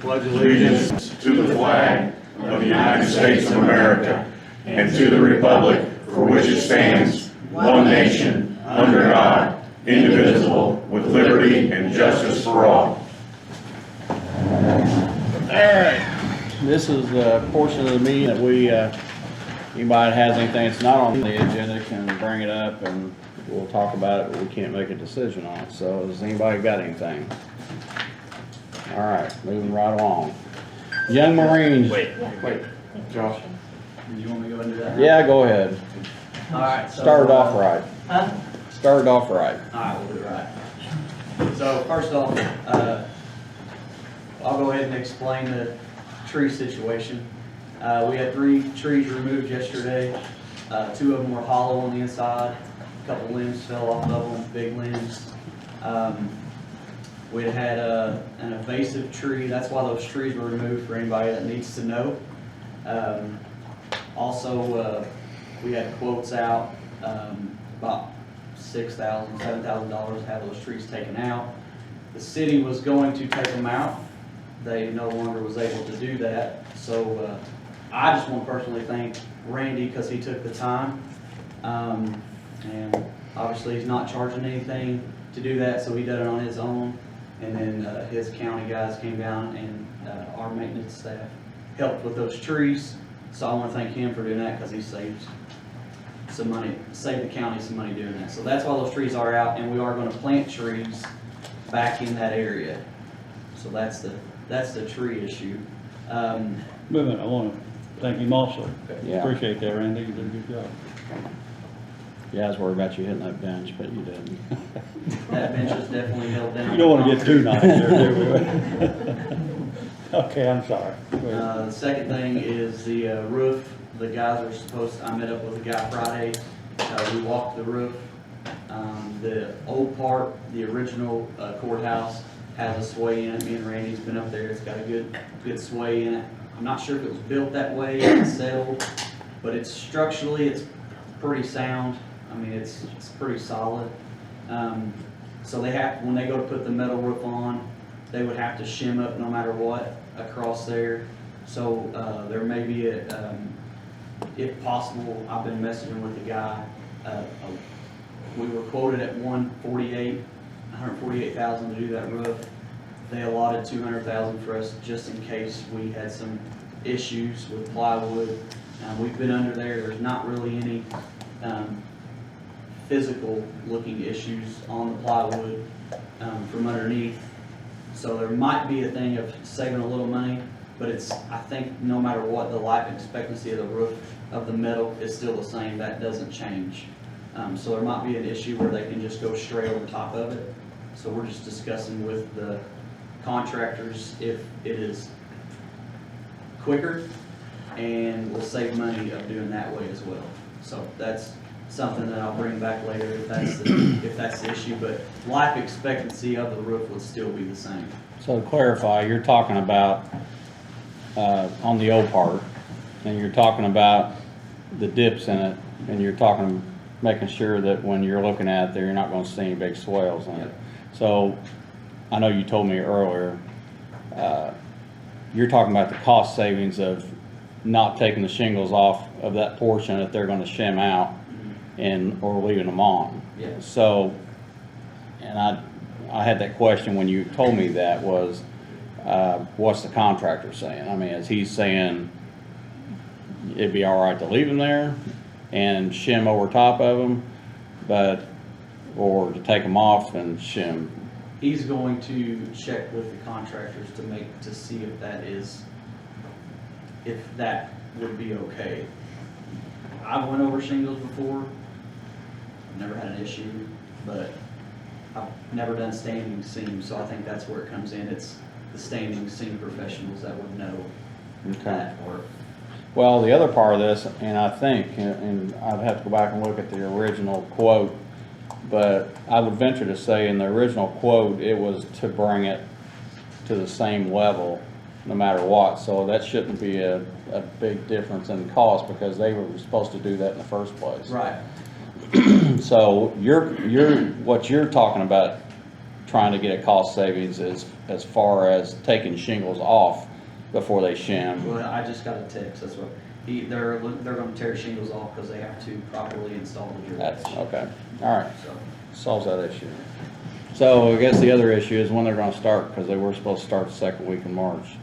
pledge allegiance to the flag of the United States of America and to the republic for which it stands, one nation, under God, indivisible, with liberty and justice for all. All right. This is the portion of the meeting that we, anybody that has anything that's not on the agenda can bring it up and we'll talk about it, but we can't make a decision on it. So has anybody got anything? All right, moving right along. Young Marines. Wait, Josh, did you want me to go into that? Yeah, go ahead. All right. So, Start it off right. Huh? Start it off right. All right, we'll do it right. So first off, I'll go ahead and explain the tree situation. We had 3 trees removed yesterday. 2 of them were hollow on the inside. A couple limbs fell off of them, big limbs. We had an invasive tree. That's why those trees were removed, for anybody that needs to know. Also, we had quotes out about $6,000, $7,000 to have those trees taken out. The city was going to take them out. They no longer was able to do that. So I just want to personally thank Randy because he took the time. And obviously he's not charging anything to do that, so he did it on his own. And then his county guys came down and our maintenance staff helped with those trees. So I want to thank him for doing that because he saved some money, saved the county some money doing that. So that's why those trees are out, and we are going to plant trees back in that area. So that's the tree issue. Wait a minute, I want to thank him also. Yeah. Appreciate that, Randy. You did a good job. Yeah, I was worried about you hitting that bench, but you didn't. That bench is definitely held down. You don't want to get too nice there, do we? Okay, I'm sorry. The second thing is the roof. The guys are supposed to, I met up with the guy Friday. We walked the roof. The old part, the original courthouse, has a sway in it. Me and Randy's been up there. It's got a good sway in it. I'm not sure if it was built that way, it's settled, but it's structurally, it's pretty sound. I mean, it's pretty solid. So they have, when they go to put the metal roof on, they would have to shim up no matter what across there. So there may be if possible, I've been messaging with the guy. We were quoted at $148,000 to do that roof. They allotted $200,000 for us just in case we had some issues with plywood. We've been under there. There's not really any physical looking issues on the plywood from underneath. So there might be a thing of saving a little money, but I think no matter what, the life expectancy of the roof of the metal is still the same. That doesn't change. So there might be an issue where they can just go straight over top of it. So we're just discussing with the contractors if it is quicker and will save money of doing that way as well. So that's something that I'll bring back later if that's the issue, but life expectancy of the roof would still be the same. So to clarify, you're talking about on the old part, and you're talking about the dips in it, and you're talking making sure that when you're looking at it there, you're not going to see any big swells in it. So I know you told me earlier, you're talking about the cost savings of not taking the shingles off of that portion that they're going to shim out or leaving them on. Yeah. So, and I had that question when you told me that was, what's the contractor saying? I mean, is he saying it'd be all right to leave them there and shim over top of them, or to take them off and shim? He's going to check with the contractors to see if that would be okay. I went over shingles before, never had an issue, but I've never done standing seam, so I think that's where it comes in. It's the standing seam professionals that would know that part. Well, the other part of this, and I think, and I'd have to go back and look at the original quote, but I would venture to say in the original quote, it was to bring it to the same level no matter what. So that shouldn't be a big difference in cost because they were supposed to do that in the first place. Right. So what you're talking about trying to get a cost savings as far as taking shingles off before they shim. Well, I just got a text, that's what, they're gonna tear shingles off because they have to properly install the drip That's, edge. okay, all right, So, solves that issue. So I guess the other issue is when they're gonna start, because they were supposed to start the second week in March.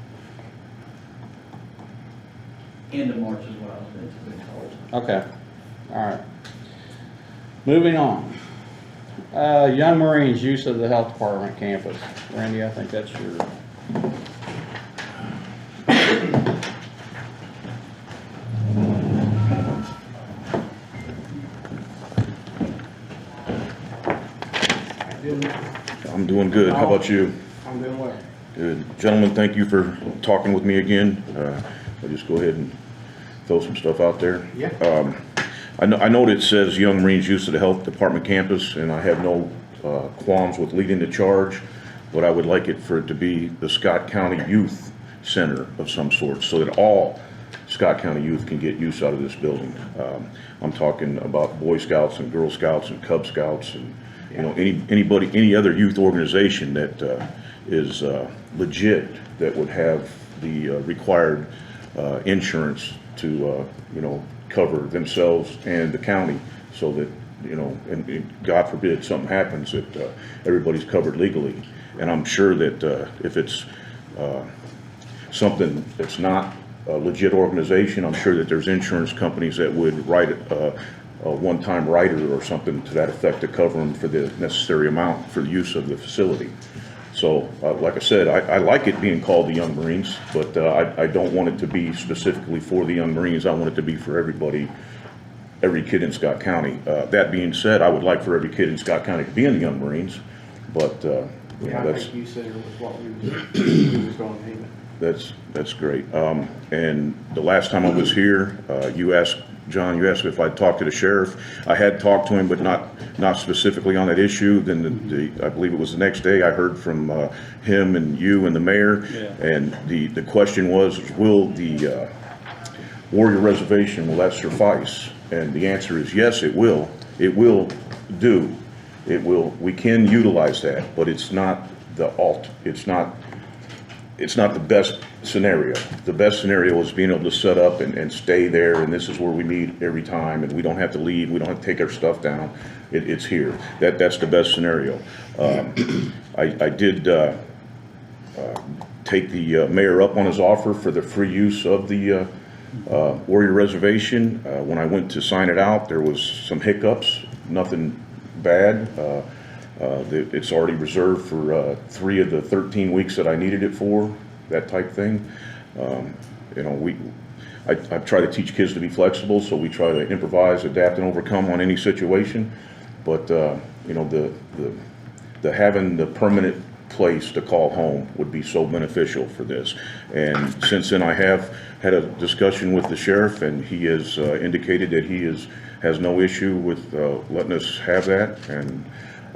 end of March is what I was been told. Okay, all right. Moving on. Young Marines use of the health department campus. Randy, I think that's your. I'm doing good. How about you? I'm doing well. Good. Gentlemen, thank you for talking with me again. I'll just go ahead and throw some stuff out there. Yeah. I know that it says Young Marines use of the Health Department campus, and I have no qualms with leading the charge, but I would like it for it to be the Scott County Youth Center of some sort, so that all Scott County youth can get use out of this building. I'm talking about Boy Scouts and Girl Scouts and Cub Scouts and, you know, any other youth organization that is legit, that would have the required insurance to, you know, cover themselves and the county, so that, you know, and God forbid something happens, that everybody's covered legally. And I'm sure that if it's something that's not a legit organization, I'm sure that there's insurance companies that would write a one-time rider or something to that effect to cover them for the necessary amount for the use of the facility. So, like I said, I like it being called the Young Marines, but I don't want it to be specifically for the Young Marines. I want it to be for everybody, every kid in Scott County. That being said, I would like for every kid in Scott County to be in the Young Marines, but you Yeah, know, I that's think you said it was what we was going to name it. that's great. And the last time I was here, you asked, John, you asked me if I'd talked to the sheriff. I had talked to him, but not specifically on that issue. Then I believe it was the next day I heard from him and you and the mayor. Yeah. And the question was, will the Warrior Reservation, will that suffice? And the answer is yes, it will. It will do. It will. We can utilize that, but it's not the it's not the best scenario. The best scenario is being able to set up and stay there, and this is where we meet every time, and we don't have to leave, we don't have to take our stuff down. It's here. That's the best scenario. I did take the mayor up on his offer for the free use of the Warrior Reservation. When I went to sign it out, there was some hiccups, nothing bad. It's already reserved for 3 of the 13 weeks that I needed it for, that type thing. You know, I try to teach kids to be flexible, so we try to improvise, adapt, and overcome on any situation. But you know, the having the permanent place to call home would be so beneficial for this. And since then, I have had a discussion with the sheriff, and he has indicated that he has no issue with letting us have that. And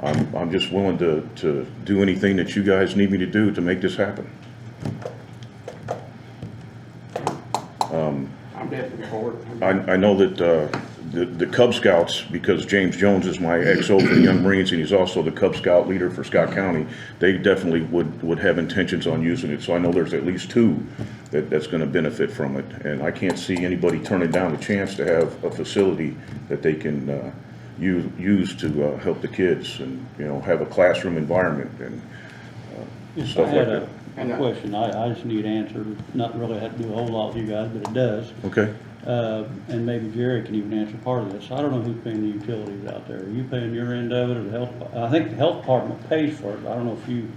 I'm just willing to do anything that you guys need me to do to make this happen. I'm definitely for it. I know that the Cub Scouts, because James Jones is my XO for the Young Marines, and he's also the Cub Scout leader for Scott County, they definitely would have intentions on using it. So I know there's at least 2 that's going to benefit from it. And I can't see anybody turning down the chance to have a facility that they can use to help the kids, and, you know, have a classroom environment and Yes, I stuff like had that. a question, I just need answered, not really had to do a whole lot with you guys, but it does. Okay. And maybe Jerry can even answer part of this. I don't know who's paying the utilities out there. Are you paying your end of it, or the health? I think the health department pays for it, but I don't know if you.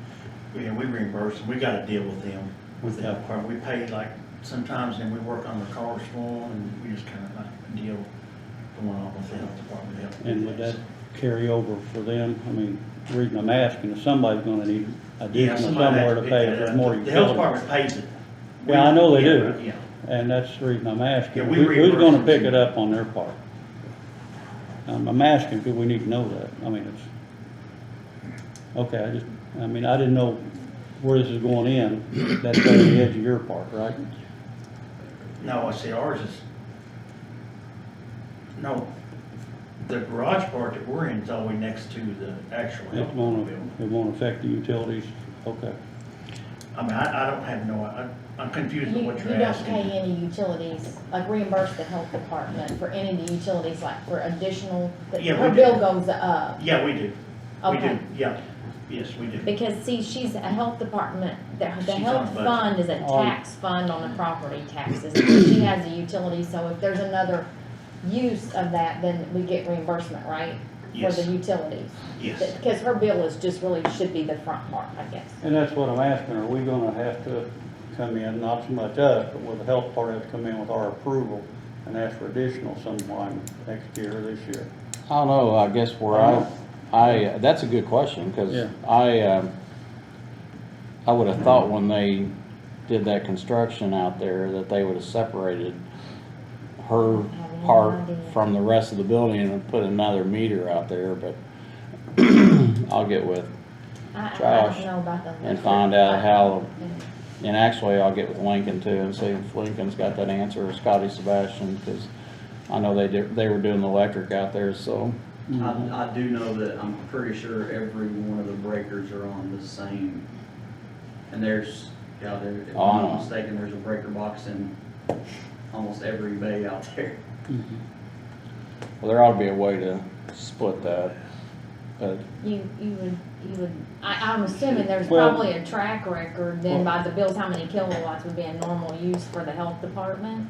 Yeah, we reimburse them. We got a deal with them, with the health department. We pay like sometimes, and we work on the cars for them, and we just kind of like a deal going on with the health department. to help And do would that so. carry over for them? I mean, the reason I'm asking is somebody's gonna need Yeah, additional somebody somewhere has to pick pay that for up. more The health utilities. department pays it. Yeah, I know they do. Yeah. And that's the reason I'm asking. Yeah, we Who's reimburse gonna them. pick it up on their part? I'm asking because we need to know that. I mean, it's, okay, I mean, I didn't know where this is going in. That's at the edge of your part, right? No, I see ours is, no, the garage part that we're in is always next to the actual It health won't, building. it won't affect the utilities, okay. I mean, I don't have I'm confused with You what you you're don't asking. pay any utilities, like reimburse the health department for any of the utilities, like for additional, Yeah, her we bill do. goes up. Yeah, we do. We Okay. do, yeah. Yes, we do. Because see, she's a health department, the She's on health budget. fund is a tax fund on the property taxes. She has a utility, so if there's another use of that, then we get reimbursement, right? For Yes. the utilities. Yes. Because her bill is just really, should be the front part, I guess. And that's what I'm asking, are we gonna have to come in, not so much us, but will the health part have to come in with our approval and ask for additional sometime next year or this year? I don't know, I guess where that's a good question, cause Yeah. I would have thought when they did that construction out there that they would have separated her Have part any idea. from the rest of the building and put another meter out there, but I'll get with, I Josh, don't know about the. and find out how, Yeah. and actually I'll get with Lincoln too and see if Lincoln's got that answer, or Scotty Sebastian, cause I know they were doing the electric out there, so. I do know that I'm pretty sure every one of the breakers are on the same, and there's, yeah, there, if Oh, I I'm know. not mistaken, there's a breaker box in almost every bay out there. Well, there ought to be a way to split that, but You would, I'm assuming there's Well- probably a track record then by the bills, how many kilowatts would be a normal use for the health department.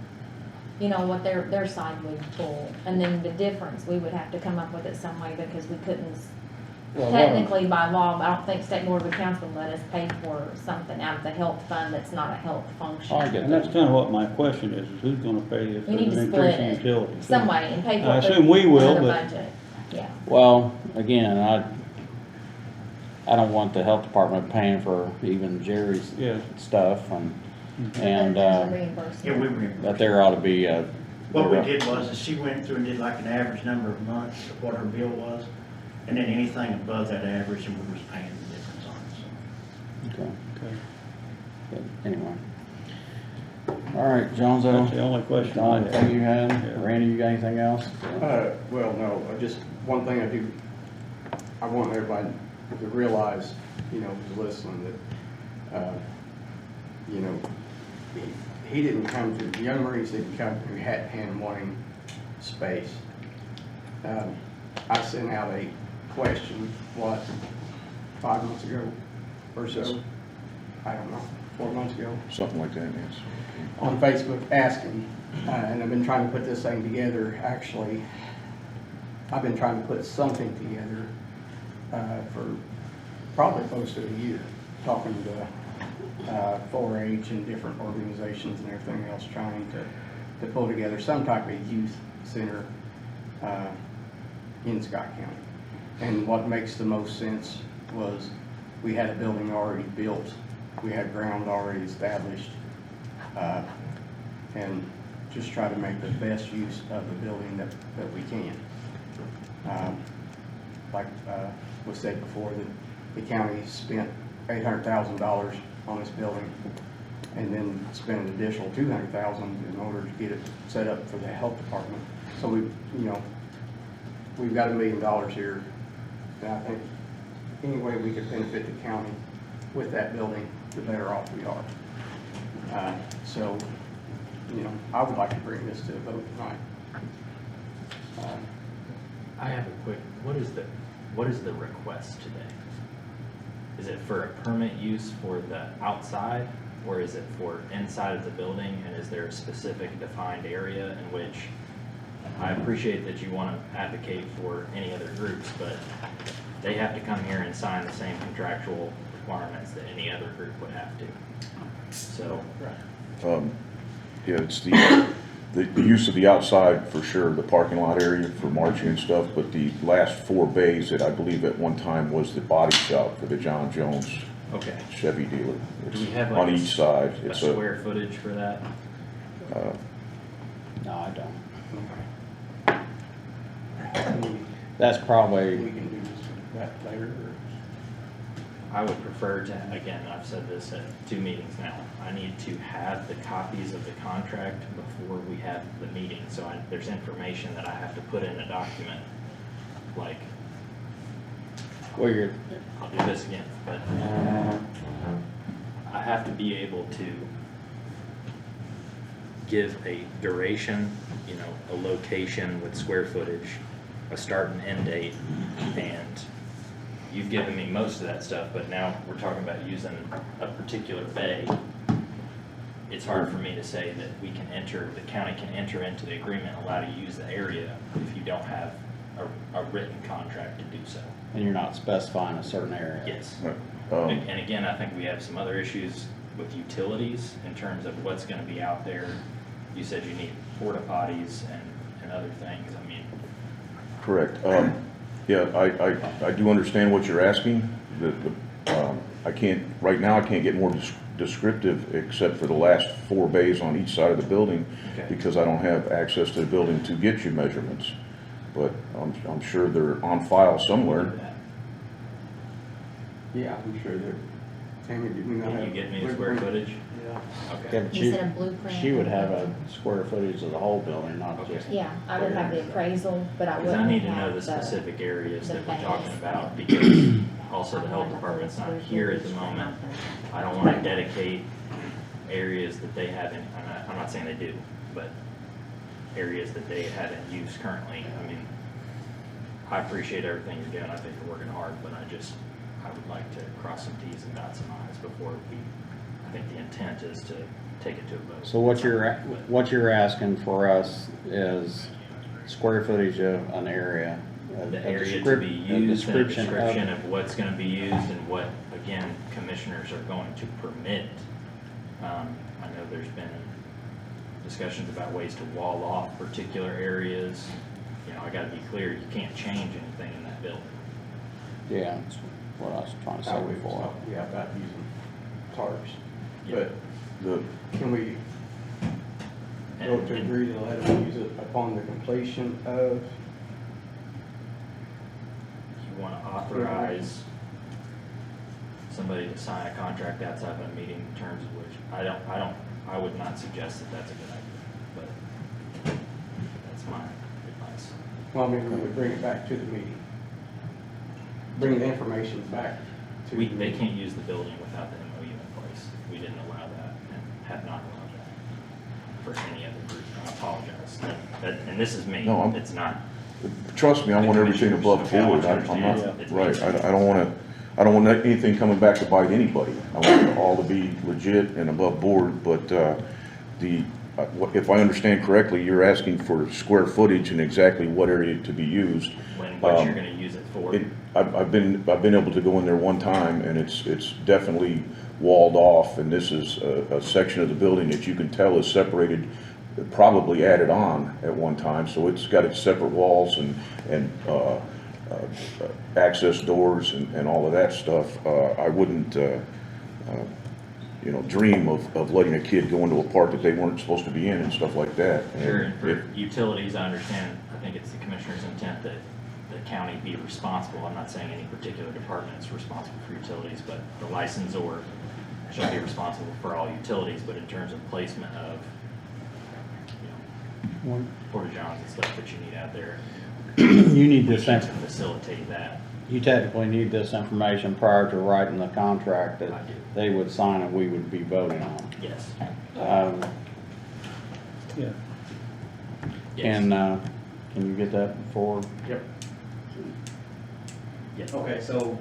You know, what their side would pull, and then the difference, we would have to come up with it some way because we couldn't, Well, technically by law, I don't think State Board of Accounts would let us pay for something out of the health fund that's not a health function. I get And that's that. kinda what my question is who's gonna pay if We need there's an to split increase in it utilities? some way and pay for I it. assume we will, under but- budget. Yeah, Well, again, I don't want the health department paying for even Jerry's Yeah. stuff and, there's a reimbursement. Yeah, we reimburse. that there ought to be a. What we did was, is she went through and did like an average number of months of what her bill was, and then anything above that average, and we was paying the difference on it, so. Okay, Okay. but anyway. All right, Johnzo. That's the only question I John, anything you have. had? Yeah. Randy, you got anything else? Well, no, just one thing I want everybody to realize, you know, who's listening, that, you know, he didn't come to, the young Marines didn't come to him wanting space. I sent out a question, 5 months ago or so? I don't know, 4 months ago? Something like that, yes. On Facebook asking, and I've been trying to put this thing together, actually, I've been trying to put something together for probably close to a year, talking to 4-H and different organizations and everything else, trying to pull together some type of youth center in Scott County. And what makes the most sense was we had a building already built, we had ground already established, and just try to make the best use of the building that we can. Like was said before, the county spent $800,000 on this building and then spent an additional $200,000 in order to get it set up for the health department. So we've got $1 million here, and I think any way we could benefit the county with that building, the better off we are. So, you know, I would like to bring this to a vote tonight. I have a quick, what is the request today? Is it for a permit use for the outside, or is it for inside of the building, and is there a specific defined area in which, I appreciate that you want to advocate for any other groups, but they have to come here and sign the same contractual requirements that any other group would have to. So, Yeah, it's the use of the outside for sure, the parking lot area for marching and stuff, but the last 4 bays that I believe at one time was the body shop for the John Jones okay. Chevy dealer. Do we have On like each side, a it's a, square footage for that? No, I don't. That's That's probably, we can do that later. I would prefer to, again, I've said this at 2 meetings now, I need to have the copies of the contract before we have the meeting, so there's information that I have to put in a document like, Well, you're, I'll do this again, but I have to be able to give a duration, you know, a location with square footage, a start and end date, and you've given me most of that stuff, but now we're talking about using a particular bay. It's hard for me to say that we can enter, the county can enter into the agreement, allow you to use the area if you don't have a written contract to do so. and you're not specifying a certain area. Yes. Um, And again, I think we have some other issues with utilities in terms of what's gonna be out there. You said you need porta potties and other things, I mean, Correct. Yeah, I do understand what you're asking. I can't, right now, I can't get more descriptive except for the last 4 bays on each side of the building, Okay. because I don't have access to the building to get you measurements. But I'm sure they're on file somewhere. Yeah, I'm sure they're, Tammy, did we not Can have? you get me the square footage? Yeah. Okay. Yeah, but You said a blueprint. she would have a square footage of the whole building, not Okay. just. Yeah, I would have the appraisal, but I Because wouldn't I have need to know the the specific areas the that we're base. talking about, because also the health department's not here at the moment. I don't wanna dedicate areas that they haven't, I'm not saying they do, but areas that they haven't used currently. I mean, I appreciate everything you're doing, I think you're working hard, but I would like to cross some Ts and dot some Is before I think the intent is to take it to a vote. So what you're asking for us is square footage of an area. The area to be used, and a description of what's gonna be used, and what, again, commissioners are going to permit. I know there's been discussions about ways to wall off particular areas. You know, I gotta be clear, you can't change anything in that building. Yeah, that's what I was trying to How say we before. talk, yeah, about using tarps. Yeah. But The, can we And- vote to and- agree to let them use it upon the completion of? You wanna authorize somebody to sign a contract outside of a meeting in terms of which, I would not suggest that that's a good idea, but that's my advice. Well, maybe we would bring it back to the meeting. Bring the information back to. the They meeting. can't use the building without the MOU in place. We didn't allow that and have not allowed that for any other group. I apologize. And this is me. No, It's not. trust me, I want everything above Okay, I board. want you to I'm not, understand. It's right, I don't want anything coming back to bite anybody. I want it all to be legit and above board, but, if I understand correctly, you're asking for square footage and exactly what area to be used. What you're gonna use it for. I've been able to go in there one time, and it's definitely walled off, and this is a section of the building that you can tell is separated, probably added on at one time, so it's got its separate walls and access doors and all of that stuff. I wouldn't, dream of letting a kid go into a part that they weren't supposed to be in and stuff like that. Sure, and And for utilities, I understand, I think it's the commissioner's intent that the county be responsible. I'm not saying any particular department is responsible for utilities, but the licensor shall be responsible for all utilities, but in terms of placement of, porta johns and stuff that you need out there, You need we this, need to facilitate that. you technically need this information prior to writing the contract that I do. they would sign and we would be voting on. Yes. Um, Yeah. Yes. Can you get that before? Yep. Yes. Okay, so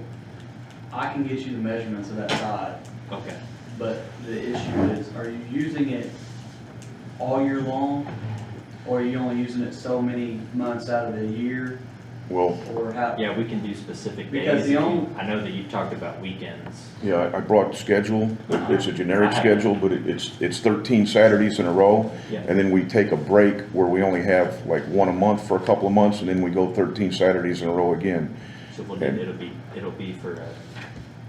I can get you the measurements of that side, Okay. but the issue is, are you using it all year long? Or are you only using it so many months out of the year, Well, or how? Yeah, we can do specific days. Because the only- I know that you've talked about weekends. yeah, I brought schedule. It's a generic I have- schedule, but it's 13 Saturdays in a row. Yeah. And then we take a break where we only have like one a month for a couple of months, and then we go 13 Saturdays in a row again. So we'll do, it'll be for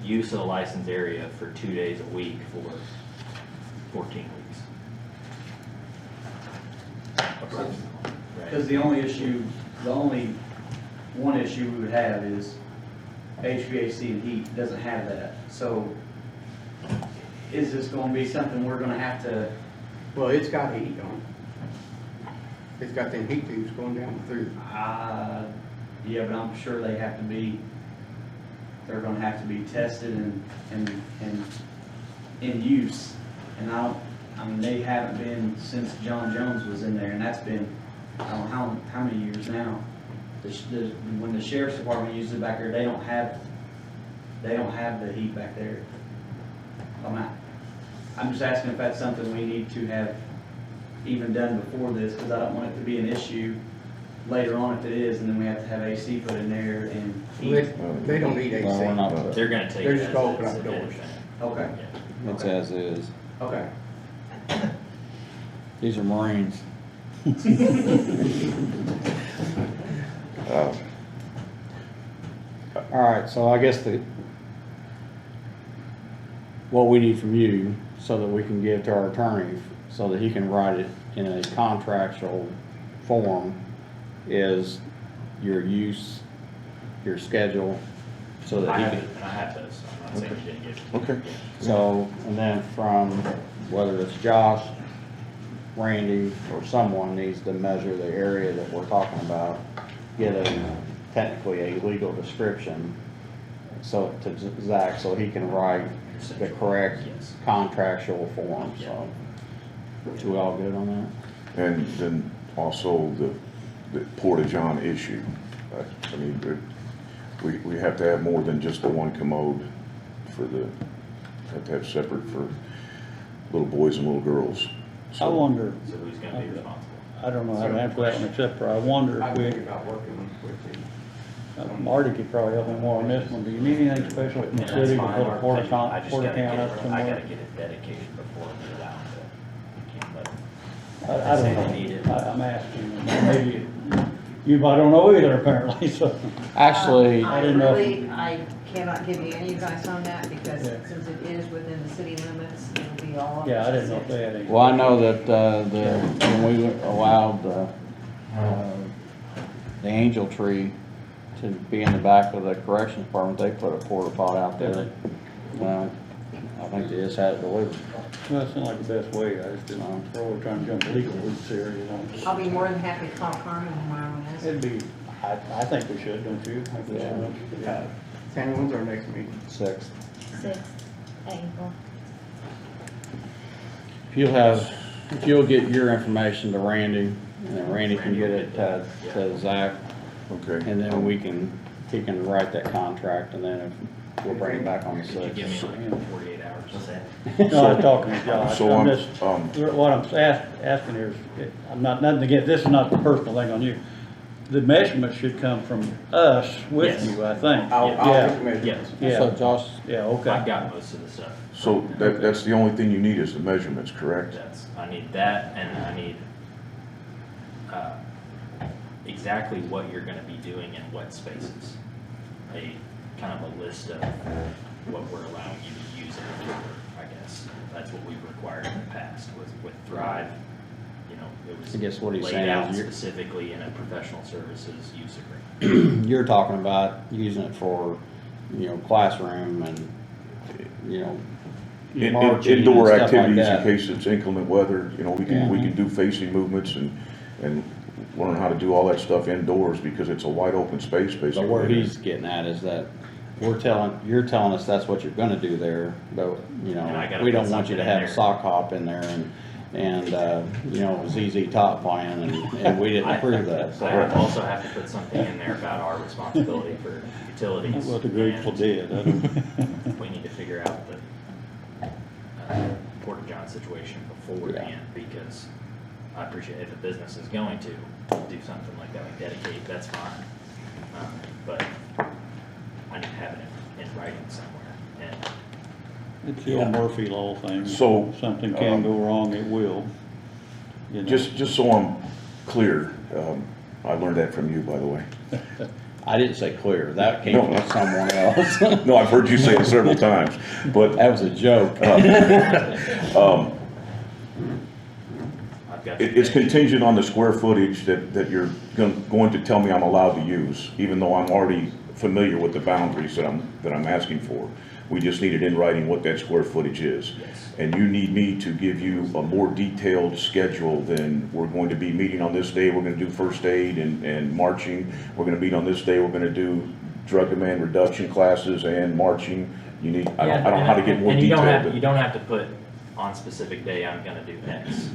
use of the licensed area for 2 days a week for 14 weeks. Because the only one issue we would have is HVAC and heat doesn't have that. So is this gonna be something we're gonna have to, Well, it's got heat on it. It's got them heat tubes going down through. Yeah, but I'm sure they have to be, they're gonna have to be tested and in use. And I mean, they haven't been since John Jones was in there, and that's been, I don't know how many years now. When the sheriff's department uses it back there, they don't have the heat back there. I'm just asking if that's something we need to have even done before this, because I don't want it to be an issue later on if it is, and then we have to have AC put in there and heat. They don't need AC. Well, we're not, They're gonna take They're it just as gonna open is, up if doors. anything. Okay, Yeah. it's as is. okay. These are Marines. All right, so I guess what we need from you, so that we can give to our attorney, so that he can write it in a contractual form, is your use, your schedule, so that I he have, can. and I have those, I'm not saying you didn't get it. Okay. So, and then from, whether it's Josh, Randy, or someone needs to measure the area that we're talking about, get technically a legal description, so to Zach, so he can write the correct Yes. contractual form, so. So we all good on that? And then also the Porta-John issue. I mean, we have to have more than just the one commode for have to have separate for little boys and little girls. I wonder, So who's gonna be responsible? I don't know how to answer that one, except for I wonder I if think we, about working with you. Marty could probably help me more on this one. Do you need anything special from the And city that's to fine. put a porta I just count gotta up get it, I somewhere? gotta get it dedicated before we allow it to, but I say don't they need it. know. I'm asking. Maybe you, I don't know either apparently, so. Actually, I I didn't know if- really, I cannot give you any advice on that because Yeah. since it is within the city limits, it'll be all. Yeah, I didn't know if they had any. well, I know that, when we allowed the Angel Tree to be in the back of the corrections department, they put a porta pot out there. I think they just had it delivered. Well, that sounds like the best way. I just didn't know. We're trying to jump legal hoops here, you know. I'll be more than happy to call Carmen tomorrow and ask. It'd be, I think we should, don't you? I think we should. Tammy, when's our next meeting? 6th. 6th April. If you'll get your information to Randy, and then Randy can get it to Zach, Okay. and then he can write that contract, and then we'll bring it back on the could you give me 6th. like 48 hours? What's that? No, I'm talking to Josh. So I'm I'm, just, what I'm asking here is, I'm not, nothing to get, this is not the personal thing on you. The measurements should come from us with Yes. you, I think. I'll Yeah. get the measurements. Yes, So Yeah, Josh, yeah, I've okay. got most of the stuff. so that's the only thing you need is the measurements, correct? I need that, and I need, exactly what you're gonna be doing in what spaces. Kind of a list of what we're allowing you to use it for, I guess. That's what we've required in the past with Thrive. You know, it was I guess what he's laid saying is out you're- specifically in a professional services use agreement. you're talking about using it for, classroom and, marching and Indoor stuff like activities in that. case it's inclement weather, we can do facing movements and learn how to do all that stuff indoors because it's a wide open space basically. But where he's getting at is that you're telling us that's what you're gonna do there, but, And I gotta we put don't want you to something in have a there. sock hop in there and, ZZ Top playing, and we didn't approve that, so. I also have to put something in there about our responsibility for utilities. What the Grateful and Dead. I don't- We need to figure out the Porta John situation beforehand, because I appreciate if a business is going to do something like that, like dedicate, that's fine. But I need to have it in writing somewhere, and It's the old Murphy Law thing. So, If something can go wrong, it will. You know. Just so I'm clear, I learned that from you, by the way. I didn't say clear, that came from someone else. No, I've heard you say it several times, but That was a joke. I've got. it's contingent on the square footage that you're going to tell me I'm allowed to use, even though I'm already familiar with the boundaries that I'm asking for. We just need it in writing what that square footage is. Yes. And you need me to give you a more detailed schedule than we're going to be meeting on this day, we're gonna do first aid and marching. We're gonna meet on this day, we're gonna do drug demand reduction classes and marching. You need, I don't know how to get more And you detailed. you don't have to put on specific day, I'm gonna do X.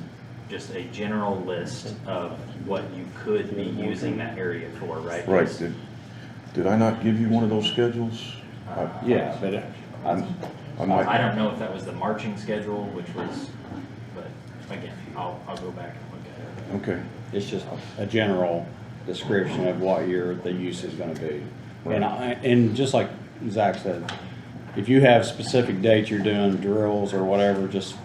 Just a general list of what you could be using that area for, right? Right, did I not give you one of those schedules? Yeah, but I might. I don't know if that was the marching schedule, which was, but again, I'll go back and look at it. Okay, it's just a general description of what the use is gonna be. And just like Zach said, if you have specific dates you're doing drills or whatever, just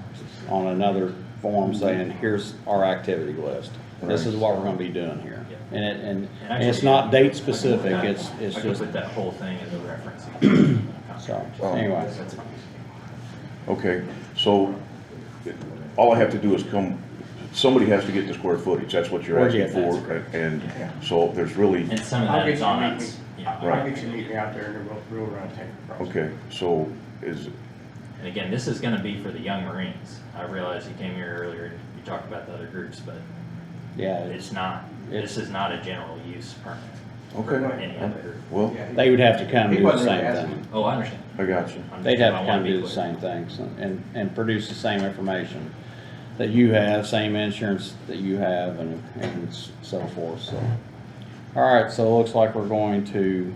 on another form saying, here's our activity list. This is what we're gonna be doing here. Yeah. And actually, it's not date specific, it's I could just, put that whole thing in the reference. so, anyway. That's fine. okay, so all I have to do is somebody has to get the square footage, that's what you're We're asking getting for. And so there's really, And some of I'll that get is you on a us. meeting. Yeah. I'll get you to meet me out there and we'll run a tape across. okay, so And again, this is gonna be for the young Marines. I realized you came here earlier and you talked about the other groups, but Yeah, it's not, this is not a general use permit for okay, any other group. well, Yeah, they would have to come He do the wasn't really same asking. thing. Oh, I understand. I got you. I'm They'd just- have I to wanna come be do the clear. same things and produce the same information that you have, same insurance that you have and so forth, so. All right, so it looks like we're going to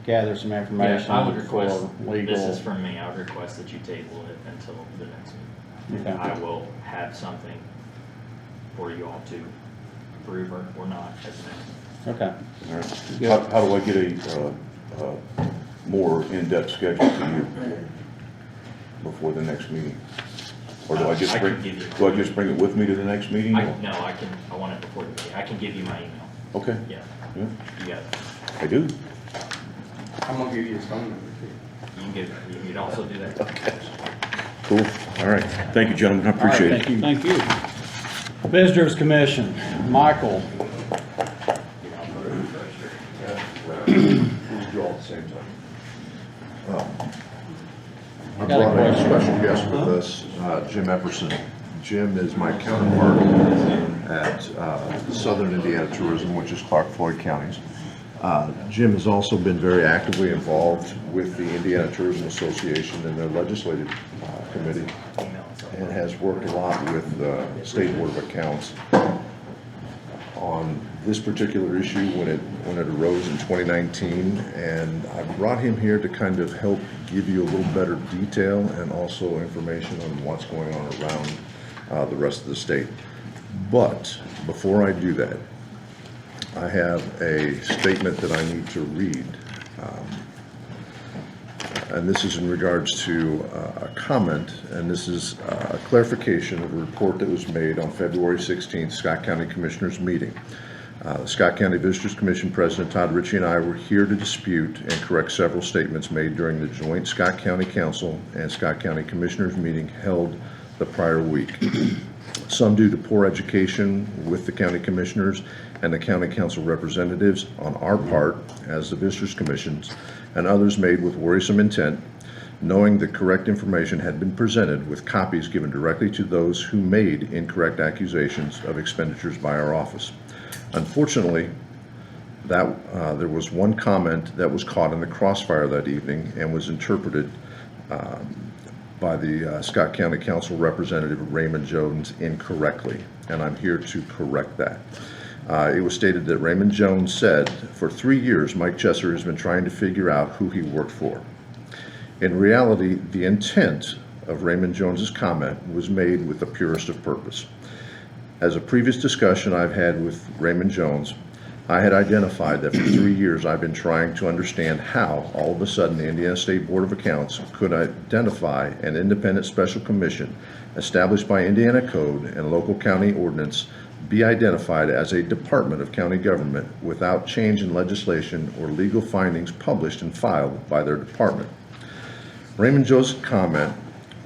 gather some Yeah, information I would request, for legal. this is from me, I would request that you table it until the next meeting. Okay. I will have something for you all to approve or not as next. Okay, All right. How do I get a more in-depth schedule to you before the next meeting? Or do I just I can bring, give you- do I just bring it with me to the next meeting? No, I want it before the meeting, I can give you my email, Okay, yeah, yeah, you got it. I do. I'm gonna give you his phone number too. You can also do that. Cool, all right. Thank you, gentlemen, I all right, appreciate it. thank you. Thank you. Visitors Commission, Michael. I Got a brought a question. special guest with us, Jim Epperson. Jim is my counterpart at Southern Indiana Tourism, which is Clark Floyd counties. Jim has also been very actively involved with the Indiana Tourism Association and their legislative committee, and has worked a lot with the State Board of Accounts on this particular issue when it arose in 2019, and I brought him here to kind of help give you a little better detail and also information on what's going on around the rest of the state. But before I do that, I have a statement that I need to read. And this is in regards to a comment, and this is a clarification of a report that was made on February 16th, Scott County Commissioners meeting. The Scott County Visitors Commission President Todd Ritchie and I were here to dispute and correct several statements made during the joint Scott County Council and Scott County Commissioners meeting held the prior week. Some due to poor education with the county commissioners and the county council representatives on our part as the Visitors Commissions, and others made with worrisome intent, knowing the correct information had been presented with copies given directly to those who made incorrect accusations of expenditures by our office. Unfortunately, there was one comment that was caught in the crossfire that evening and was interpreted by the Scott County Council Representative Raymond Jones incorrectly, and I'm here to correct that. It was stated that Raymond Jones said, for 3 years, Mike Chesser has been trying to figure out who he worked for. In reality, the intent of Raymond Jones's comment was made with the purest of purpose. As a previous discussion I've had with Raymond Jones, I had identified that for 3 years I've been trying to understand how, all of a sudden, the Indiana State Board of Accounts could identify an independent special commission established by Indiana Code and local county ordinance be identified as a department of county government without change in legislation or legal findings published and filed by their department. Raymond Jones' comment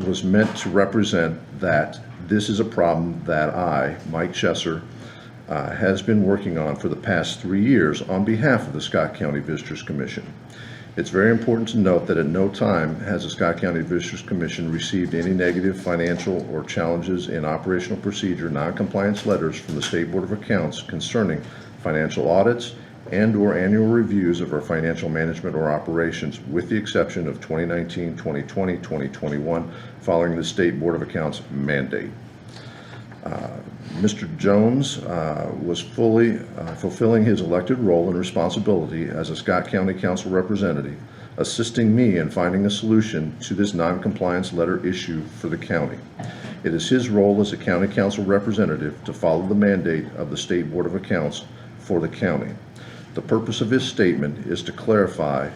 was meant to represent that this is a problem that I, Mike Chesser, has been working on for the past 3 years on behalf of the Scott County Visitors Commission. It's very important to note that at no time has the Scott County Visitors Commission received any negative financial or challenges in operational procedure non-compliance letters from the State Board of Accounts concerning financial audits and/or annual reviews of our financial management or operations, with the exception of 2019, 2020, 2021, following the State Board of Accounts mandate. Mr. Jones was fully fulfilling his elected role and responsibility as a Scott County Council representative, assisting me in finding a solution to this non-compliance letter issue for the county. It is his role as a county council representative to follow the mandate of the State Board of Accounts for the county. The purpose of his statement is to clarify,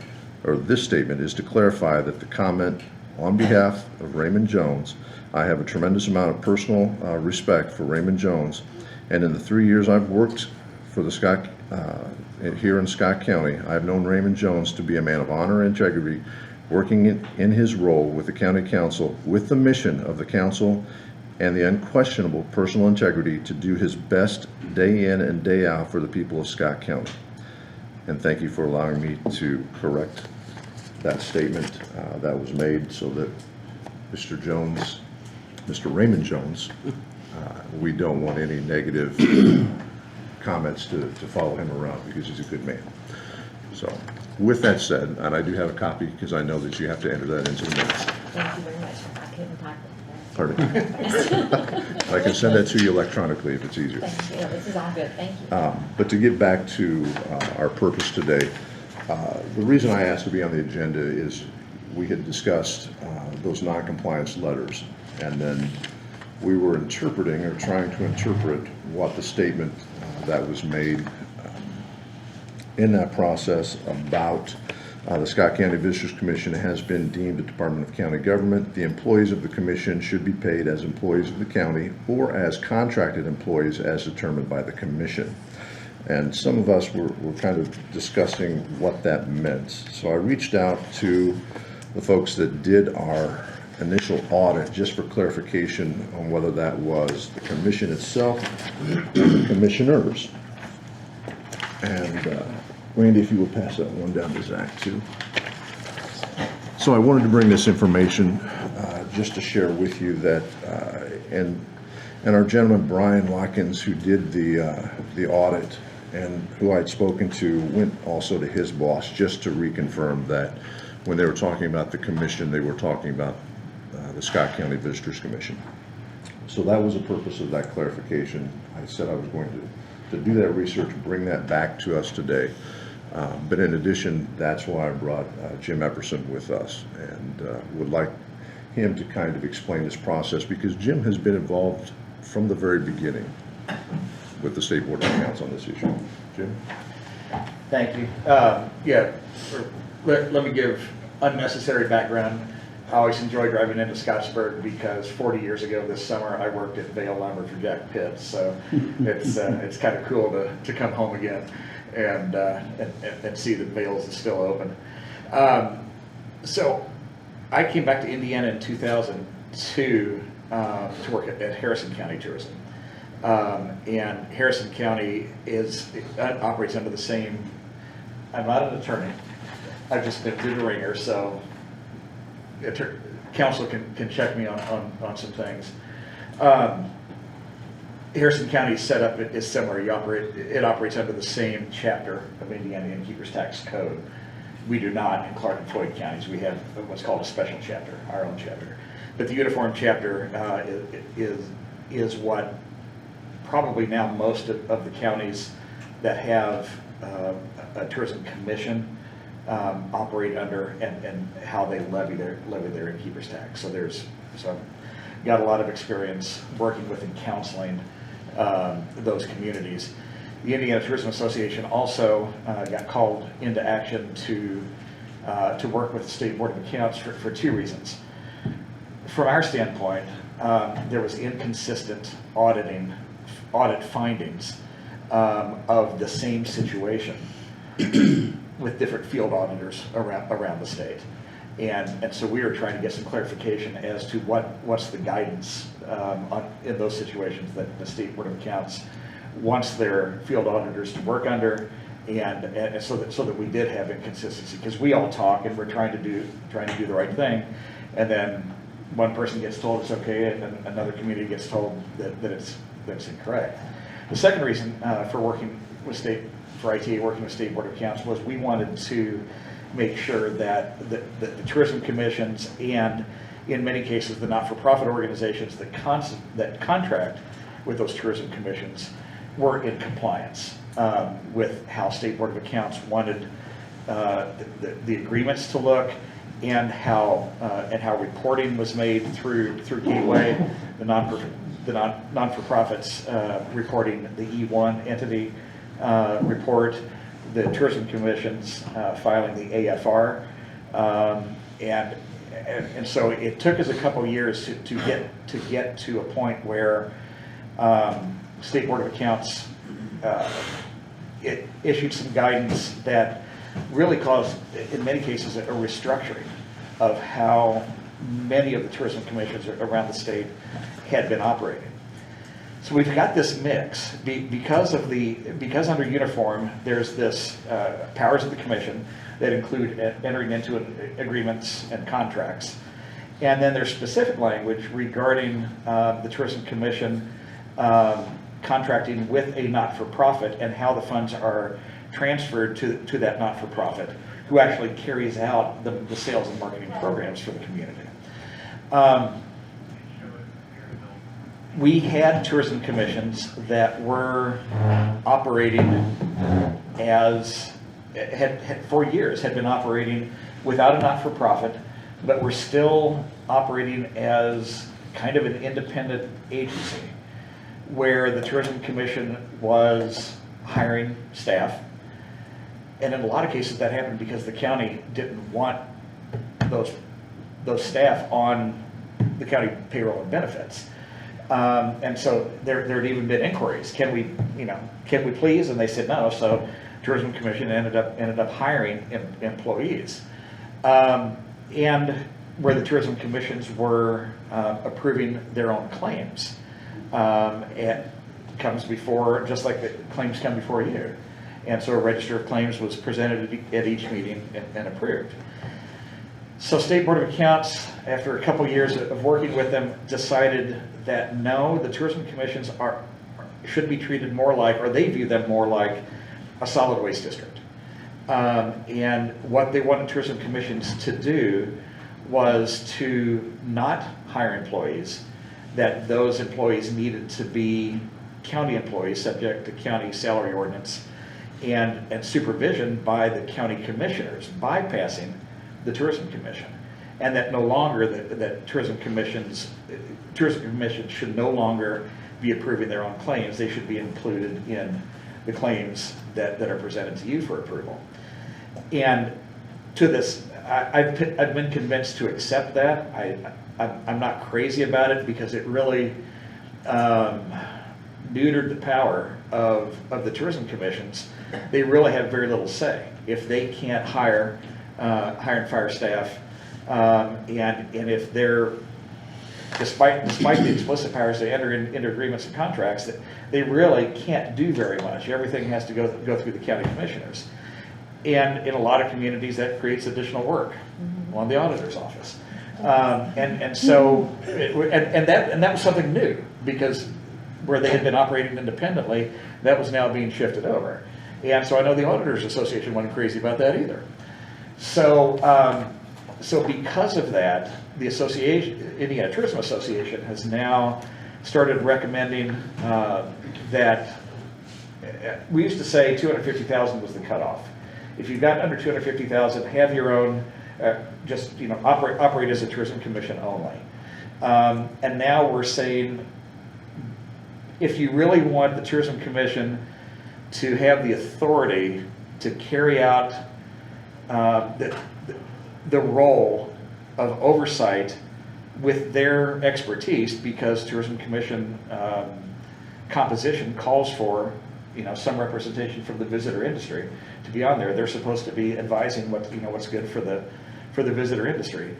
or this statement is to clarify that the comment on behalf of Raymond Jones. I have a tremendous amount of personal respect for Raymond Jones, and in the 3 years I've worked for the Scott here in Scott County, I've known Raymond Jones to be a man of honor and integrity, working in his role with the county council with the mission of the council and the unquestionable personal integrity to do his best day in and day out for the people of Scott County. And thank you for allowing me to correct that statement that was made so that Mr. Jones, Mr. Raymond Jones, we don't want any negative comments to follow him around, because he's a good man. So with that said, and I do have a copy because I know that you have to enter that into the minutes. Thank you very much. I couldn't type it. Pardon me. I can send that to you electronically if it's easier. Thank you. This is all good. Thank you. But to get back to our purpose today, the reason I asked to be on the agenda is we had discussed those non-compliance letters, and then we were interpreting or trying to interpret what the statement that was made in that process about the Scott County Visitors Commission has been deemed a Department of County Government. The employees of the commission should be paid as employees of the county or as contracted employees as determined by the commission. And some of us were kind of discussing what that meant. So I reached out to the folks that did our initial audit just for clarification on whether that was the commission itself or the commissioners. And Randy, if you will pass that one down to Zach too. So I wanted to bring this information just to share with you that, and our gentleman Brian Watkins, who did the audit and who I'd spoken to, went also to his boss just to reconfirm that when they were talking about the commission, they were talking about the Scott County Visitors Commission. So that was the purpose of that clarification. I said I was going to do that research, bring that back to us today. But in addition, that's why I brought Jim Epperson with us, and would like him to kind of explain this process, because Jim has been involved from the very beginning with the State Board of Accounts on this issue. Jim? Thank you. Let me give unnecessary background. I always enjoy driving into Scottsburg because 40 years ago this summer I worked at Vail Lumber for Jack Pitts, so it's kind of cool to come home again and see that Vail's is still open. So I came back to Indiana in 2002 to work at Harrison County Tourism. And Harrison County operates under the same, I'm not an attorney, I've just been through the ringer, so council can check me on some things. Harrison County's setup is similar. It operates under the same chapter of Indiana Innkeepers Tax Code. We do not in Clark and Floyd counties. We have what's called a special chapter, our own chapter. But the uniform chapter is what probably now most of the counties that have a tourism commission operate under, and how they levy their innkeeper's tax. So I've got a lot of experience working with and counseling those communities. The Indiana Tourism Association also got called into action to work with the State Board of Accounts for two reasons. From our standpoint, there was inconsistent audit findings of the same situation with different field auditors around the state. And so we were trying to get some clarification as to what's the guidance in those situations that the State Board of Accounts wants their field auditors to work under, And so that we did have inconsistency, because we all talk and we're trying to do the right thing, and then one person gets told it's okay, and then another community gets told that it's incorrect. The second reason for working with ITA working with State Board of Accounts was we wanted to make sure that the tourism commissions, and in many cases the not-for-profit organizations that contract with those tourism commissions, were in compliance with how State Board of Accounts wanted the agreements to look, and how reporting was made through Gateway, the non-for-profits reporting the E1 entity report, the tourism commissions filing the AFR, and so it took us a couple years to get to a point where State Board of Accounts it issued some guidance that really caused, in many cases, a restructuring of how many of the tourism commissions around the state had been operating. So we've got this mix because under uniform there's this powers of the commission that include entering into agreements and contracts, and then there's specific language regarding the tourism commission contracting with a not-for-profit and how the funds are transferred to that not-for-profit, who actually carries out the sales and marketing programs for the community. We had tourism commissions that were operating for years had been operating without a not-for-profit, but were still operating as kind of an independent agency, where the tourism commission was hiring staff. And in a lot of cases that happened because the county didn't want those staff on the county payroll and benefits. And so there had even been inquiries. Can we please? And they said no. So tourism commission ended up hiring employees. And where the tourism commissions were approving their own claims. It comes before, just like the claims come before you. And so a register of claims was presented at each meeting and approved. So State Board of Accounts, after a couple years of working with them, decided that no, the tourism commissions should be treated more like, or they view them more like, a solid waste district. And what they wanted tourism commissions to do was to not hire employees, that those employees needed to be county employees subject to county salary ordinance and supervision by the county commissioners, bypassing the tourism commission, and that no longer that tourism commissions should no longer be approving their own claims. They should be included in the claims that are presented to you for approval. And to this, I've been convinced to accept that. I'm not crazy about it, because it really neutered the power of the tourism commissions. They really have very little say if they can't hire and fire staff, and if they're, despite the explicit powers they enter into agreements and contracts, that they really can't do very much. Everything has to go through the county commissioners, and in a lot of communities that creates additional work on the auditor's office. So that was something new, because where they had been operating independently, that was now being shifted over. And so I know the Auditors Association wasn't crazy about that either. So because of that, the Indiana Tourism Association has now started recommending that we used to say 250,000 was the cutoff. If you've got under 250,000, have your own, operate as a tourism commission only. And now we're saying, if you really want the tourism commission to have the authority to carry out the role of oversight with their expertise, because tourism commission composition calls for some representation from the visitor industry to be on there. They're supposed to be advising what's good for the visitor industry.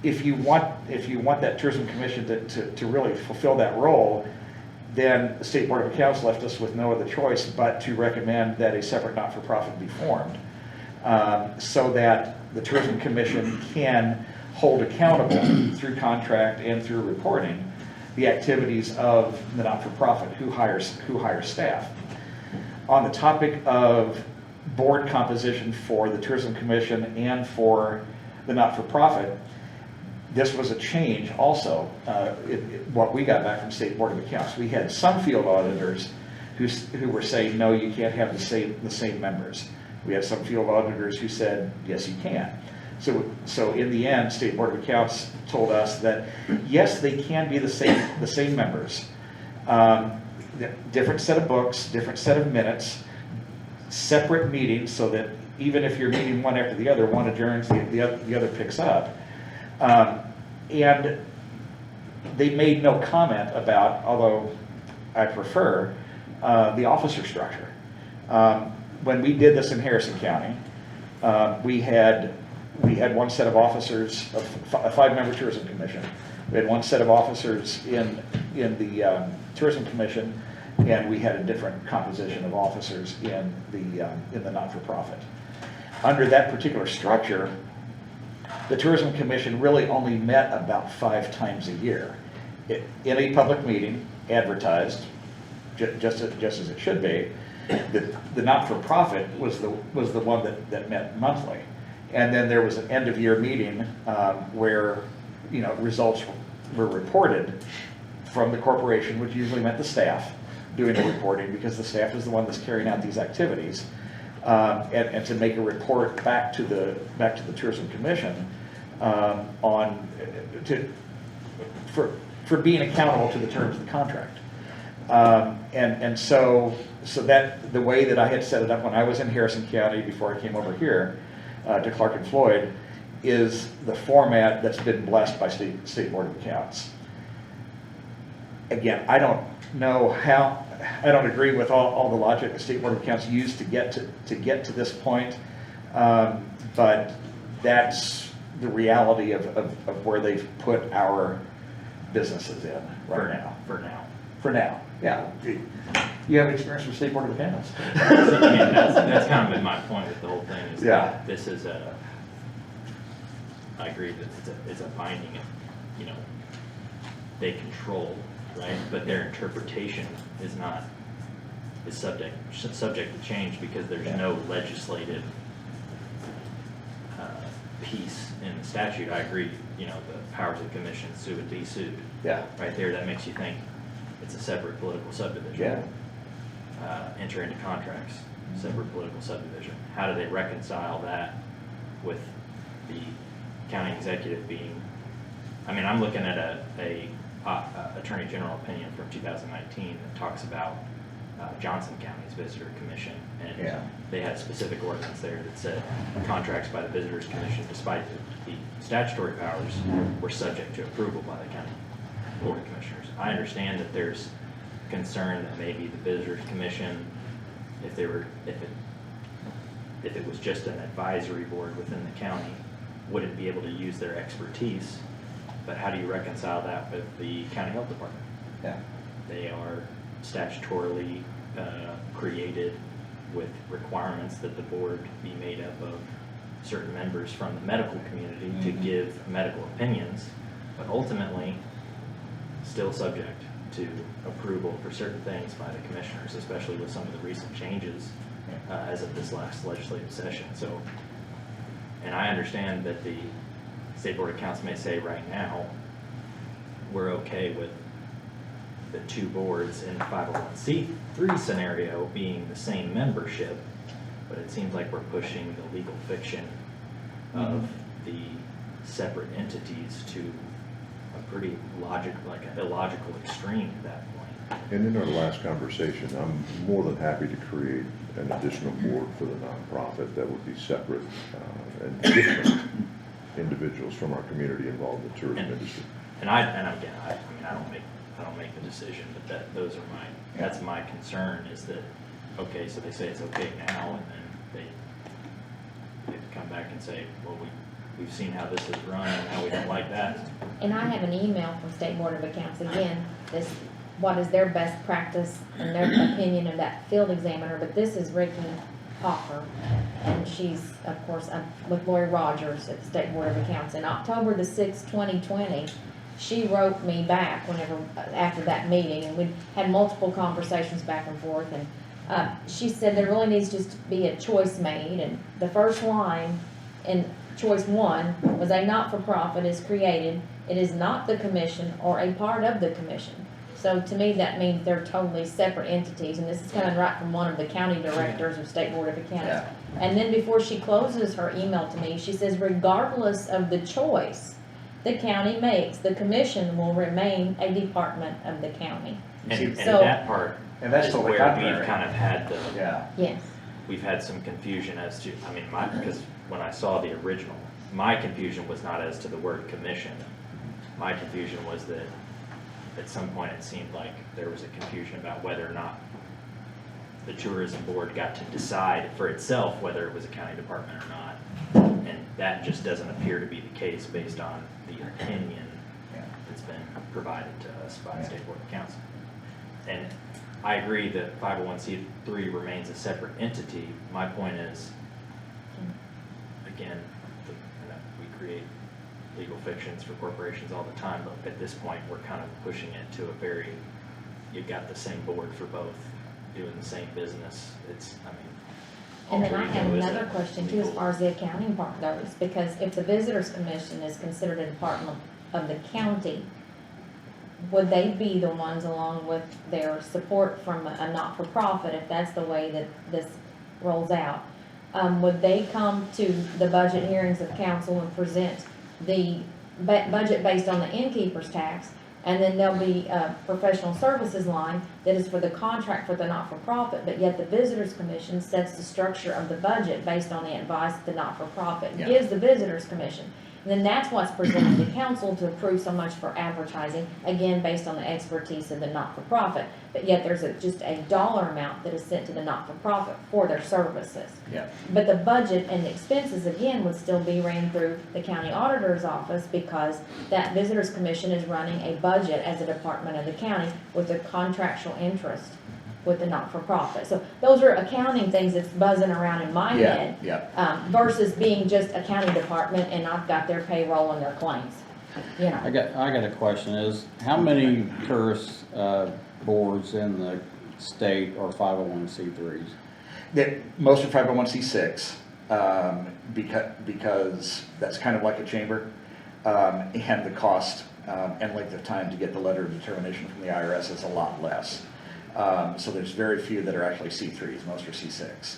If you want that tourism commission to really fulfill that role, then the State Board of Accounts left us with no other choice but to recommend that a separate not-for-profit be formed, so that the Tourism Commission can hold accountable through contract and through reporting the activities of the not-for-profit, who hires staff. On the topic of board composition for the Tourism Commission and for the not-for-profit, this was a change also, what we got back from State Board of Accounts. We had some field auditors who were saying, no, you can't have the same members. We had some field auditors who said, yes, you can. So in the end, State Board of Accounts told us that, yes, they can be the same members. Different set of books, different set of minutes, separate meetings, so that even if you're meeting one after the other, one adjourns, the other picks up. And they made no comment about, although I prefer, the officer structure. When we did this in Harrison County, we had one set of officers, a 5-member tourism commission. We had one set of officers in the tourism commission, and we had a different composition of officers in the not-for-profit. Under that particular structure, the tourism commission really only met about 5 times a year. In a public meeting, advertised, just as it should be. The not-for-profit was the one that met monthly. And then there was an end-of-year meeting where, results were reported from the corporation, which usually meant the staff doing the reporting, because the staff is the one that's carrying out these activities, and to make a report back to the Tourism Commission for being accountable to the terms of the contract. So that the way that I had set it up when I was in Harrison County before I came over here to Clark and Floyd is the format that's been blessed by State Board of Accounts. Again, I don't agree with all the logic the State Board of Accounts used to get to this point, but that's the reality of where they've put our businesses in right now. For now, yeah. You have experience with State Board of Accounts. That's kind of been my point with the whole thing, is that this is I agree that it's a binding, they control, right? But their interpretation is subject to change, because there's no legislative piece in the statute. I agree, the powers of the commission, sue and be sued. Yeah. Right there, that makes you think it's a separate political subdivision. Yeah. Enter into contracts, separate political subdivision. How do they reconcile that with the county executive being, I'm looking at a Attorney General opinion from 2019 that talks about Johnson County's Visitor Commission, and they had a specific ordinance there that said contracts by the Visitors Commission, despite the statutory powers, were subject to approval by the county board of commissioners. I understand that there's concern that maybe the Visitors Commission, if it was just an advisory board within the county, wouldn't be able to use their expertise. But how do you reconcile that with the county health department? Yeah. They are statutorily created with requirements that the board be made up of certain members from the medical community to give medical opinions, but ultimately still subject to approval for certain things by the commissioners, especially with some of the recent changes as of this last legislative session. So, and I understand that the State Board of Accounts may say right now, we're okay with the 2 boards in the 501c3 scenario being the same membership, but it seems like we're pushing the legal fiction of the separate entities to a pretty illogical extreme at that point. And in our last conversation, I'm more than happy to create an additional board for the nonprofit that would be separate and different individuals from our community involved in the tourism industry. And again, I don't make the decision, but that's my concern, is that, okay, so they say it's okay now, and then they come back and say, well, we've seen how this is run, and now we don't like that. And I have an email from State Board of Accounts, again, what is their best practice and their opinion of that field examiner, but this is Ricky Hopper. And she's, of course, with Lori Rogers at the State Board of Accounts. In October the 6th, 2020, she wrote me back after that meeting, and we had multiple conversations back and forth, and she said there really needs just to be a choice made, and the first line in choice 1 was a not-for-profit is created. It is not the commission or a part of the commission. So to me, that means they're totally separate entities, and this is coming right from one of the county directors of State Board of Accounts. Yeah. And then before she closes her email to me, she says, regardless of the choice the county makes, the commission will remain a department of the county. And So- that part And that's is totally where contrary. we've kind of had Yeah. Yes. we've had some confusion as to, I mean, because when I saw the original, my confusion was not as to the word commission. My confusion was that at some point it seemed like there was a confusion about whether or not the tourism board got to decide for itself whether it was a county department or not. And that just doesn't appear to be the case based on the opinion that's been provided to us by the State Board of Accounts. And I agree that 501c3 remains a separate entity. My point is, again, we create legal fictions for corporations all the time, but at this point, we're kind of pushing it to a very, you've got the same board for both, doing the same business. It's, I mean. And then I alter have ego is another a question too, as legal- far as the accounting part goes, because if the Visitors Commission is considered a department of the county, would they be the ones, along with their support from a not-for-profit, if that's the way that this rolls out, would they come to the budget hearings of council and present the budget based on the innkeeper's tax? And then there'll be a professional services line that is for the contract for the not-for-profit, but yet the Visitors Commission sets the structure of the budget based on the advice of the not-for-profit, Yeah. gives the Visitors Commission. And then that's what's presented to council to approve so much for advertising, again, based on the expertise of the not-for-profit. But yet there's just a dollar amount that is sent to the not-for-profit for their services. Yeah. But the budget and the expenses, again, would still be ran through the county auditor's office, because that Visitors Commission is running a budget as a department of the county with a contractual interest with the not-for-profit. So those are accounting things that's buzzing around in my Yeah, head. yeah. Versus being just a county department and I've got their payroll and their claims, you know. I got a question, is how many tourist, boards in the state are 501c3s? Most are 501c6, because that's kind of like a chamber, and the cost and length of time to get the letter of determination from the IRS is a lot less. So there's very few that are actually C3s, most are C6.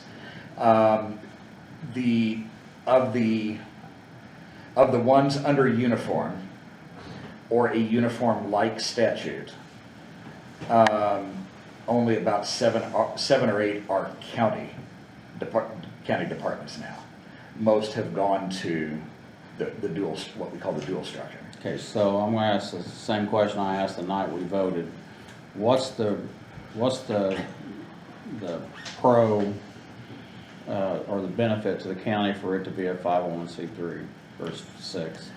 Of the ones under uniform, or a uniform-like statute, only about seven or eight are county departments now. Most have gone to the dual, what we call the dual structure. Okay, so I'm gonna ask the same question I asked the night we voted. What's the pro, or the benefit to the county for it to be a 501c3 versus 6?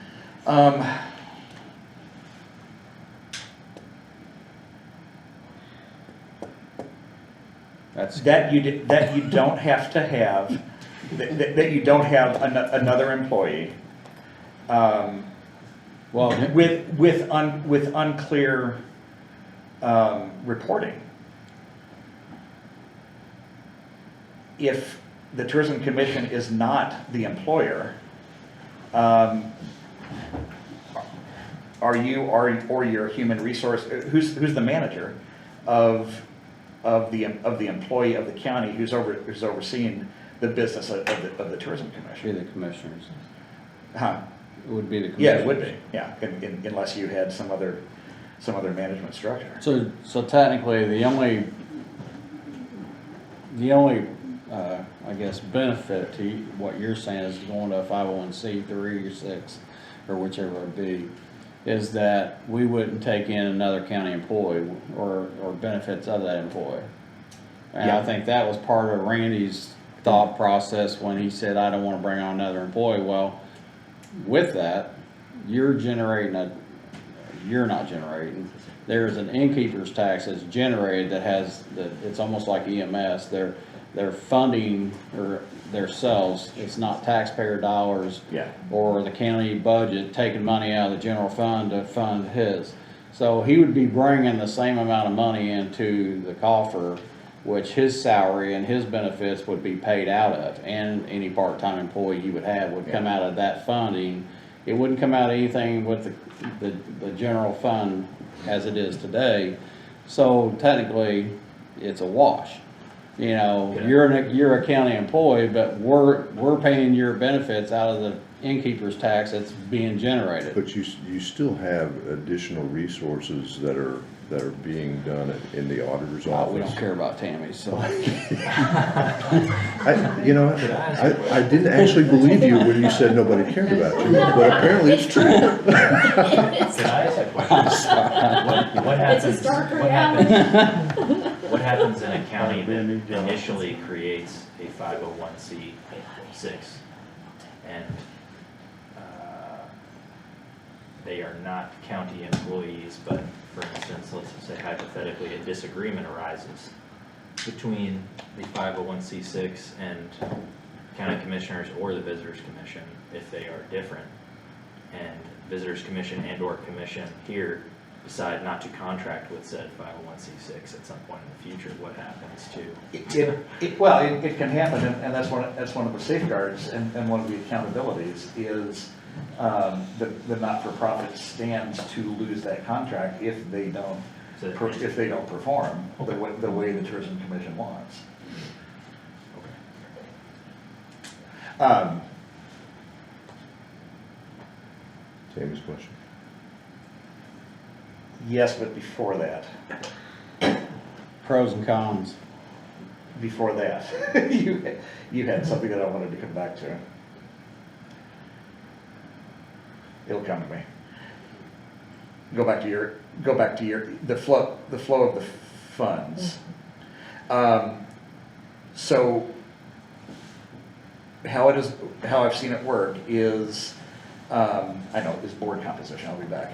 That's That you don't have to have, that you don't have another employee, well, with unclear, reporting. If the Tourism Commission is not the employer, are you, or your human resource, who's the manager of the employee of the county who's overseeing the business of the Tourism be Commission? the commissioners. Huh? It would be the commissioners. Yeah, it would be, yeah, unless you had some other management structure. So technically, the only, I guess, benefit to what you're saying is going to a 501c3 or 6, or whichever it be, is that we wouldn't take in another county employee or benefits of that employee. And I Yeah. think that was part of Randy's thought process when he said, I don't want to bring on another employee. Well, with that, you're generating you're not generating. There's an innkeeper's tax that's generated that has, it's almost like EMS, they're funding or themselves, it's not taxpayer dollars. Yeah. Or the county budget taking money out of the general fund to fund his. So he would be bringing the same amount of money into the coffer, which his salary and his benefits would be paid out of, and any part-time employee he would have would come out of that funding. It wouldn't come out of anything with the general fund as it is today. So technically, it's a wash. You know, you're a county employee, but we're paying your benefits out of the innkeeper's tax that's being generated. But you still have additional resources that are being done in the auditor's office. We don't care about Tammy, so. I didn't actually believe you when you said nobody cared about you, but apparently it's true. Could I ask a question? What It's a happens, stark what reality. happens, what happens in a county that initially creates a 501c6 and they are not county employees, but for instance, let's say hypothetically a disagreement arises between the 501c6 and county commissioners or the visitors commission if they are different, and visitors commission and or commission here decide not to contract with said 501c6 at some point in the future, what happens to? Well, it can happen, and that's one of the safeguards and one of the accountabilities is the not-for-profit stands to lose that contract if they don't perform the way the Tourism Commission wants. Tammy's question. Yes, but before that, Pros and cons. you had something that I wanted to come back to. It'll come to me. Go back to the flow of the funds. So how I've seen it work is, I know it's board composition, I'll be back.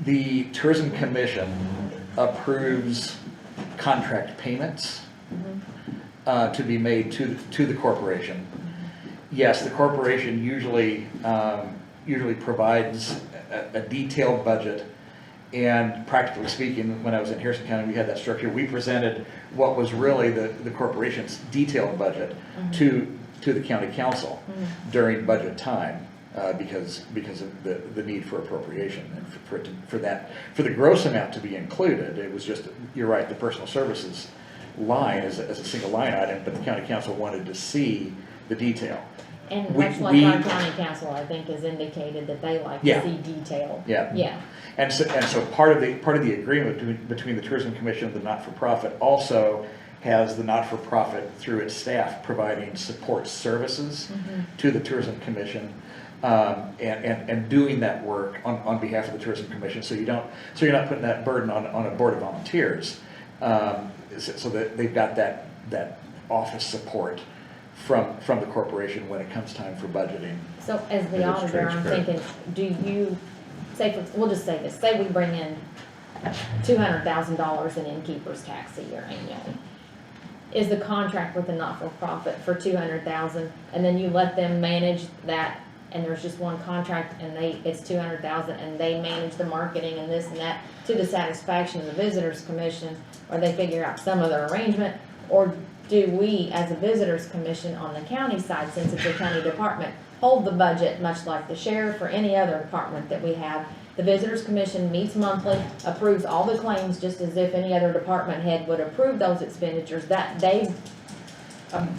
The Tourism Commission approves contract payments to be made to the corporation. Yes, the corporation usually provides a detailed budget, and practically speaking, when I was in Harrison County, we had that structure. We presented what was really the corporation's detailed budget to the county council during budget time because of the need for appropriation and for the gross amount to be included. It was just, you're right, the personal services line as a single line item, but the county council wanted to see the detail. And much like our county council, I think, has indicated that they like to see detail. Yeah. Yeah. And so part of the agreement between the Tourism Commission and the not-for-profit also has the not-for-profit through its staff providing support services to the Tourism Commission and doing that work on behalf of the Tourism Commission. So you're not putting that burden on a board of volunteers. So that they've got that office support from the corporation when it comes time for budgeting. So as the auditor, I'm thinking, do you, we'll just say this, say we bring in $200,000 in innkeeper's tax a year annually. Is the contract with the not-for-profit for $200,000, and then you let them manage that, and there's just one contract, and it's $200,000, and they manage the marketing and this and that to the satisfaction of the visitors commission, or they figure out some other arrangement, or do we, as a visitors commission on the county side, since it's a county department, hold the budget much like the sheriff or any other department that we have? The visitors commission meets monthly, approves all the claims just as if any other department head would approve those expenditures that they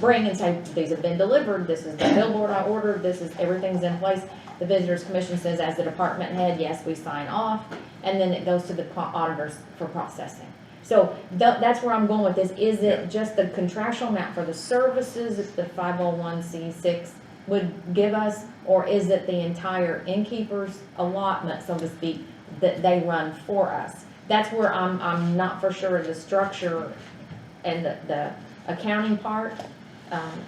bring and say, these have been delivered, this is the billboard I ordered, this is, everything's in place. The visitors commission says, as the department head, yes, we sign off, and then it goes to the auditors for processing. So that's where I'm going with this. Is it just the contractual amount for the services that the 501c6 would give us, or is it the entire innkeeper's allotment, so to speak, that they run for us? That's where I'm not for sure of the structure and the accounting part,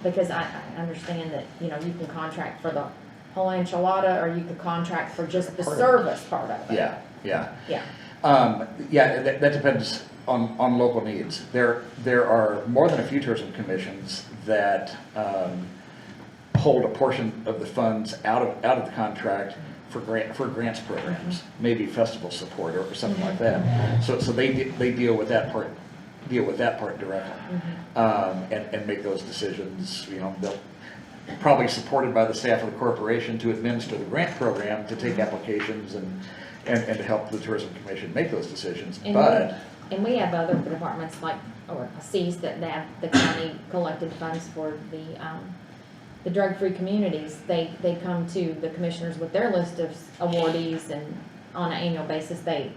because I understand that, you can contract for the whole enchilada, or you could contract for just the service part of it. Yeah. Yeah. Yeah, that depends on local needs. There are more than a few tourism commissions that hold a portion of the funds out of the contract for grants programs, maybe festival support or something like that. So they deal with that part directly, and make those decisions. You know, they'll probably supported by the staff of the corporation to administer the grant program, to take applications and to help the tourism commission make those decisions. And we have other departments like, or C's that have the county collected funds for the drug-free communities. They come to the commissioners with their list of awardees, and on an annual basis, they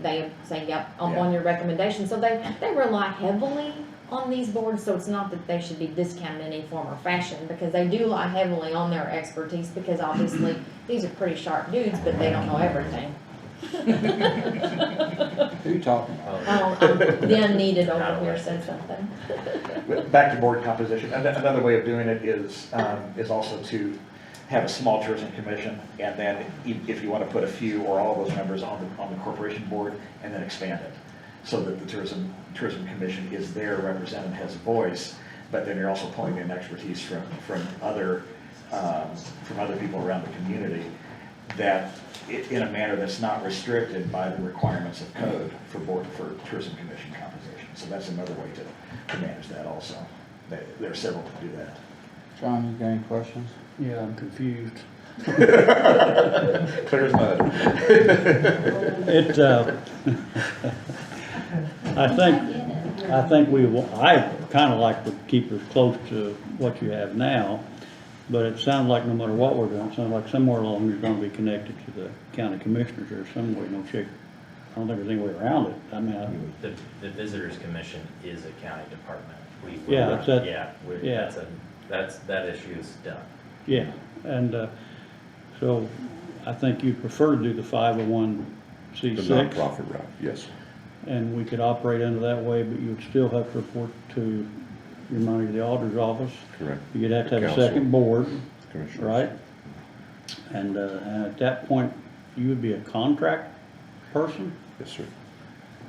say, yep, I'm on your recommendation. So they rely heavily on these boards, so it's not that they should be discounted in any form or fashion, because they do rely heavily on their expertise, because obviously these are pretty sharp dudes, but they don't know everything. Who you talking about? Oh, the unneeded over here said something. Back to board composition, another way of doing it is also to have a small tourism commission, and then if you want to put a few or all of those members on the corporation board, and then expand it, so that the tourism commission is there, represented, has a voice, but then you're also pulling in expertise from other people around the community, that in a manner that's not restricted by the requirements of code for tourism commission composition. So that's another way to manage that also. There are several to do that. John, you got any questions? Yeah, I'm confused. Clear as mud. I think I kind of like to keep it close to what you have now, but it sounds like no matter what we're doing, it sounds like somewhere along you're going to be connected to the county commissioners or some way, no shape. I don't think there's any way around it. I mean, The Visitors Commission is a county department. That issue is done. yeah, and so I think you prefer to do the 501c6. The nonprofit route, yes. And we could operate under that way, but you'd still have to report to your money to the auditor's office. Correct. You'd have to have a Council. second board, Commissioners. right? And at that point, you would be a contract person, Yes, sir.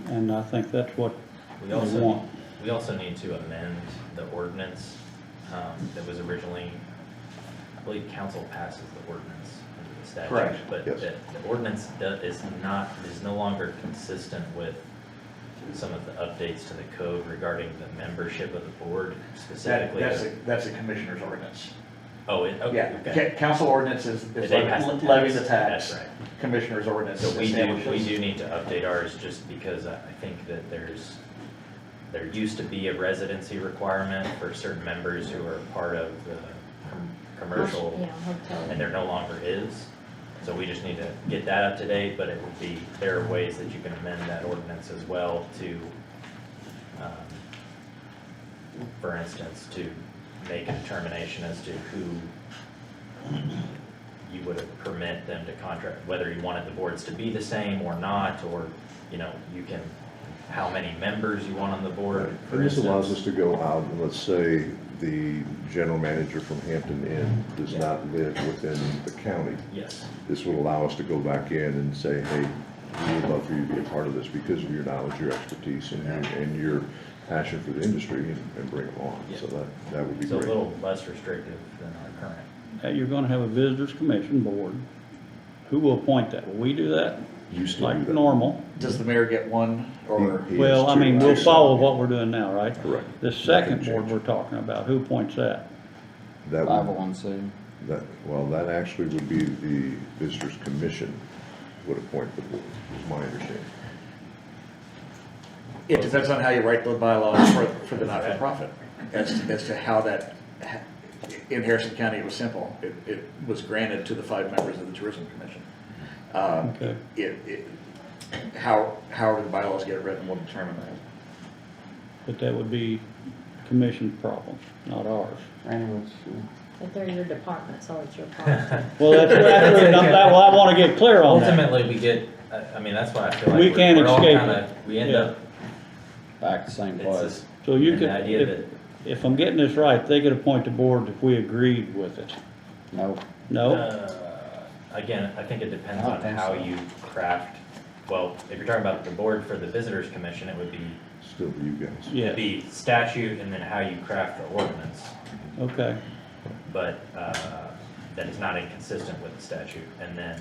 and I think that's what We we also, want. we also need to amend the ordinance that was originally, I believe council passes the ordinance under the statute. Correct. But Yes. the ordinance is no longer consistent with some of the updates to the code regarding the membership of the board specifically. That's a commissioner's ordinance. Oh, okay. Yeah, council ordinance is They pass the levy tax. the tax. That's right. Commissioner's ordinance So we establishes. do need to update ours, just because I think that there used to be a residency requirement for certain members who are part of the commercial, Yeah, hotel. and there no longer is. So we just need to get that up to date, but there are ways that you can amend that ordinance as well to, for instance, to make a determination as to who you would permit them to contract, whether you wanted the boards to be the same or not, or, you can, how many members you want on the board, for And this allows instance. us to go out and let's say the general manager from Hampton Inn does not live within the county. Yes, This would allow us to go back in and say, hey, we would love for you to be a part of this because of your knowledge, your expertise, and your passion for the industry, and bring them on. Yeah. So that would be it's a great. little less restrictive than our current. You're gonna have a visitors commission board. Who will appoint that? Will we do that? Used to do Like that. normal? Does the mayor get one, or? He Well, has I mean, two. we'll follow what we're doing now, right? Correct. The second Nothing board we're changed. talking about, who appoints that? That would, 501c. that actually would be the visitors commission would appoint the board, is my understanding. It depends on how you write the bylaws for the not-for-profit, as to how that, in Harrison County, it was simple. It was granted to the 5 members of the tourism commission. Okay. However the bylaws get written will determine that. But that would be commission's problem, not ours. Randy, what's But they're your department, so it's your problem. Well, well, I wanna get clear on that. Ultimately, we get, that's why I feel like We can't we're all escape kinda, it. we end Yeah. up, back to the same it's place? just, So you and could, the idea that, if I'm getting this right, they could appoint the board if we agreed with it. No. No? again, I think it depends I don't on think how so. you craft, well, if you're talking about the board for the visitors commission, it would be, Still you guys. Yeah, the statute and then how you craft the ordinance. okay. But that is not inconsistent with the statute. And then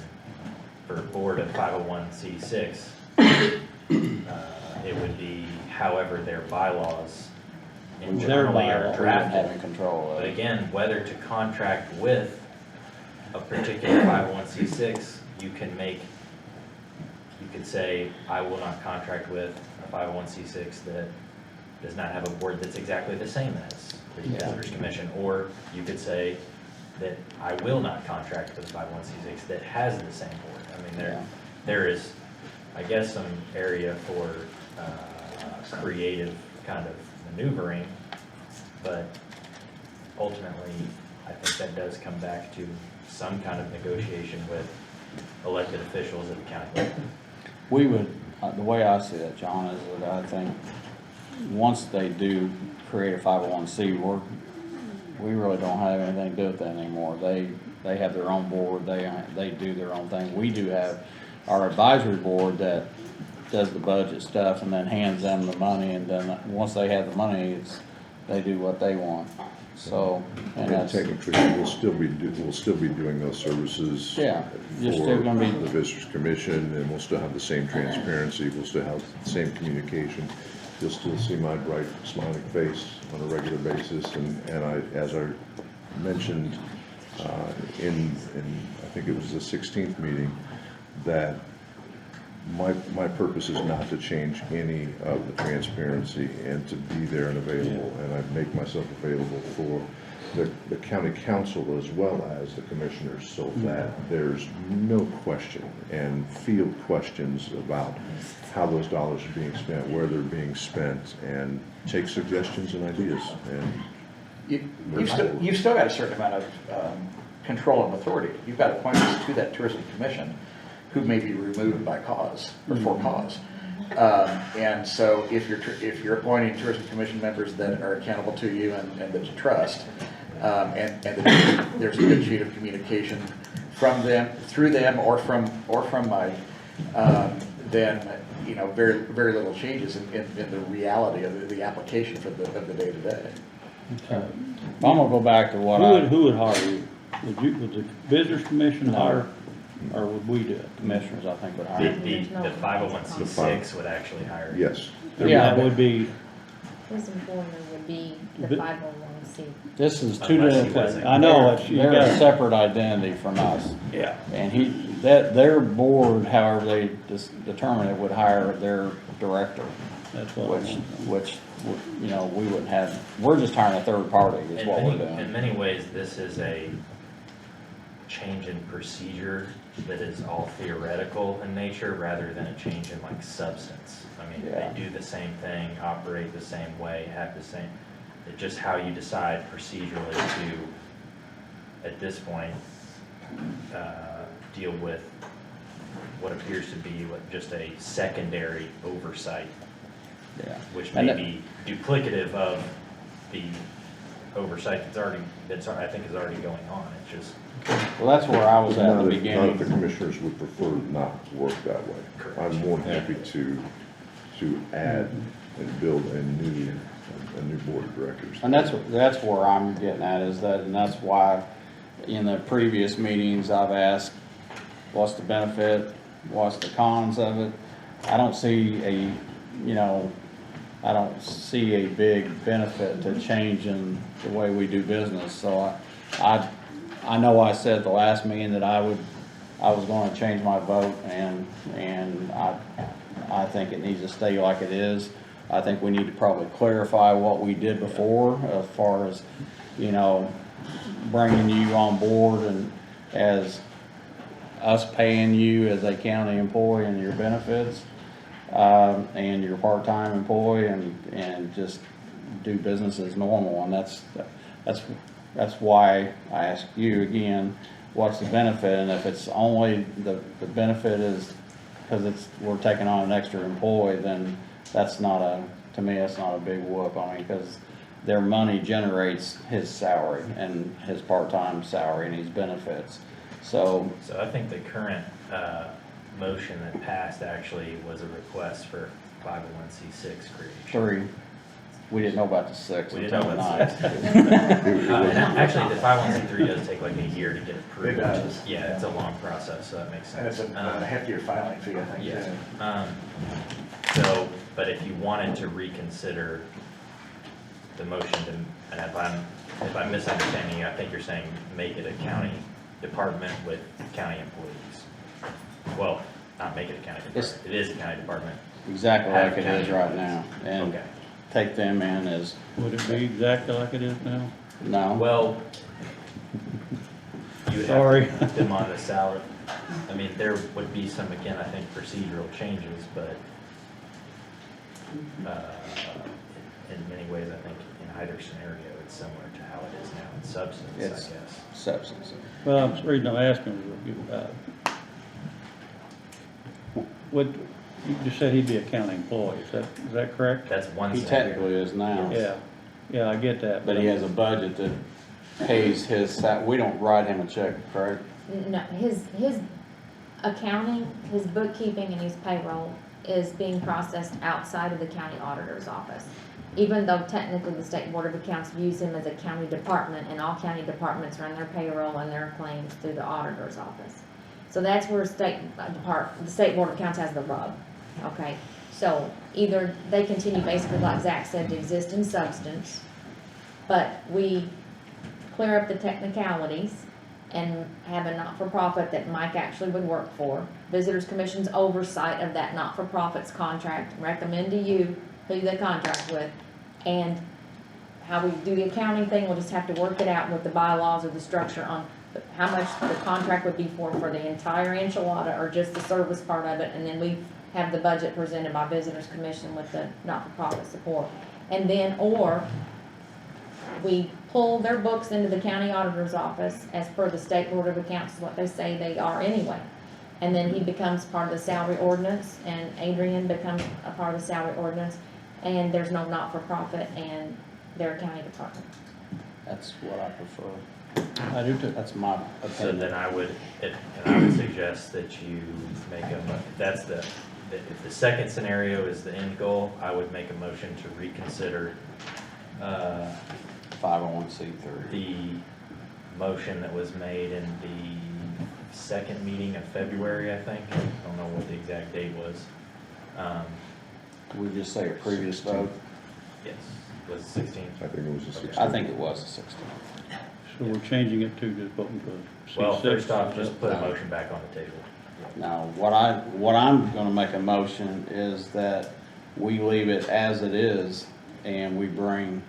for board of 501c6, it would be however their bylaws internally are Having drafted. control of But it. again, whether to contract with a particular 501c6, you could say, I will not contract with a 501c6 that does not have a board that's exactly the same as the Yeah. Visitors Commission. Or you could say that I will not contract with a 501c6 that has the same board. I mean, Yeah. there is, I guess, some area for creative kind of maneuvering, but ultimately, I think that does come back to some kind of negotiation with elected officials at the county level. We would, the way I see that, John, is that I think once they do create a 501c, we really don't have anything to do with that anymore. They have their own board, they do their own thing. We do have our advisory board that does the budget stuff and then hands them the money, and then once they have the money, they do what they want. So, and And that's, technically, we'll still be doing those services. Yeah, you're For still gonna be- the Visitors Commission, and we'll still have the same transparency, we'll still have the same communication. You'll still see my bright smiling face on a regular basis, and as I mentioned, in, I think it was the 16th meeting, that my purpose is not to change any of the transparency and to be there and available, and I make myself available for the county council as well as the commissioners, so that there's no question and field questions about how those dollars are being spent, where they're being spent, and take suggestions and ideas. And You've still got a certain amount of control and authority. You've got appointments to that tourism commission who may be removed by cause or for cause. And so if you're appointing tourism commission members that are accountable to you and that you trust, and that there's a good sheet of communication from them, through them, or from my, then, you know, very little changes in the reality of the application of the day to day. I'm gonna go back to what Who would hire you? Would the Visitors Commission hire, or would we do it? commissioners, I think, would The, hire. the 501c6 would actually hire. yes. Yeah, That would be, His employment would be the But- 501c. This is two Unless he different, wasn't. I know, it's, you they're a got, separate identity from us. yeah. And their board, however they determine it, would hire their director, That's what I which, want. you know, we wouldn't have, we're just hiring a third party is In what we're many, in doing. many ways, this is a change in procedure that is all theoretical in nature rather than a change in like substance. I mean, Yeah. they do the same thing, operate the same way, have the same, it's just how you decide procedurally to, at this point, deal with what appears to be just a secondary oversight, Yeah. which And may that- be duplicative of the oversight that's I think is already going on. It's just, Well, that's where I was at in None the of the beginning. commissioners would prefer not to work that way. Correct. I'm more than happy to add and build a new board of directors. And that's where I'm getting at, is that, and that's why in the previous meetings, I've asked, what's the benefit, what's the cons of it? I don't see a big benefit to changing the way we do business, so I know I said the last meeting that I was gonna change my vote, and I think it needs to stay like it is. I think we need to probably clarify what we did before, as far as, you know, bringing you on board and as us paying you as a county employee and your benefits, and your part-time employee, and just do business as normal. And that's why I ask you again, what's the benefit? And if it's only the benefit is because we're taking on an extra employee, then to me, that's not a big whoop. I mean, because their money generates his salary and his part-time salary and his benefits. So, So I think the current, motion that passed actually was a request for 501c6 creation. 3, we didn't know about the 6 We didn't until know about tonight. And actually, the 501c3 does take like a year to get approved. It does. Yeah, it's a long process, so that makes And it's sense. a heftier filing fee, I think. Yes. too. So, but if you wanted to reconsider the motion to, and if I'm misunderstanding you, I think you're saying make it a county department with county employees. Well, not make it a county department, it is a county department. Exactly Have like it county is right now, and Okay. take them in as, Would it be exactly like it is now? no. Well, you would have Sorry. to put them on the salary. I mean, there would be some, again, I think procedural changes, but in many ways, I think in either scenario, it's similar to how it is now in substance, I It's- guess. Substance. Well, the reason I'm asking is, you just said he'd be a county employee, is that correct? That's one He scenario. technically is now, Yeah, I get that. but he has a budget that pays his, we don't write him a check, correct? No, his accounting, his bookkeeping and his payroll is being processed outside of the county auditor's office. Even though technically the State Board of Accounts views him as a county department, and all county departments run their payroll and their claims through the auditor's office. So that's where the State Board of Accounts has the rub, okay? So either they continue basically like Zach said to exist in substance, but we clear up the technicalities and have a not-for-profit that Mike actually would work for. Visitors Commission's oversight of that not-for-profit's contract, recommend to you who they contract with, and how we do the accounting thing, we'll just have to work it out with the bylaws or the structure on how much the contract would be for the entire enchilada or just the service part of it, and then we have the budget presented by Visitors Commission with the not-for-profit support. And then, or we pull their books into the county auditor's office as per the State Board of Accounts is what they say they are anyway. And then he becomes part of the salary ordinance, and Adrian becomes a part of the salary ordinance, and there's no not-for-profit, and they're a county department. That's what I prefer. I do too. That's my So opinion. then I would suggest that you make if the second scenario is the end goal, I would make a motion to reconsider, 501c3. the motion that was made in the second meeting of February, I think. I don't know what the exact date was. We just say a previous vote? Yes, was it 16? I think it was the Okay. 16th. I think it was the 16th. So we're changing it to just voting for C6? Well, first off, just put a motion back on the table. Now, what I'm gonna make a motion is that we leave it as it is, and we bring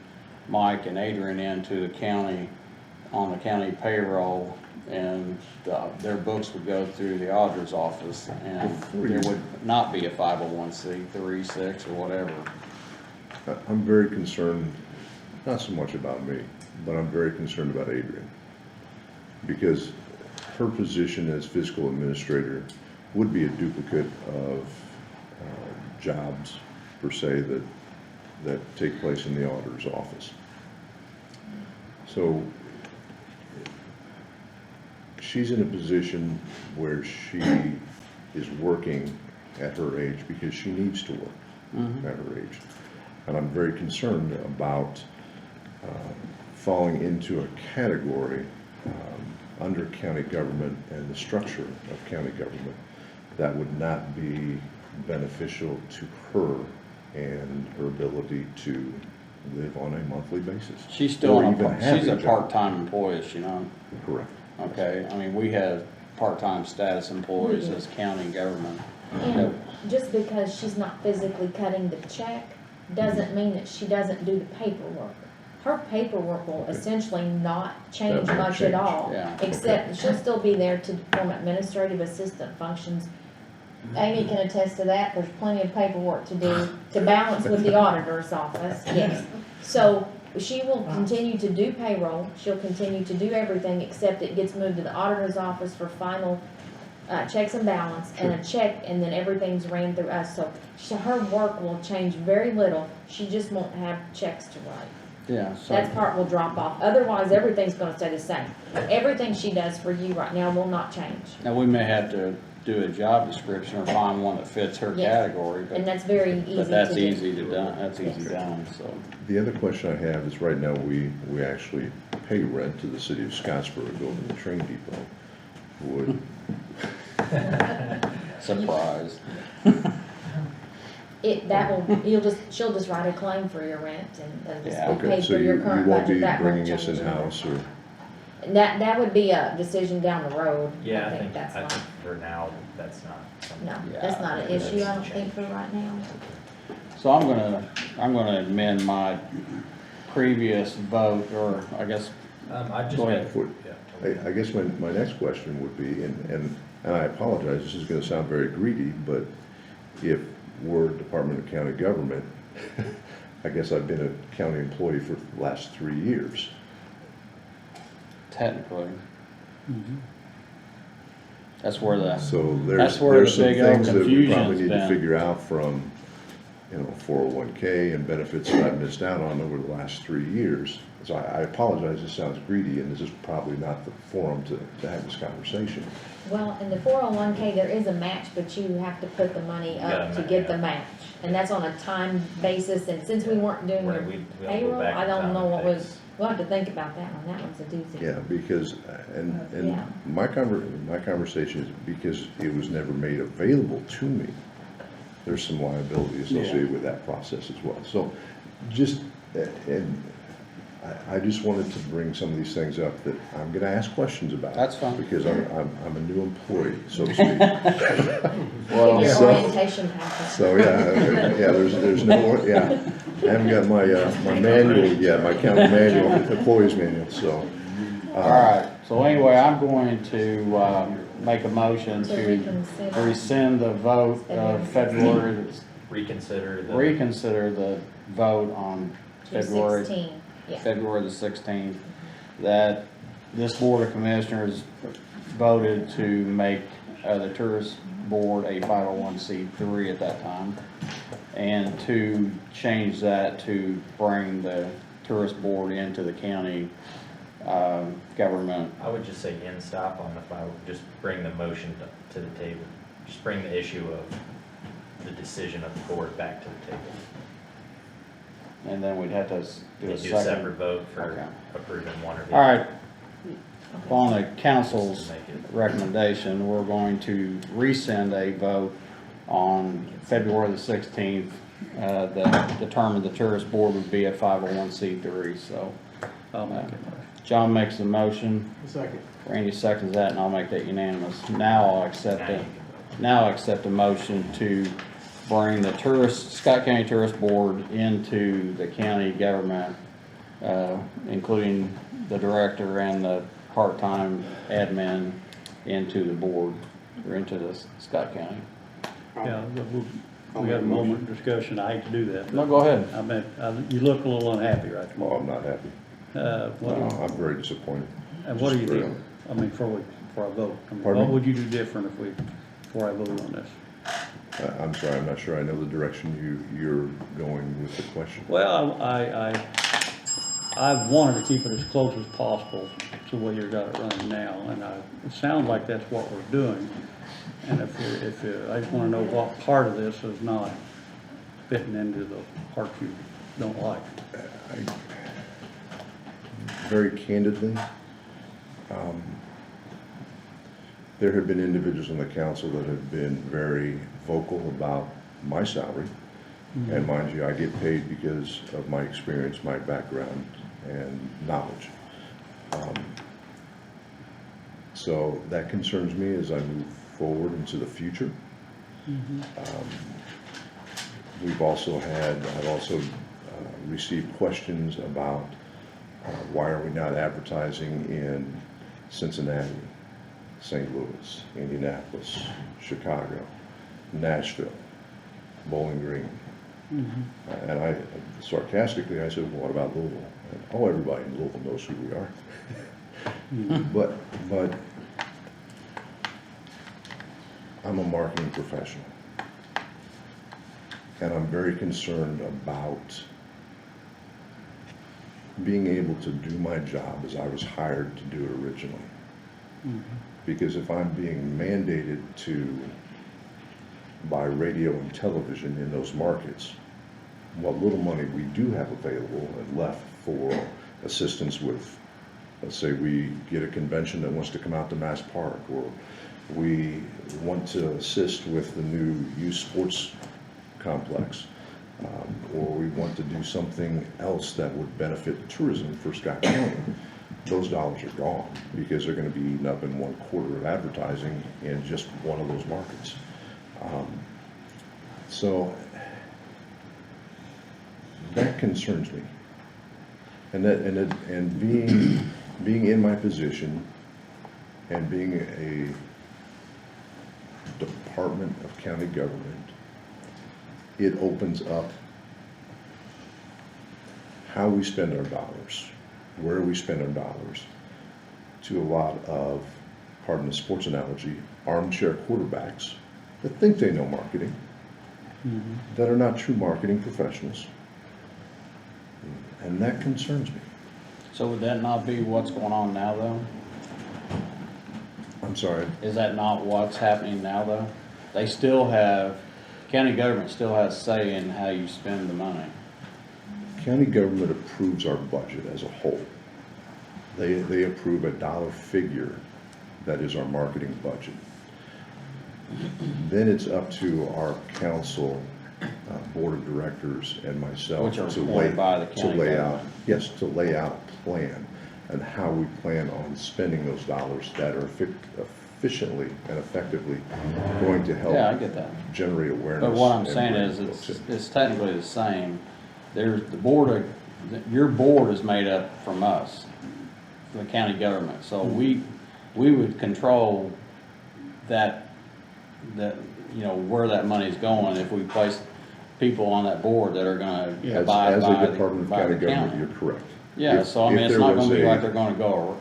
Mike and Adrian into the county, on the county payroll, and their books would go through the auditor's office, and there would not be a 501c3, 6, or whatever. I'm very concerned, not so much about me, but I'm very concerned about Adrian. Because her position as fiscal administrator would be a duplicate of jobs, per se, that take place in the auditor's office. So she's in a position where she is working at her age because she needs to work at her age. And I'm very concerned about falling into a category under county government and the structure of county government that would not be beneficial to her and her ability to live on a monthly basis. She's still, Or even have she's a job. part-time employee, is she not? Correct. Okay, I mean, we have part-time status employees as county government. And just because she's not physically cutting the check, doesn't mean that she doesn't do the paperwork. Her paperwork will essentially not change That won't much at change. all, Yeah. except that she'll still be there to perform administrative assistant functions. Amy can attest to that, there's plenty of paperwork to do, to balance with the auditor's office, yes. So, she will continue to do payroll, she'll continue to do everything, except it gets moved to the auditor's office for final checks and balance, and a check, and then everything's ran through us, so her work will change very little, she just won't have checks to write. Yeah, so. That part will drop off, otherwise, everything's gonna stay the same. Everything she does for you right now will not change. Now, we may have to do a job description or find one that fits her Yes. category, And but, that's very easy to do. but that's easy to done, that's easy Yes. done, so. The other question I have is right now, we actually pay rent to the city of Scottsboro, building the train depot. Would, Surprise. She'll just write a claim for your rent and Yeah. just okay, pay so for your you current won't budget. be That won't bringing us change anything. in-house, or? And that would be a decision down the road. Yeah, I think that's I fine. think for now, that's not something. No, Yeah, that's not an that's issue, I don't think, for right now. So I'm gonna amend my previous vote, or I guess, I just. Go ahead. Yeah. I guess my next question would be, and I apologize, this is gonna sound very greedy, but if we're Department of County Government, I guess I've been a county employee for the last 3 years. technically, that's where the, So That's there's where some the big old things that we probably confusion's need to been. figure out from, 401K and benefits that I've missed out on over the last 3 years. So I apologize, this sounds greedy, and this is probably not the forum to have this conversation. Well, in the 401K, there is a match, but you have to put the money gotta up to ma- get the yeah. match. And that's on a time basis, and since we weren't doing Right, your we don't go payroll, back I in don't time know and what fix. was, we'll have to think about that one, that one's a doozy. Yeah, because, and Yeah. my conversation is because it was never made available to me. There's some liability associated with that process as well. So just, and I just wanted to bring some of these things up that I'm gonna ask questions about. That's fine. Because I'm a new employee, so to speak. Give your so- orientation package. So, there's no, I haven't got my manual yet, my county manual, employees manual, so. all right. So anyway, I'm going to, make a motion To to reconsider. rescind the vote of February, reconsider the vote on February 216, yeah. February the 16th, that this Board of Commissioners voted to make the Tourist Board a 501c3 at that time, and to change that to bring the Tourist Board into the county government. I would just say end stop on the file, just bring the motion to the table. Just bring the issue of the decision of the board back to the table. And then we'd have to do a And do a separate second. vote for Okay. approving one or the All other. right, upon the council's Just to make it- recommendation, we're going to rescind a vote on February the 16th, that determined the tourist board would be a 501c3, so. I'll make it. John makes the motion, Second. Randy seconds that, and I'll make that unanimous. Now I'll accept it. Now I'll accept a motion to bring the Scott County Tourist Board into the county government, including the director and the part-time admin into the board, or into the Scott County. Yeah, we got a moment of discussion, I hate to do that. No, go ahead. I mean, you look a little unhappy right Well, now. I'm not happy. What, I'm very disappointed. and what do you Just think, I mean, before I vote? I mean, Pardon what me? would you do different before I vote on this? I'm sorry, I'm not sure I know the direction you're going with the question. Well, I wanted to keep it as close as possible to where you got it running now, and it sounds like that's what we're doing. And I just wanna know what part of this is not fitting into the part you don't like. Very candidly, there have been individuals on the council that have been very vocal about my salary. And mind you, I get paid because of my experience, my background, and knowledge. So that concerns me as I move forward into the future. I've also received questions about why are we not advertising in Cincinnati, St. Louis, Indianapolis, Chicago, Nashville, Bowling Green. And I sarcastically, I said, well, what about Louisville? And, oh, everybody in Louisville knows who we are. But I'm a marketing professional. And I'm very concerned about being able to do my job as I was hired to do it originally. Because if I'm being mandated to buy radio and television in those markets, what little money we do have available and left for assistance with, let's say we get a convention that wants to come out to Mass Park, or we want to assist with the new youth sports complex, or we want to do something else that would benefit tourism for Scott County, those dollars are gone because they're going to be eaten up in 1/4 of advertising in just one of those markets. So that concerns me. And being in my position and being a department of county government, it opens up how we spend our dollars, where we spend our dollars, to a lot of, pardon the sports analogy, armchair quarterbacks that think they know marketing, that are not true marketing professionals. And that concerns me. So would that not be what's going on now, though? I'm sorry. Is that not what's happening now, though? They still have, county government still has say in how you spend the money. County government approves our budget as a whole. They approve a dollar figure that is our marketing budget. Then it's up to our council, board of directors, and myself Which are to appointed by the county lay out, government. yes, to lay out a plan and how we plan on spending those dollars that are efficiently and effectively going to help Yeah, I get that. generate awareness. But what I'm and saying bring is, folks in. it's technically the same. There's the board of, your board is made up from us, from the county government. So we would control that, you know, where that money's going if we place people on that board that are gonna abide As by a department of by county the government, county. you're correct. Yeah, If- so I if mean, it's there not was gonna be a- like they're gonna go,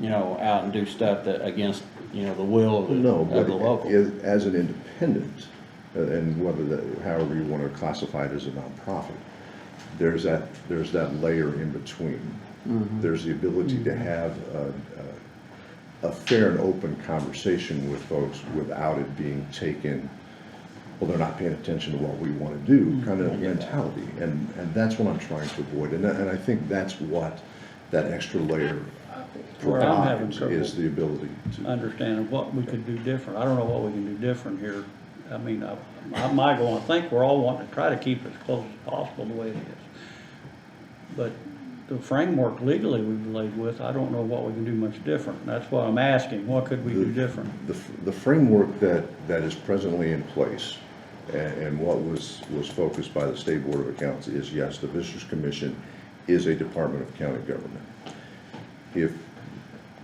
you know, out and do stuff that against, you know, the will of No, the but local. as an independent, and whether that, however you want to classify it as a nonprofit, there's that layer in between. There's the ability to have a fair and open conversation with folks without it being taken, well, they're not paying attention to what we want to do, kind of mentality. And that's what I'm trying to avoid. And I think that's what that extra layer Where I'm having provides, trouble is the ability to. understanding what we could do different. I don't know what we can do different here. I mean, I think we're all wanting to try to keep it as close as possible the way it is. But the framework legally we've laid with, I don't know what we can do much different. And that's what I'm asking, what could we do different? The framework that is presently in place and what was focused by the State Board of Accounts is, yes, the Visitors Commission is a department of county government. If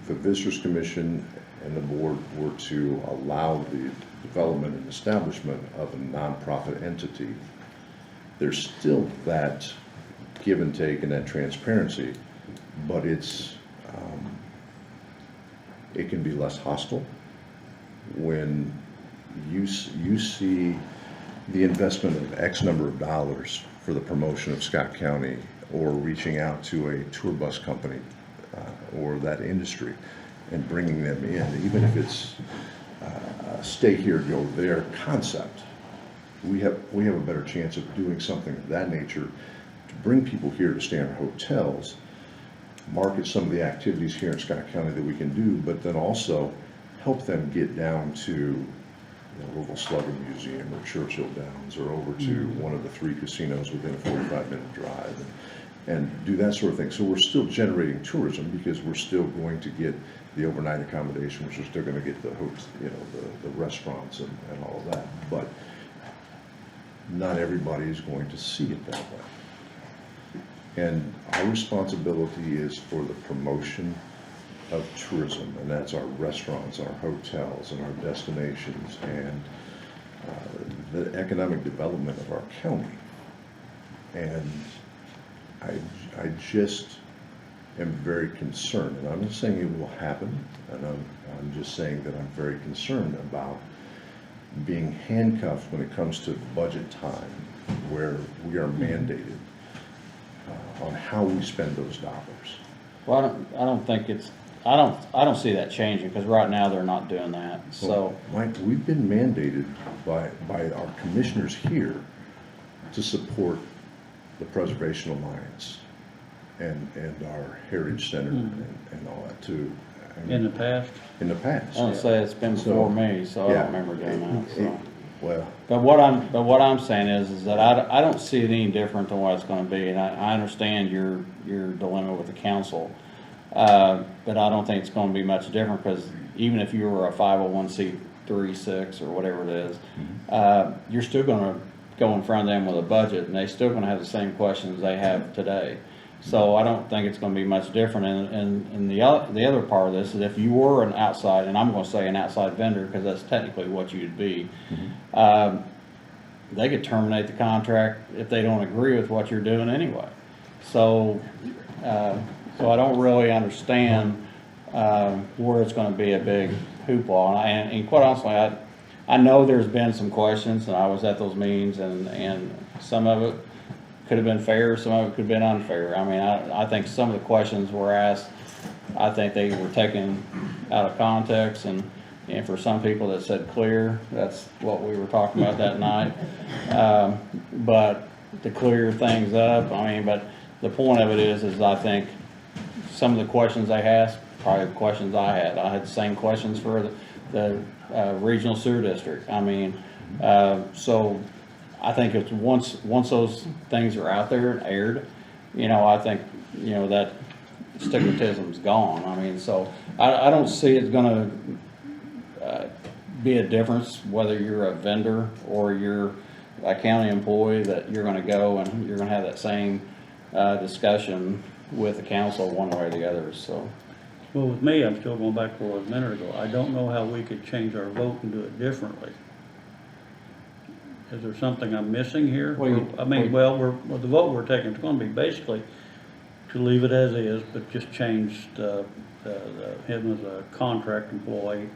the Visitors Commission and the board were to allow the development and establishment of a nonprofit entity, there's still that give and take and that transparency, but it can be less hostile when you see the investment of X number of dollars for the promotion of Scott County, or reaching out to a tour bus company or that industry and bringing them in, even if it's stay here, go there concept. We have a better chance of doing something of that nature to bring people here to stay in our hotels, market some of the activities here in Scott County that we can do, but then also help them get down to the Louisville Slugger Museum or Churchill Downs, or over to one of the 3 casinos within a 45-minute drive, and do that sort of thing. So we're still generating tourism because we're still going to get the overnight accommodation, which we're still going to get the the restaurants and all of that. But not everybody is going to see it that way. And our responsibility is for the promotion of tourism, and that's our restaurants, our hotels, and our destinations, and the economic development of our county. And I just am very concerned, and I'm not saying it will happen, and I'm just saying that I'm very concerned about being handcuffed when it comes to budget time, where we are mandated on how we spend those dollars. Well, I don't think it's, I don't see that changing, because right now they're not doing that, so. Mike, we've been mandated by our commissioners here to support the Preservation Alliance and our Heritage Center and all that too. I mean, In the past, in the past. I don't say it's been before So, me, so I yeah. don't remember doing that, so. Well, But what I'm saying is that I don't see it any different than what it's gonna be, and I understand your dilemma with the council. But I don't think it's gonna be much different, because even if you were a 501c3, 6, or whatever it is, you're still gonna go in front of them with a budget, and they're still gonna have the same questions they have today. So I don't think it's gonna be much different, and the other part of this is if you were an outside, and I'm gonna say an outside vendor, because that's technically what you'd be, they could terminate the contract if they don't agree with what you're doing anyway. So I don't really understand where it's gonna be a big hoopla, and quite honestly, I know there's been some questions, and I was at those meetings, and some of it could have been fair, some of it could have been unfair. I mean, I think some of the questions were asked, I think they were taken out of context, and for some people that said clear, that's what we were talking about that night. But to clear things up, I mean, but the point of it is I think some of the questions they asked, probably the questions I had. I had the same questions for the regional sewer district. I mean, so I think it's once those things are out there and aired, I think, that stigmatism's gone. I mean, so I don't see it's gonna be a difference whether you're a vendor or you're a county employee, that you're gonna go and you're gonna have that same discussion with the council one way or the other, so. well, with me, I'm still going back to what I was a minute ago. I don't know how we could change our vote and do it differently. Is there something I'm missing here? Well, the vote we're taking is gonna be basically to leave it as is, but just change him as a contract employee,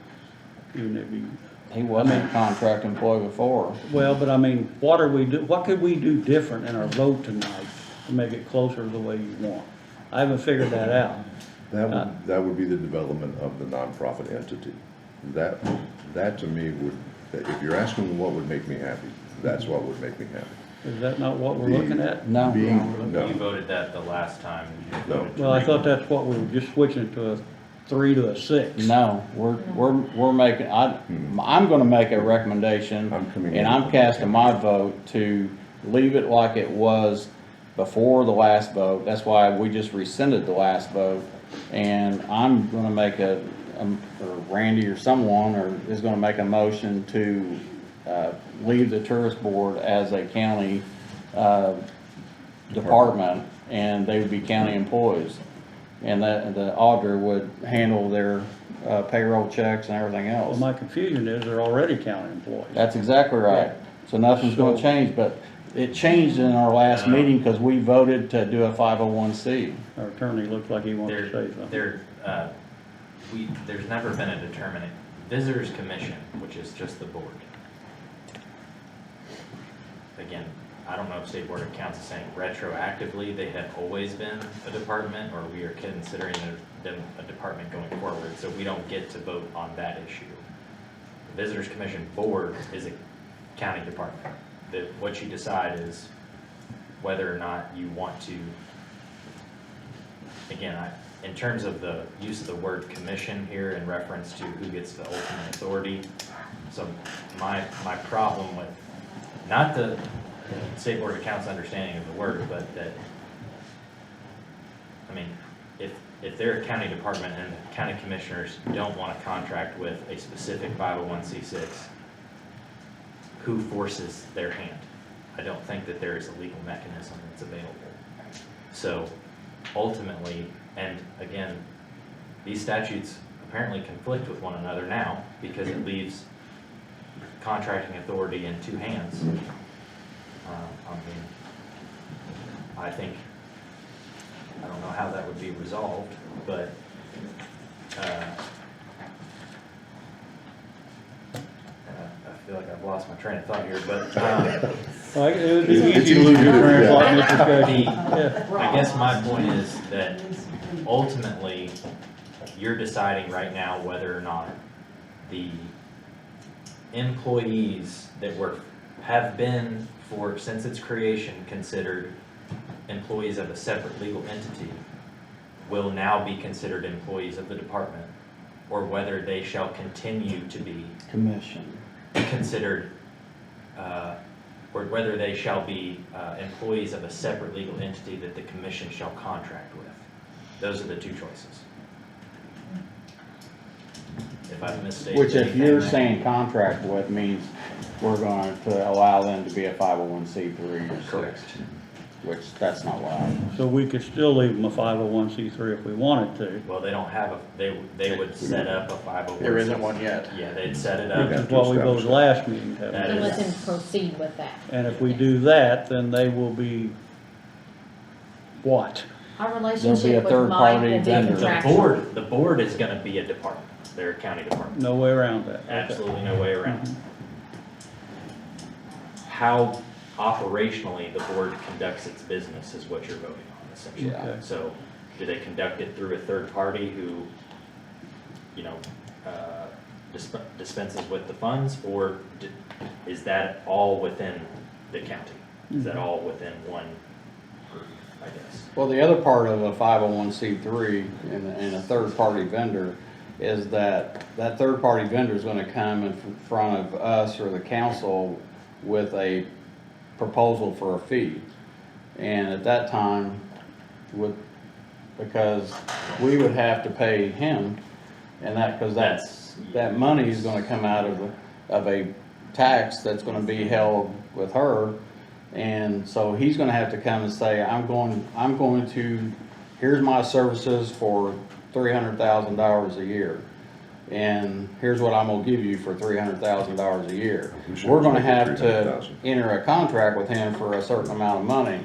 even if He wasn't a contract employee before. well, but I mean, what could we do different in our vote tonight to make it closer to the way you want? I haven't figured that out. that would be the development of the nonprofit entity. That to me if you're asking what would make me happy, that's what would make me happy. Is that not what we're looking at? No. No. You voted that the last time. You voted to Well, I thought that's what we were just switching it to a 3 to a 6. No, we're making, I'm gonna make a recommendation, and I'm casting my vote to leave it like it was before the last vote. That's why we just rescinded the last vote, and I'm gonna make or Randy or someone, is gonna make a motion to, leave the tourist board as a county, department, and they would be county employees. And that the auditor would handle their payroll checks and everything Well, else. my confusion is they're already county employees. That's exactly right. So nothing's gonna change, but it changed in our last meeting because we voted to do a 501c. Our attorney looks like he wants to say something. There's never been a determinate, Visitors Commission, which is just the board. Again, I don't know if State Board of Accounts is saying retroactively they have always been a department, or we are considering them a department going forward, so we don't get to vote on that issue. The Visitors Commission Board is a county department. What you decide is whether or not you want to, again, in terms of the use of the word commission here in reference to who gets the ultimate authority, so my problem with, not the State Board of Accounts understanding of the word, but that, I mean, if they're a county department and the county commissioners don't want to contract with a specific 501c6, who forces their hand? I don't think that there is a legal mechanism that's available. So ultimately, and again, these statutes apparently conflict with one another now because it leaves contracting authority in two hands. I mean, I don't know how that would be resolved, but I feel like I I've lost my train of thought here, but, Well, it would be It's easy to lose easy your to- train of thought, yeah. Mr. Cuddy. Yeah. I guess my point is that ultimately, you're deciding right now whether or not the employees that have been since its creation, considered employees of a separate legal entity will now be considered employees of the department, or whether they shall continue to be Commission. considered, or whether they shall be employees of a separate legal entity that the commission shall contract with. Those are the two choices. If I've misstated Which if anything you're there. saying contract with means we're going to allow them to be a 501c3 or Correct. 6, which that's not what I. So we could still leave them a 501c3 if we wanted to. Well, they don't have they would set up a 501. There isn't one yet. Yeah, they'd set it We'd up. have Which is what we voted last meeting. That And is- let them proceed with that. And if we do that, then they will be what? Our There'll relationship be a with third Mike party will be vendor. contractual. The board is gonna be a department. They're a county department. No way around that. Okay. Absolutely no way around it. How operationally the board conducts its business is what you're voting on essentially. Yeah. Okay. So, do they conduct it through a third party who, dispenses with the funds, or is that all within the county? Is that all within one group, I guess? Well, the other part of a 501c3 and a third-party vendor is that third-party vendor is gonna come in front of us or the council with a proposal for a fee. And at that time, because we would have to pay him, and because that money is gonna come out of a tax that's gonna be held with her. And so he's gonna have to come and say, I'm going to, here's my services for $300,000 a year. And here's what I'm gonna give you for $300,000 a year. We should We're gonna make it have to 300,000. enter a contract with him for a certain amount of money.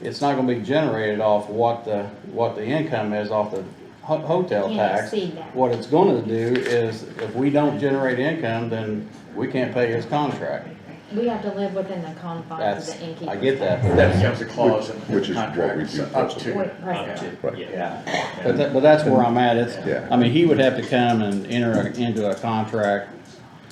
It's not gonna be generated off what the income is off the hotel Can't tax. exceed that. What it's gonna do is, if we don't generate income, then we can't pay his contract. We have to live within the confines of the innkeeper's. I get that. That becomes a clause in Which the is what contract, we do so up presently. to. Wait, Up present. to, Right. yeah. But that's where I'm at. Yeah. I mean, he would have to come and enter into a contract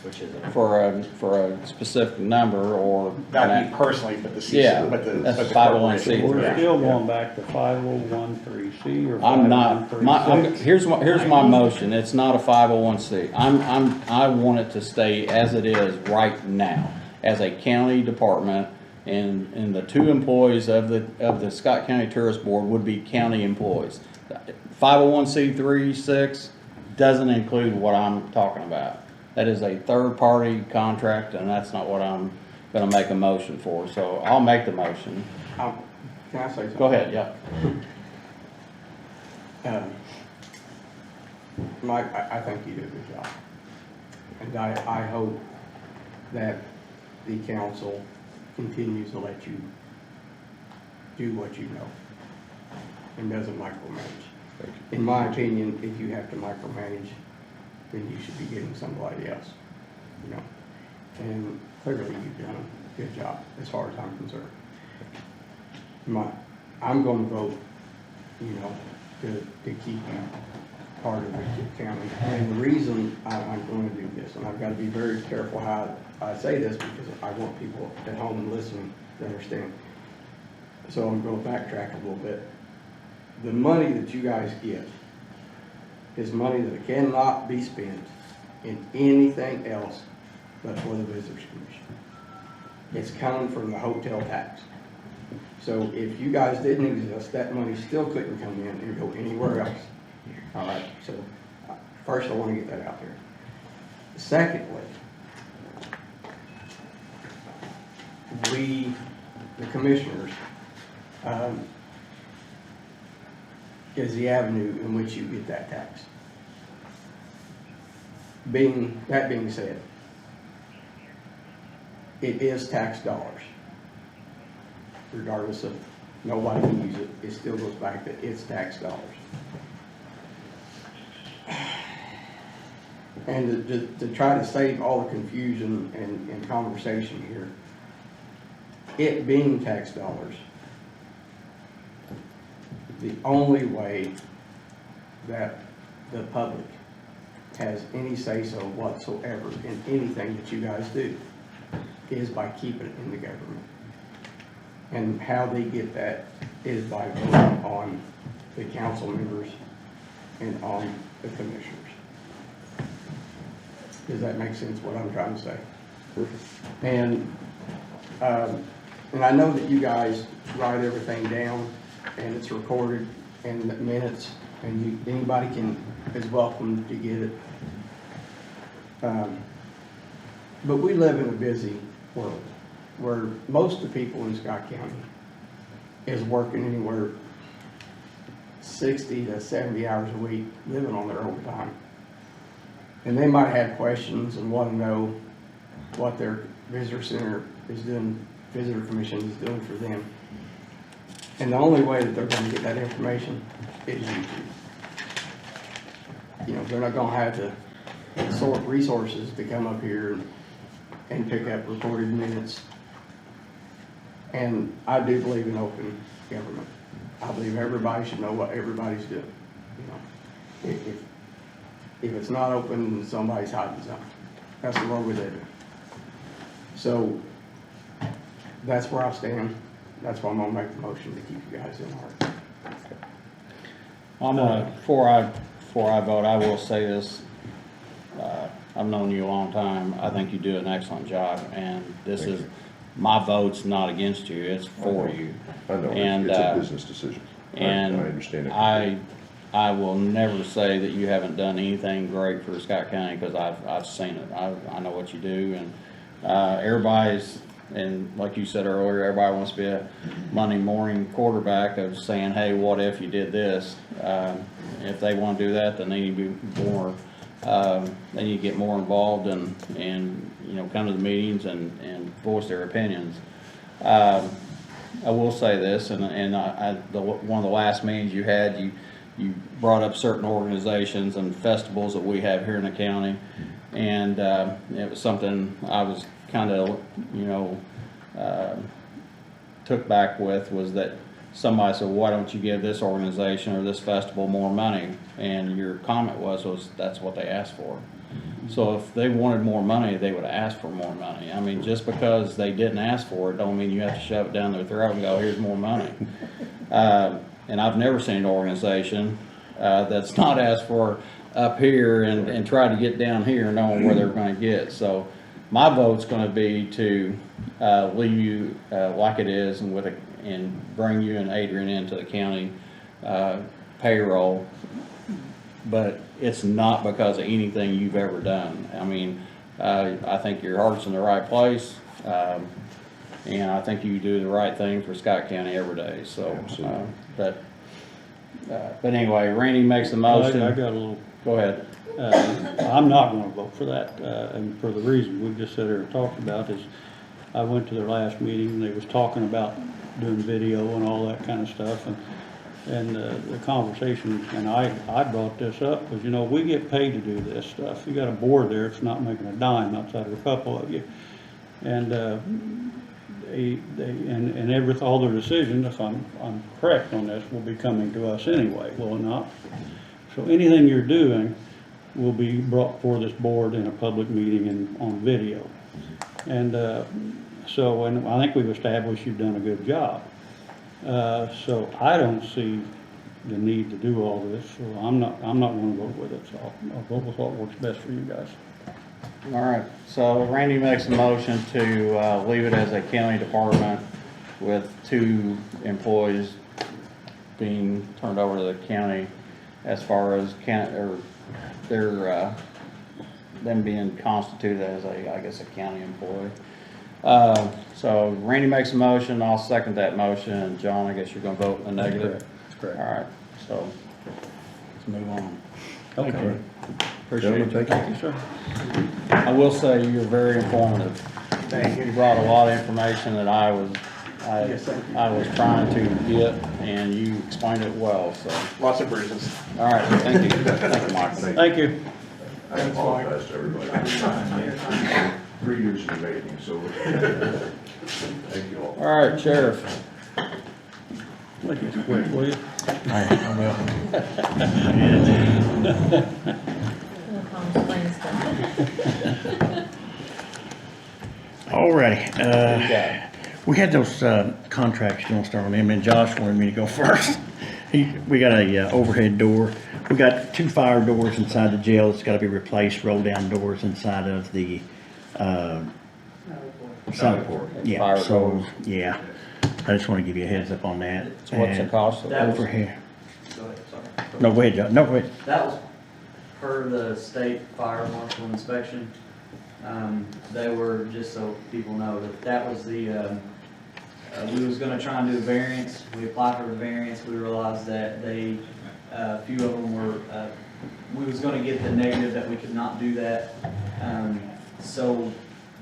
Which is, for a specific number or. Not you personally, but the CC, Yeah, but the. that's but the 501c3. corporation. We're Yeah. still going back to 501(c)(3) or I'm not, 501(c)(6). here's my motion, it's not a 501c. I want it to stay as it is right now, as a county department, and the two employees of the Scott County Tourist Board would be county employees. 501c3, 6 doesn't include what I'm talking about. That is a third-party contract, and that's not what I'm gonna make a motion for, so I'll make the motion. Can I say something? Go ahead, yeah. Mike, I think you did a good job. And I hope that the council continues to let you do what you know and doesn't micromanage. In my opinion, if you have to micromanage, then you should be getting somebody else, you know? And clearly you've done a good job as far as I'm concerned. I'm gonna vote, you know, to keep you part of the county. And the reason I'm going to do this, and I've got to be very careful how I say this because I want people at home listening to understand. So I'm going to backtrack a little bit. The money that you guys get is money that cannot be spent in anything else but for the Visitors Commission. It's coming from the hotel tax. So if you guys didn't exist, that money still couldn't come in and go anywhere else. All right, so first I want to get that out there. Secondly, we, the commissioners, is the avenue in which you get that tax. That being said, it is tax dollars. Regardless of nobody can use it, it still goes back to it's tax dollars. And to try to save all the confusion and conversation here, it being tax dollars, the only way that the public has any say-so whatsoever in anything that you guys do is by keeping it in the government. And how they get that is by voting on the council members and on the commissioners. Does that make sense, what I'm trying to say? And I know that you guys write everything down, and it's recorded in the minutes, and anybody is welcome to get it. But we live in a busy world, where most of the people in Scott County is working anywhere 60 to 70 hours a week, living on their overtime. And they might have questions and want to know what their visitor center is doing, visitor commission is doing for them. And the only way that they're going to get that information is YouTube. You know, they're not going to have the sort of resources to come up here and pick up recorded minutes. And I do believe in open government. I believe everybody should know what everybody's doing. You know, if it's not open, somebody's hiding something. That's the world we live in. So that's where I stand. That's why I'm gonna make the motion to keep you guys in order. I'm gonna, before I vote, I will say this. I've known you a long time. I think you do an excellent job, and this is, my vote's not against you, it's for you. I know, And, it's a business decision. And I understand it. I will never say that you haven't done anything great for Scott County, because I've seen it. I know what you do, and everybody's, and like you said earlier, everybody wants to be a Monday morning quarterback of saying, hey, what if you did this? If they want to do that, then they need to be more, they need to get more involved and you know, come to the meetings and voice their opinions. I will say this, and one of the last meetings you had, you brought up certain organizations and festivals that we have here in the county, and it was something I was kind of, you know, took back with, was that somebody said, why don't you give this organization or this festival more money? And your comment was that's what they asked for. So if they wanted more money, they would have asked for more money. I mean, just because they didn't ask for it don't mean you have to shove it down their throat and go, here's more money. And I've never seen an organization that's not asked for up here and try to get down here knowing where they're going to get. So my vote's going to be to leave you like it is, and bring you and Adrian into the county payroll. But it's not because of anything you've ever done. I mean, I think your heart's in the right place, and I think you do the right thing for Scott County every day. So, but anyway, Randy makes the motion. I got a little. Go ahead. I'm not gonna vote for that, and for the reason we just sat here and talked about is, I went to their last meeting, and they was talking about doing video and all that kind of stuff, and the conversation, and I brought this up, because, you know, we get paid to do this stuff. You got a board there, it's not making a dime outside of a couple of you. And all their decisions, if I'm correct on this, will be coming to us anyway, will it not? So anything you're doing will be brought before this board in a public meeting and on video. And and I think we've established you've done a good job. So I don't see the need to do all this, so I'm not gonna vote with it, so I'll vote with what works best for you guys. All right, so Randy makes a motion to leave it as a county department with 2 employees being turned over to the county as far as them being constituted as a county employee. So Randy makes a motion, I'll second that motion, and John, I guess you're gonna vote in the negative? That's correct. All right, so let's move on. Okay. Appreciate you. Thank you. Sir. I will say you're very informative. Thank you. You brought a lot of information that I was thank you. I was trying to get, and you explained it well, so. Lots of bruises. All right, thank you. Thank you, Michael. Thank you. I apologize to everybody. 3 years in the making, so thank you all. All right, Sheriff. Make it quick, will you? Little Palm Springs stuff. Alrighty, we had those, contracts, you wanna start on them, and Josh wanted me to go first. We got a, overhead door, we got 2 fire doors inside the jail that's gotta be replaced, roll down doors inside of the, Southport. Yeah, Fire so, doors. yeah, I just wanna give you a heads up on that. So what's the And cost of That that? was- Over here, Go ahead, sorry. no, go ahead, Josh, no, go ahead. That was per the state fire marshal inspection. They were, just so people know, that was the, we was gonna try and do a variance. We applied for the variance. We realized that they, a few of them were, we was gonna get the negative that we could not do that. So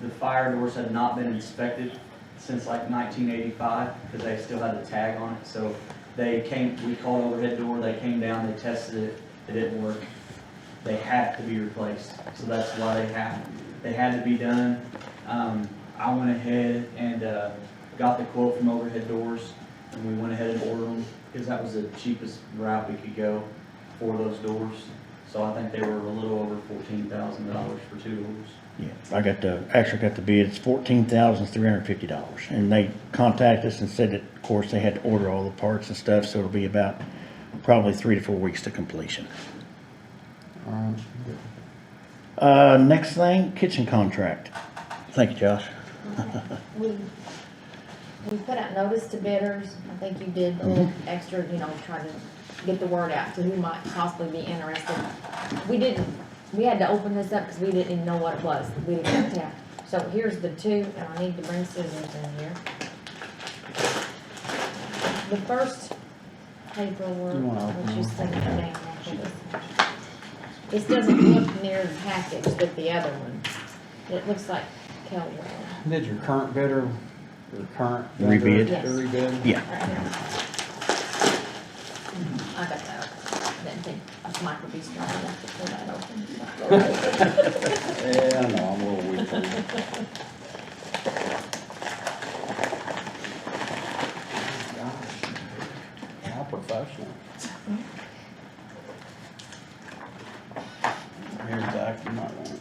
the fire doors had not been inspected since like 1985, because they still had the tag on it. So they came, we called overhead door, they came down, they tested it, it didn't work. They had to be replaced, so that's why they had to be done. I went ahead and got the quote from Overhead Doors, and we went ahead and ordered them, because that was the cheapest route we could go for those doors. So I think they were a little over $14,000 for 2 doors. Yeah, I got actually got the bid, it's $14,350, and they contacted us and said that, of course, they had to order all the parts and stuff, so it'll be about probably 3 to 4 weeks to completion. Next thing, kitchen contract. Thank you, Josh. We put out notice to bidders. I think you did a little extra, try to get the word out to who might possibly be interested. We had to open this up because we didn't even know what it was. We didn't tell. So here's the 2, and I need to bring scissors in here. The first paperwork, You wanna open which you them? sent it down after this. This doesn't look near the package that the other one. It looks like Kelwell. Did your current bidder, your current Rebid? vendor Yes. rebid? Yeah. Right here. I got that. Didn't think a mic would be strong enough to pull that open. Yeah, I know, I'm a little weak. on that. Gosh, how professional. Here's Zach, you might want to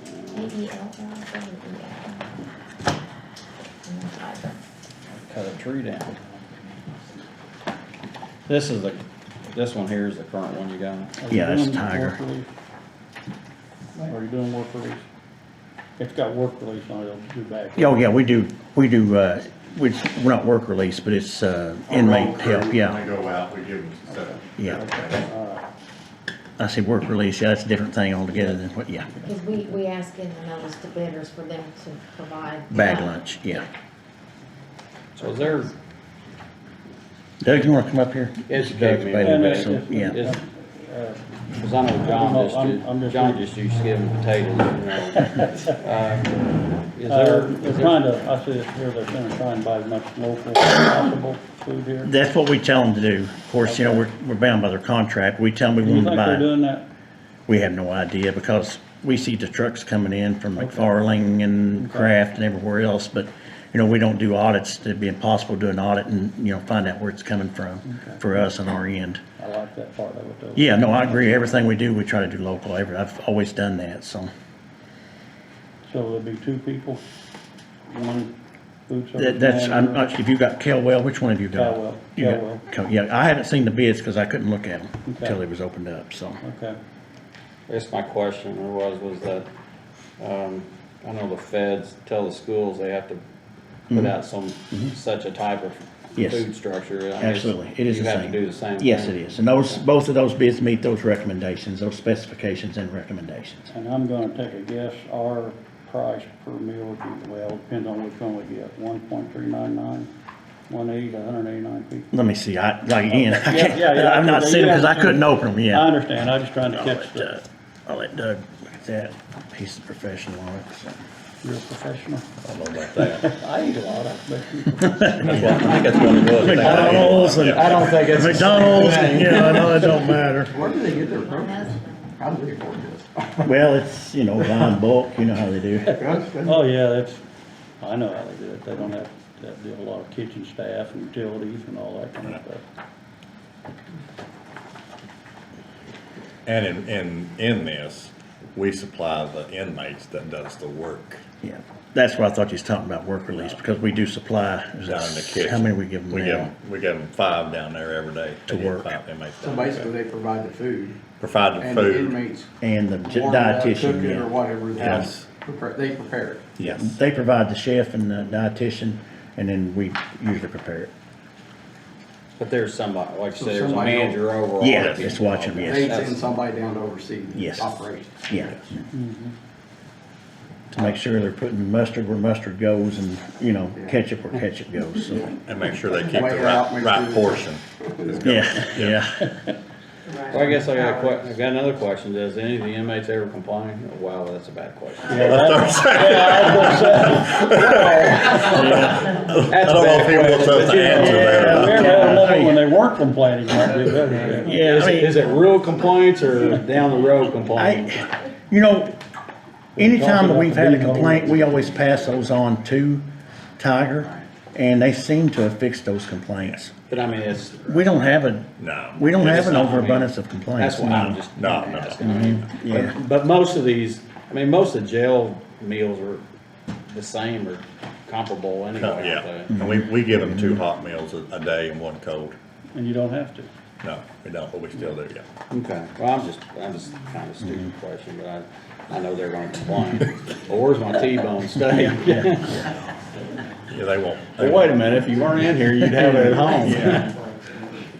cut a tree down. This one here is the current one you got. Are you Yeah, that's doing Tiger. work release? Are you doing work release? It's got work release on it, it'll do back. Oh, yeah, we do, we're not work release, but it's, inmate help, yeah, When they go out, we give them setup. yeah. All right. I said work release, yeah, that's a different thing altogether than what, yeah, Because we ask in the notice to bidders for them to provide. bag lunch, yeah. So is there, Doug, you wanna come up here? It's Doug's Doug, available, man. so, yeah. is, cause I know John just used to give them potatoes, Is They're there, trying to, I see it here, they're gonna try and buy as much local as possible food here. That's what we tell them to do. Of course, you know, we're bound by their contract. We tell them we Do you want them think to they're buy. doing that? We have no idea because we see the trucks coming in from McFarling and Kraft and everywhere else, but, you know, we don't do audits. It'd be impossible to do an audit and, you know, find out where it's coming from for us on our end. I like that part of it though. Yeah, no, I agree. Everything we do, we try to do local. I've always done that, so. So there'll be 2 people, one food service. That's, I'm manager. not, if you got Kelwell, which one have you got? Kelwell. You got yeah, I haven't seen the bids because I couldn't look at them Okay. until it was opened up, so. Okay. I guess my question was that, I know the feds tell the schools they have to put out such a type of Yes. food structure. I guess Absolutely, it is the You have same. to do the same. Yes, thing. it is, and both of those bids meet those recommendations, those specifications and recommendations. And I'm gonna take a guess, our price per meal would be, well, depends on which one we get, 1.399, 180 to 189 people. Let me see, again, I Yeah, can't, yeah, I'm not yeah, seeing them because I yeah. couldn't open them, I yeah. understand, I'm just trying to catch the, I'll let Doug look at that, he's a professional on it, so. you're a professional. I don't know about that. I eat a lot, I bet you. I think that's what it was. McDonald's and. I don't think it's. McDonald's, yeah, I know it don't matter. Where do they get their My protein? husband, I'm looking forward to it. Well, it's, you know, buying bulk, you know how they do. Oh, yeah, that's, I know how they do it. They don't have to deal with a lot of kitchen staff and utilities and all that kind of stuff. And in this, we supply the inmates that does the work Yeah, that's what I thought you was talking about, work release, because we do supply. down in the kitchen. How many we give them now? We give them 5 down there every day. To They get work. 5 inmates So down there. basically, they provide the food. Provide the And the food. inmates And the warm it up, cook dietitian, it, or yeah. whatever. Yes. They prepare it. Yes. They provide the chef and the dietitian, and then we usually prepare it. But there's somebody, like you So said, there's a somebody manager over all Yeah, of it's it. watching, yes. They send somebody down to oversee the Yes. operation. Yeah. To make sure they're putting mustard where mustard goes and, you know, ketchup where ketchup goes, so. And make sure they keep Weigh the it out, make right sure- portion. Yeah, yeah. Well, I guess I got another question. Does any of the inmates ever complain? Oh, wow, that's a bad question. I don't know if he wants us to answer that or not. Yeah, when they weren't complaining, might be better. Yeah, I mean. Is it real complaints or down the road complaints? You know, anytime that we've had a complaint, we always pass those on to Tiger, and they seem to have fixed those complaints. But I mean, it's, We don't have a, No. we don't have It's an not, I mean, overabundance of complaints. that's why I'm just. No. Yeah, But most of these, I mean, most of the jail meals are the same or comparable anyway. Yeah, aren't they? and we give them 2 hot meals a day and 1 cold. And you don't have to. No, we don't, but we still do, yeah. Okay, well, I'm just kind of stupid question, but I know they're gonna complain. Well, where's my T-bone steak? Yeah, they won't. Well, wait a minute, if you weren't in here, you'd have it at home.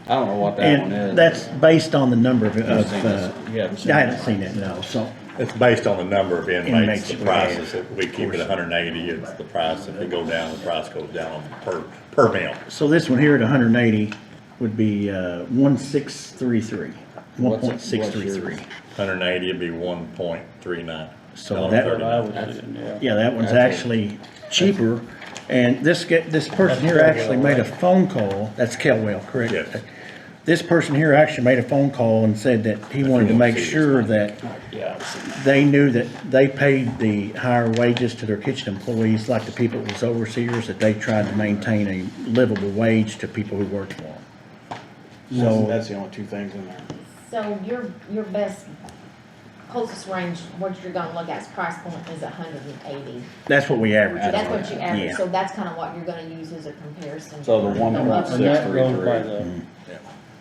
I don't know what that one is. and that's based on the number of, You haven't seen I it? haven't seen it, no, so. It's based on the number of inmates, Inmates the we prices. have. If we keep it 180, it's the price. If it go down, the price goes down per meal. So this one here at 180 would be 1633, What's 1.633. 180 would be 1.39. So that- What I was saying, yeah. Yeah, that one's That's actually cheaper. And this person here actually made a phone call, that's Kelwell, correct? Yes. This person here actually made a phone call and said that he wanted to make sure that they knew that they paid the higher wages to their kitchen employees, like the people that was overseers, that they tried to maintain a livable wage to people who worked for them. So, That's the only 2 things in there. So your best, closest range, what you're gonna look at is price point is 180. that's what we average. That's what you average, Yeah. so that's kind of what you're gonna use as a comparison. So the Go up or 1.6. And that goes by 633.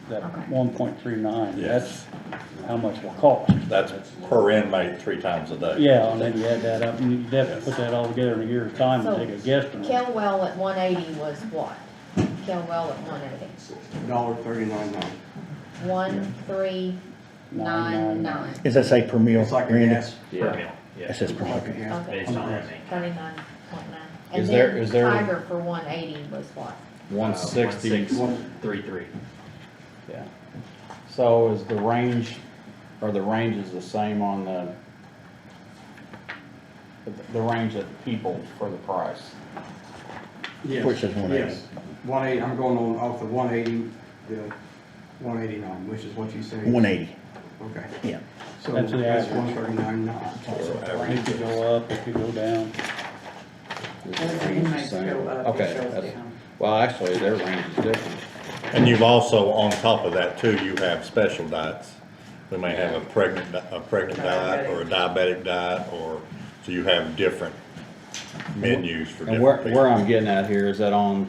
that Okay. 1.39, Yes. that's how much it costs. That's per inmate 3 times a day. Yeah, and then you add that up, and you have to put that all together in a year's time and So, take a guesstimate. Kelwell at 180 was what? Kelwell at 180. $1.39. 1399. Does that say per meal, It's like a Randy? gas. Per meal, yeah. It says per meal. Like a gas. Okay. Based on that. 39.9. Is And there- then is there- Tiger for 180 was what? 160. 1633. Yeah. So is the range, are the ranges the same on the range of people for the price? Yes. Which is 180. Yes. 180, I'm going on off the 180, the 189, which is what you say. 180, Okay. yeah. So That's that's the average. 139.9. It could go up, it could go down. Okay, that's, well, actually, their range is different. And you've also, on top of that too, you have special diets. We may have a pregnant diet or a diabetic diet, or, so you have different menus for And different people. where I'm getting at here is that on,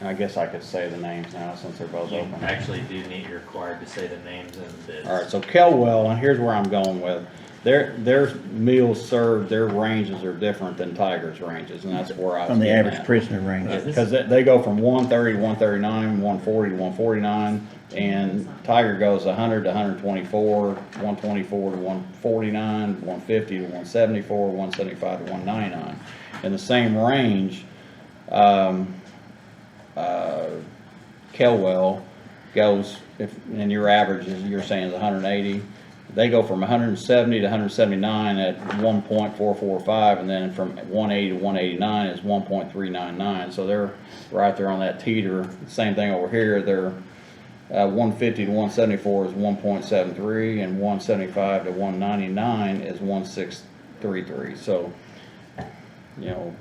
I guess I could say the names now since they're both You open. actually do need, you're required to say the names and the bids. All right, so Kelwell, and here's where I'm going with, their meals served, their ranges are different than Tiger's ranges, and that's where I was On the getting average at. prisoner range. Because they go from 130 to 139, 140 to 149, and Tiger goes 100 to 124, 124 to 149, 150 to 174, 175 to 199. In the same range, Kelwell goes, and your average is, you're saying is 180, they go from 170 to 179 at 1.445, and then from 180 to 189 is 1.399, so they're right there on that teeter. Same thing over here, they're 150 to 174 is 1.73, and 175 to 199 is 1.633. So, you know,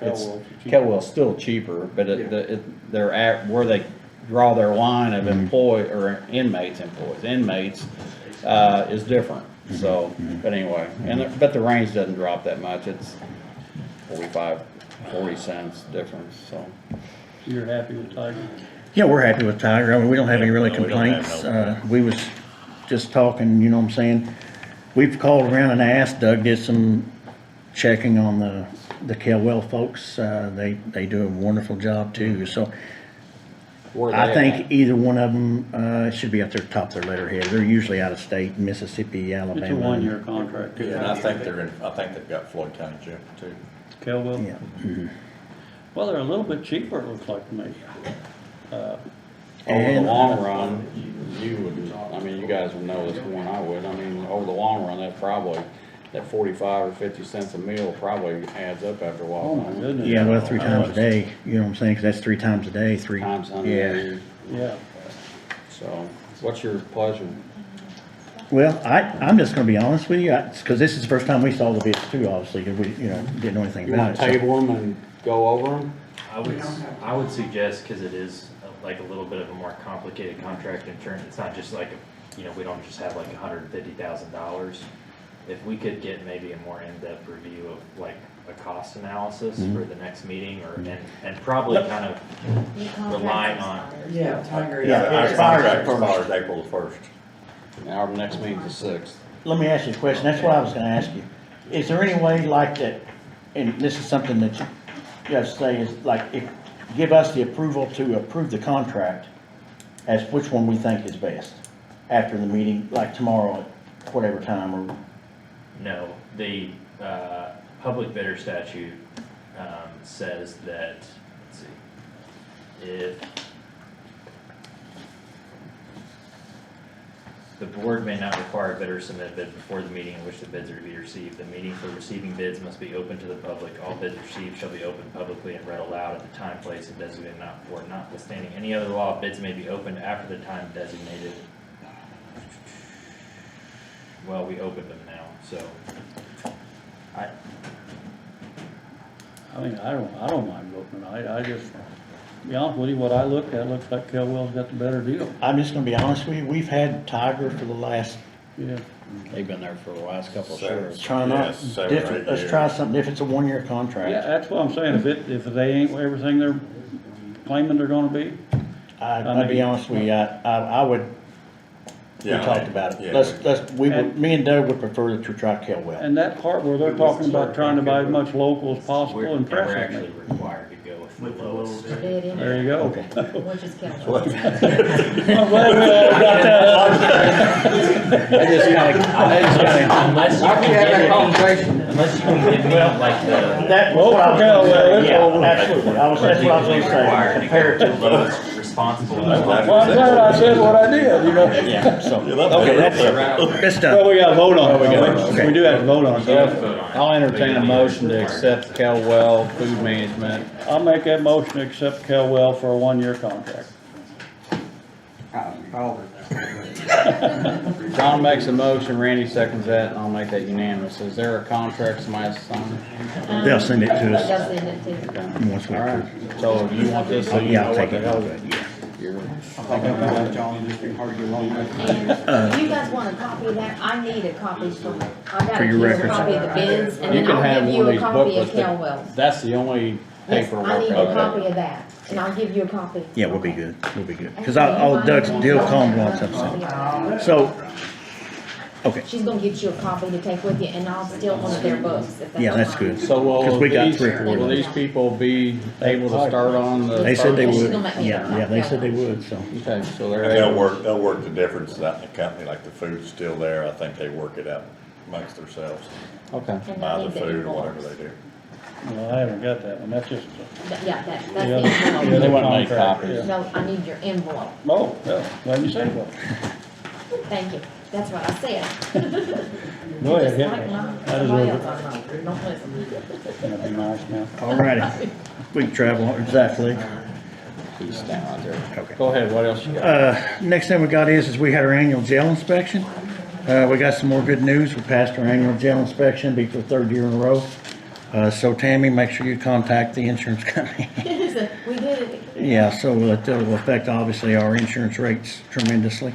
it's, Kelwell's still cheaper, but they're at where they draw their line of inmates is different. So, but anyway, but the range doesn't drop that much. It's 40 cents difference. So, You're happy with Tiger? Yeah, we're happy with Tiger. I mean, we don't have any really No, we don't have complaints. no We was just talking, you know what I'm saying? We've called around and asked. Doug did some checking on the Kelwell folks. They do a wonderful job too. So where I they think at? either one of them should be at their top of their letterhead. They're usually out of state, Mississippi, Alabama. It's a one-year contract. And I think they've got Floyd County Jail too. Kelwell? Yeah. Mhm. Well, they're a little bit cheaper, it looks like to me. Over the And- long run, you would, I mean, you guys would know this more than I would. I mean, over the long run, that's probably, that 45 or 50 cents a meal probably adds up after a while. Oh, my don't it? goodness. Yeah, well, 3 times a day, you know what I'm saying? 'Cause that's 3 times a day, Times 100 Yeah. a year. Yeah. So, what's your pleasure? Well, I'm just gonna be honest with you, because this is the first time we saw the bids too, obviously, because we, didn't know anything You about want it. to so- table them and go over them? I would suggest, cause it is like a little bit of a more complicated contract in turn, it's not just like, we don't just have like $150,000. If we could get maybe a more in-depth review of like a cost analysis for the next meeting, or, and probably kind of relying on, Yeah, Tiger. Yeah, Our it expires contract first. expires April the 1st. Now, our next meeting's the 6th. Let me ask you a question, that's what I was gonna ask you. Is there any way like that, and this is something that you guys say, is like, give us the approval to approve the contract as which one we think is best after the meeting, like tomorrow at whatever time, or, no, the, public bidder statute, says that, let's see, if the board may not require a bidder to submit a bid before the meeting in which the bids are to be received. The meeting for receiving bids must be open to the public. All bids received shall be opened publicly and read aloud at the time, place, and designated for notwithstanding any other law. Bids may be opened after the time designated. Well, we opened them now, so I mean, I don't mind voting tonight. I just, to be honest with you, what I looked at, looks like Kelwell's got the better deal. I'm just gonna be honest with you, we've had Tiger for the last, Yeah. They've been there for the last couple of years. try not, Yes, 7 or 8 different, let's try years. something, if it's a 1-year Yeah, contract. that's what I'm saying. If they ain't everything they're claiming they're gonna be, I'll be honest with you, I would, we Yeah. talked about it. Yeah. Me and Doug would prefer to try Kelwell. and that part where they're talking about trying to buy as much local as possible we're impresses actually me. required to go with the lowest. Bid in, There you go. which is Kelly. I'm glad we all got that. I just kinda, Unless you Why don't you can have that give me, conversation? unless you can give me like the. That Well, was what I was Kelwell, gonna say. it's Yeah, over. absolutely. That's what I was gonna say, comparative. Lowest responsible. Well, I'm glad I said what I did, Yeah, so, okay, Okay, that's Well, done. we gotta vote on it. Okay. We do have to vote on it. I'll entertain a motion to accept Kelwell Food Management. I'll make that motion to accept Kelwell for a 1-year contract. John makes a motion, Randy seconds that, and I'll make that unanimous. Is there a contract somebody has to sign? They'll send it to us. They'll send it to you. Once we All right, approve. so you want this, so you Yeah, know I'll what take the it. hell Yeah. you're. John, just be hard to get along with. And if you guys want a copy of that, I need a copy I gotta For your give you a records. copy of the bids, and You then can I'll have give one you of a these copy of booklets. that- Kelwell's. That's the only Yes, I paperwork. need a okay. copy of that, and I'll give you a copy. Yeah, we'll be good, we'll be good. Cause I'll Doug's deal calm on something. So, okay, She's gonna get you a copy to take with you, and I'll steal one of their books, if that's yeah, that's fine. good. So Cause will we got these, 3 or 4 will of these those. people be able to start on the? They said they She's would, gonna make me a yeah, they said they would, so. Okay, so they're And they'll able. they'll work the difference out in the company, like the food's still there, I think they work it out amongst themselves, Okay. And buy I the need the food or whatever envelopes. they do. Well, I haven't got that one. That's just. Yeah, that's the the other- envelope. the other They wouldn't make contract, copies. yeah. No, I need your envelope. Oh, yeah, glad you said that. Thank you. That's what I said. Go ahead, Just hit like me. mine. That is Somebody what- else I know. Don't listen. That'd be nice now. Alrighty, we can travel, exactly. He's standing right there. Okay. Go ahead, what else you got? Next thing we got is we had our annual jail inspection. We got some more good news. We passed our annual jail inspection, be for the third year in a row. So Tammy, make sure you contact the insurance company. We did it. Yeah, so that will affect obviously our insurance rates tremendously.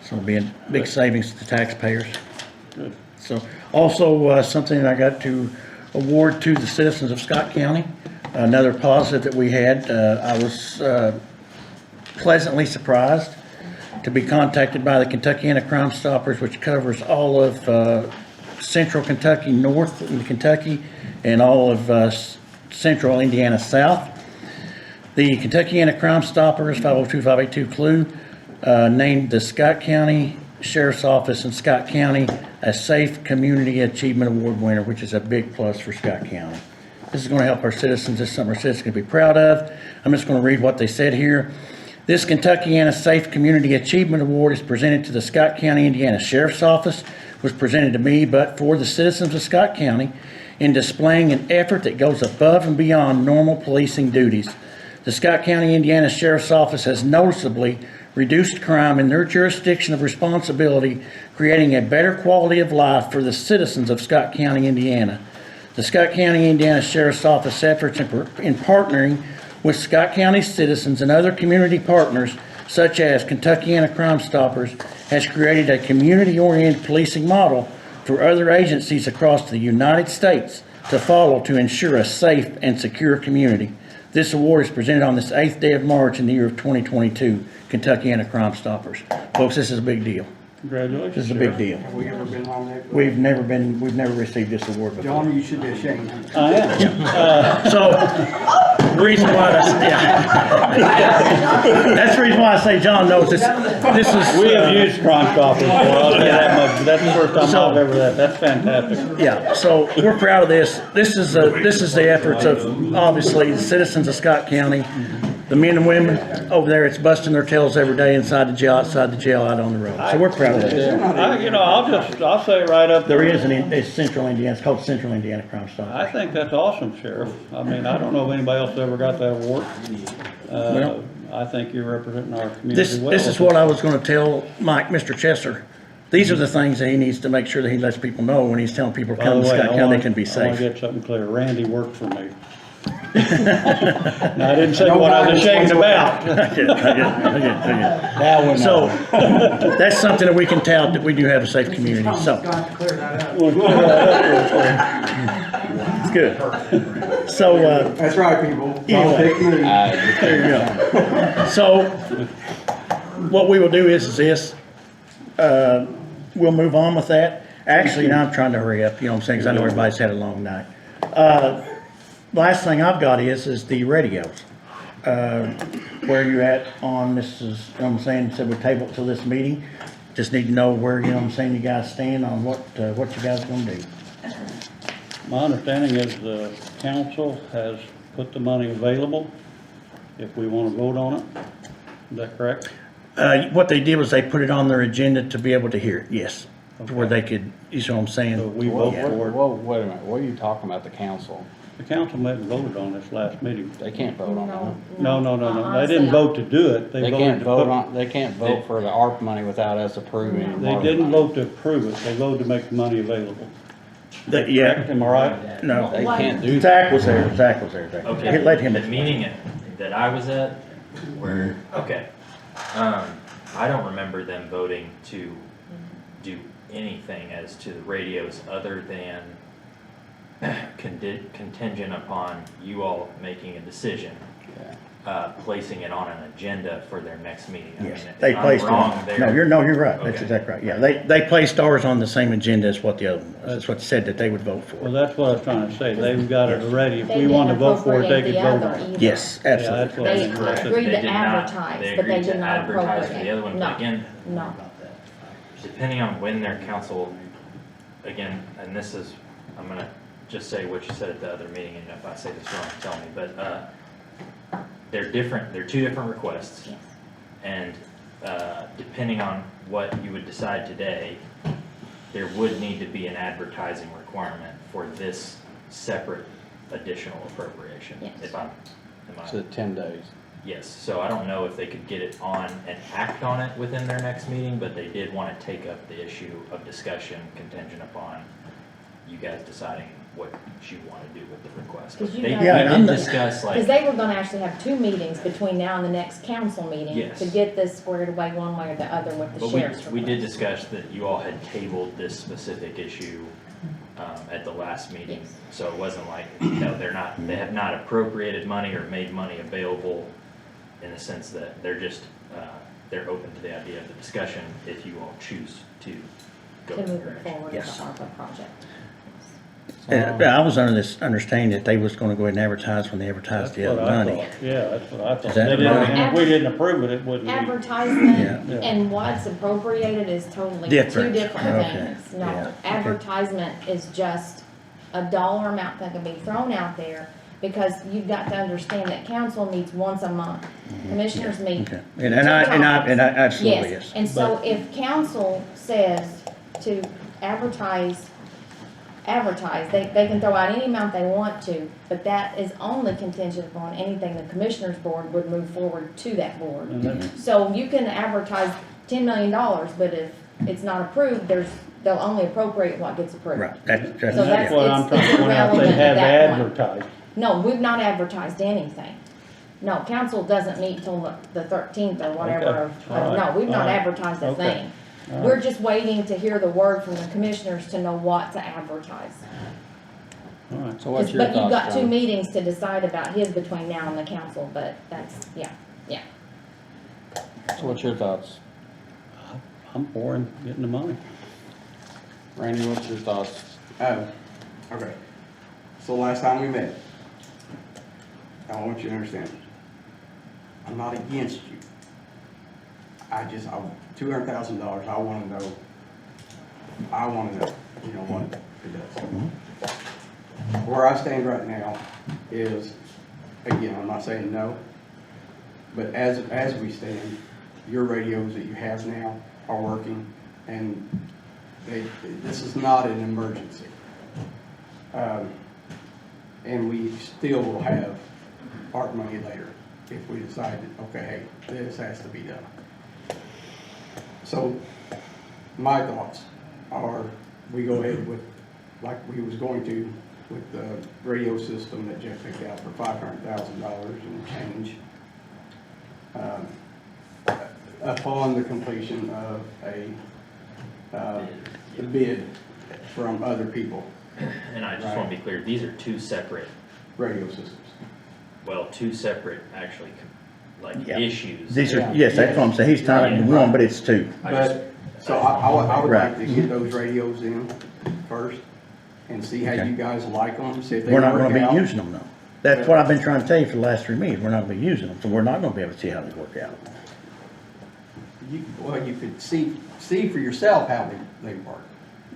So it'll be a big savings to the taxpayers. So also something I got to award to the citizens of Scott County. Another positive that we had, I was pleasantly surprised to be contacted by the Kentuckiana Crime Stoppers, which covers all of central Kentucky north into Kentucky and all of central Indiana south. The Kentuckiana Crime Stoppers, 502-582 CLUE, named the Scott County Sheriff's Office in Scott County a Safe Community Achievement Award winner, which is a big plus for Scott County. This is going to help our citizens. This is something our citizens can be proud of. I'm just going to read what they said here. This Kentuckiana Safe Community Achievement Award is presented to the Scott County, Indiana Sheriff's Office, was presented to me, but for the citizens of Scott County in displaying an effort that goes above and beyond normal policing duties. The Scott County, Indiana Sheriff's Office has noticeably reduced crime in their jurisdiction of responsibility, creating a better quality of life for the citizens of Scott County, Indiana. The Scott County, Indiana Sheriff's Office efforts in partnering with Scott County citizens and other community partners, such as Kentuckiana Crime Stoppers, has created a community-oriented policing model for other agencies across the United States to follow to ensure a safe and secure community. This award is presented on this 8th day of March in the year of 2022, Kentuckiana Crime Stoppers. Folks, this is a big deal. Congratulations. This is a big deal. Have we ever been nominated? We've never received this award before. John, you should be ashamed. I am. So, the reason why that's the reason why I say John knows this is. We have used Crime Stoppers before, I'll tell you that much, but that's the first time So- I've ever that, that's fantastic. Yeah, so we're proud of this. This is the efforts of, obviously, the citizens of Scott County, the men and women over there, it's busting their tails every day inside the jail, outside the jail, out on the road. So we're proud of this. I'll say right up There there. is it's Central Indiana, it's called Central Indiana Crime Stoppers. I think that's awesome, Sheriff. I mean, I don't know if anybody else ever got that award. Well- I think you're representing our community well. This is what I was gonna tell Mike, Mr. Chester. These are the things that he needs to make sure that he lets people know when he's telling people to By the come to way, Scott County, they I can be want safe. to get something clear. Randy worked for me. Now, I didn't say what I was ashamed about. Now, so, that's something that we can tout, that we do have a safe community, so. It's good. So, That's right, people. Anyway. Take me. there you go. So, what we will do is this, we'll move on with that. Actually, now I'm trying to hurry up, you know what I'm saying, because I know everybody's had a long night. Last thing I've got is the radios. Where you at on this is, you know what I'm saying, said we table it till this meeting. Just need to know where, you know what I'm saying, you guys stand on what you guys are gonna do. My understanding is the council has put the money available if we want to vote on it. Is that correct? What they did was they put it on their agenda to be able to hear it, yes. Where they could, you know what I'm saying? So we vote Yeah. for it. Whoa, wait a minute, what are you talking about, the council? The council met and voted on this last meeting. They can't vote on that. No. They didn't vote to do it. They voted can't to vote put- on, they can't vote for the ARP money without us approving. They didn't vote to approve it. They voted to make the money available. Yeah, Am I right? no. They can't do that. Zach was there, Zach was there. Okay, Let him. the meeting that I was at, where, okay, I don't remember them voting to do anything as to the radios other than contingent upon you all making a decision, placing it on an agenda for their next meeting. I Yes, mean, they if I'm placed wrong it. there. No, you're right. That's Okay. exactly right. Yeah, they placed ours on the same agenda as what the other one was. That's what they said that they would vote Well, for. that's what I was trying to say. They've got it already. If They we didn't wanted to vote for it, they appropriate could the vote other on it. either. Yes, Yeah, that's absolutely. what I They was gonna say. agreed They to did not. advertise, They but they agreed did to not advertise for appropriate. the other one, No. but again, No. depending on when their council, again, and this is, I'm gonna just say what you said at the other meeting, and if I say this wrong, tell me, but, they're different, they're two different requests. Yes. And, depending on what you would decide today, there would need to be an advertising requirement for this separate additional appropriation. Yes. If I'm, am So I, 10 days. Yes, so I don't know if they could get it on and act on it within their next meeting, but they did want to take up the issue of discussion contingent upon you guys deciding what you want to do with the request. 'Cause you They guys- Yeah, we and did I'm discuss Because like, they were gonna actually have 2 meetings between now and the next council meeting Yes. to get this squared away one way or the other with the but sheriff's we did request. discuss that you all had tabled this specific issue at the last meeting. Yes. So it wasn't like, no, they have not appropriated money or made money available in the sense that they're just, they're open to the idea of the discussion if you all choose to go To in the move it direction. forward with Yes. the ARPA project. I was under this understanding that they was gonna go ahead and advertise when they advertised the That's other what I money. thought. Yeah, that's what I thought. Is that They didn't- right? and if we didn't approve it, it wouldn't be. Advertisement Yeah. and what's appropriated is totally Different. 2 different Okay. things. No, Yeah. Okay. advertisement is just a dollar amount that can be thrown out there, because you've got to understand that council meets once a month. Commissioners meet. Okay, and I absolutely, Yes, yes. and so if council says to advertise, they can throw out any amount they want to, but that is only contingent upon anything the commissioners board would move forward to that board. And that's- So you can advertise $10 million, but if it's not approved, they'll only appropriate what gets approved. Right, that's, So That's that's- what I'm it's trying to point out, they irrelevant have at that point. advertised. No, we've not advertised anything. No, council doesn't meet till the 13th or whatever Okay. of, All right. no, we've not All right. advertised a Okay. thing. All We're right. just waiting to hear the word from the commissioners to know what to advertise. All right. So what's your But you've got thoughts, 2 John? meetings to decide about his between now and the council, but that's, yeah. So what's your thoughts? I'm for him getting the money. Randy, what's your thoughts? Oh, okay. So last time we met, I want you to understand, I'm not against you. $200,000, I wanna know, you know, what it does. Where I stand right now is, again, I'm not saying no, but as we stand, your radios that you have now are working, and this is not an emergency. And we still will have ARP money later if we decide that, okay, hey, this has to be done. So my thoughts are, we go ahead with, like we was going to, with the radio system that Jeff picked out for $500,000 and change. Upon the completion of the bid from other people, And I just want to be clear, these are 2 separate, radio systems. well, 2 separate actually, like, Yeah. issues. These are, Yeah. yes, that's what I'm saying, he's talking to one, but it's 2. I just- But, so I would like to Right. get those radios in first and see how Okay. you guys like them, see if they We're not work gonna be out. using them though. That's what I've been trying to tell you for the last 3 meetings, we're not gonna be using them, so we're not gonna be able to see how they work out. Well, you could see for yourself how they work.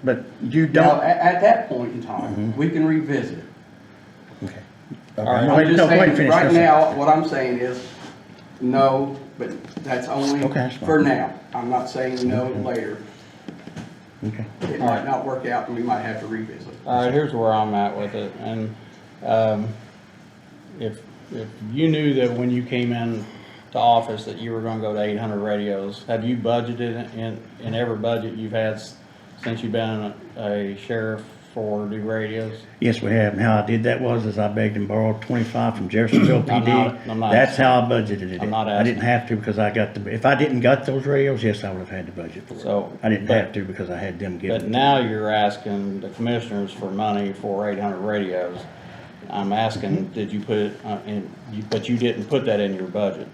But you Now, don't, at that point in time, we can revisit. okay. All right. I'm just No, go ahead and saying, finish right this. now, what I'm saying is, no, but that's only Okay, that's fine. for now. I'm not saying no later. Okay. It might not work out and we might have to revisit. All right, here's where I'm at with it, and, if you knew that when you came in to office that you were gonna go to 800 radios, have you budgeted in every budget you've had since you've been a sheriff for new radios? Yes, we have, and how I did that was I begged and borrowed 25 from Jeffersonville PD. I'm not That's how I budgeted it. I'm not I didn't asking. have to because I got if I didn't got those radios, yes, I would have had to budget for it. So, I didn't but- have to because I had them given. But now you're asking the commissioners for money for 800 radios. I'm asking, did you put it but you didn't put that in your budget?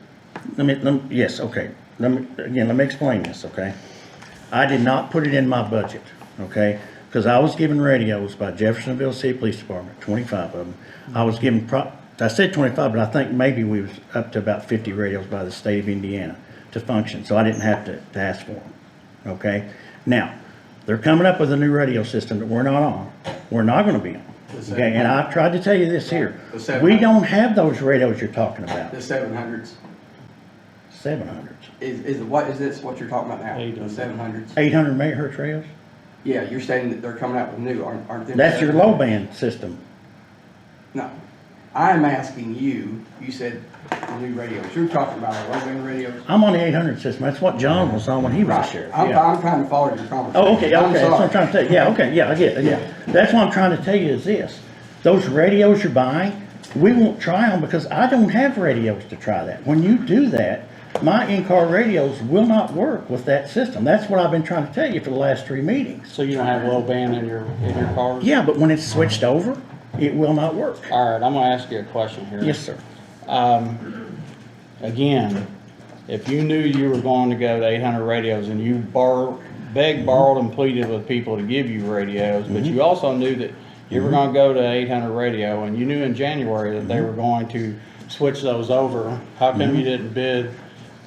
Yes, okay. Let me explain this, okay? I did not put it in my budget, okay? Because I was given radios by Jeffersonville City Police Department, 25 of them. I was given, I said 25, but I think maybe we was up to about 50 radios by the state of Indiana to function, so I didn't have to ask for them, okay? Now, they're coming up with a new radio system that we're not on. We're not gonna be on, okay? And I tried to tell you this here. The 700. We don't have those radios you're talking about, The 700s, 700s. is this what you're talking about now? The 800. 700s? 800 megahertz radios? Yeah, you're saying that they're coming out with new, aren't they? That's your low band system. No. I'm asking you, you said new radios, you're talking about our low band radios? I'm on the 800 system, that's what John was on when he was a Right. sheriff. I'm, Yeah. I'm trying to follow your conversation. Oh, okay, I'm okay, that's what I'm sorry. trying to tell you, yeah, okay, yeah, I get it, yeah. That's what I'm trying to tell you is this, those radios you're buying, we won't try them because I don't have radios to try that. When you do that, my in-car radios will not work with that system. That's what I've been trying to tell you for the last 3 meetings. So you don't have low band in your cars? Yeah, but when it's switched over, it will not work. All right, I'm gonna ask you a question here. Yes, sir. Again, if you knew you were going to go to 800 radios and you begged, borrowed, and pleaded with people to give you radios, but you also knew that you were going to go to 800 radio and you knew in January that they were going to switch those over, how come you didn't bid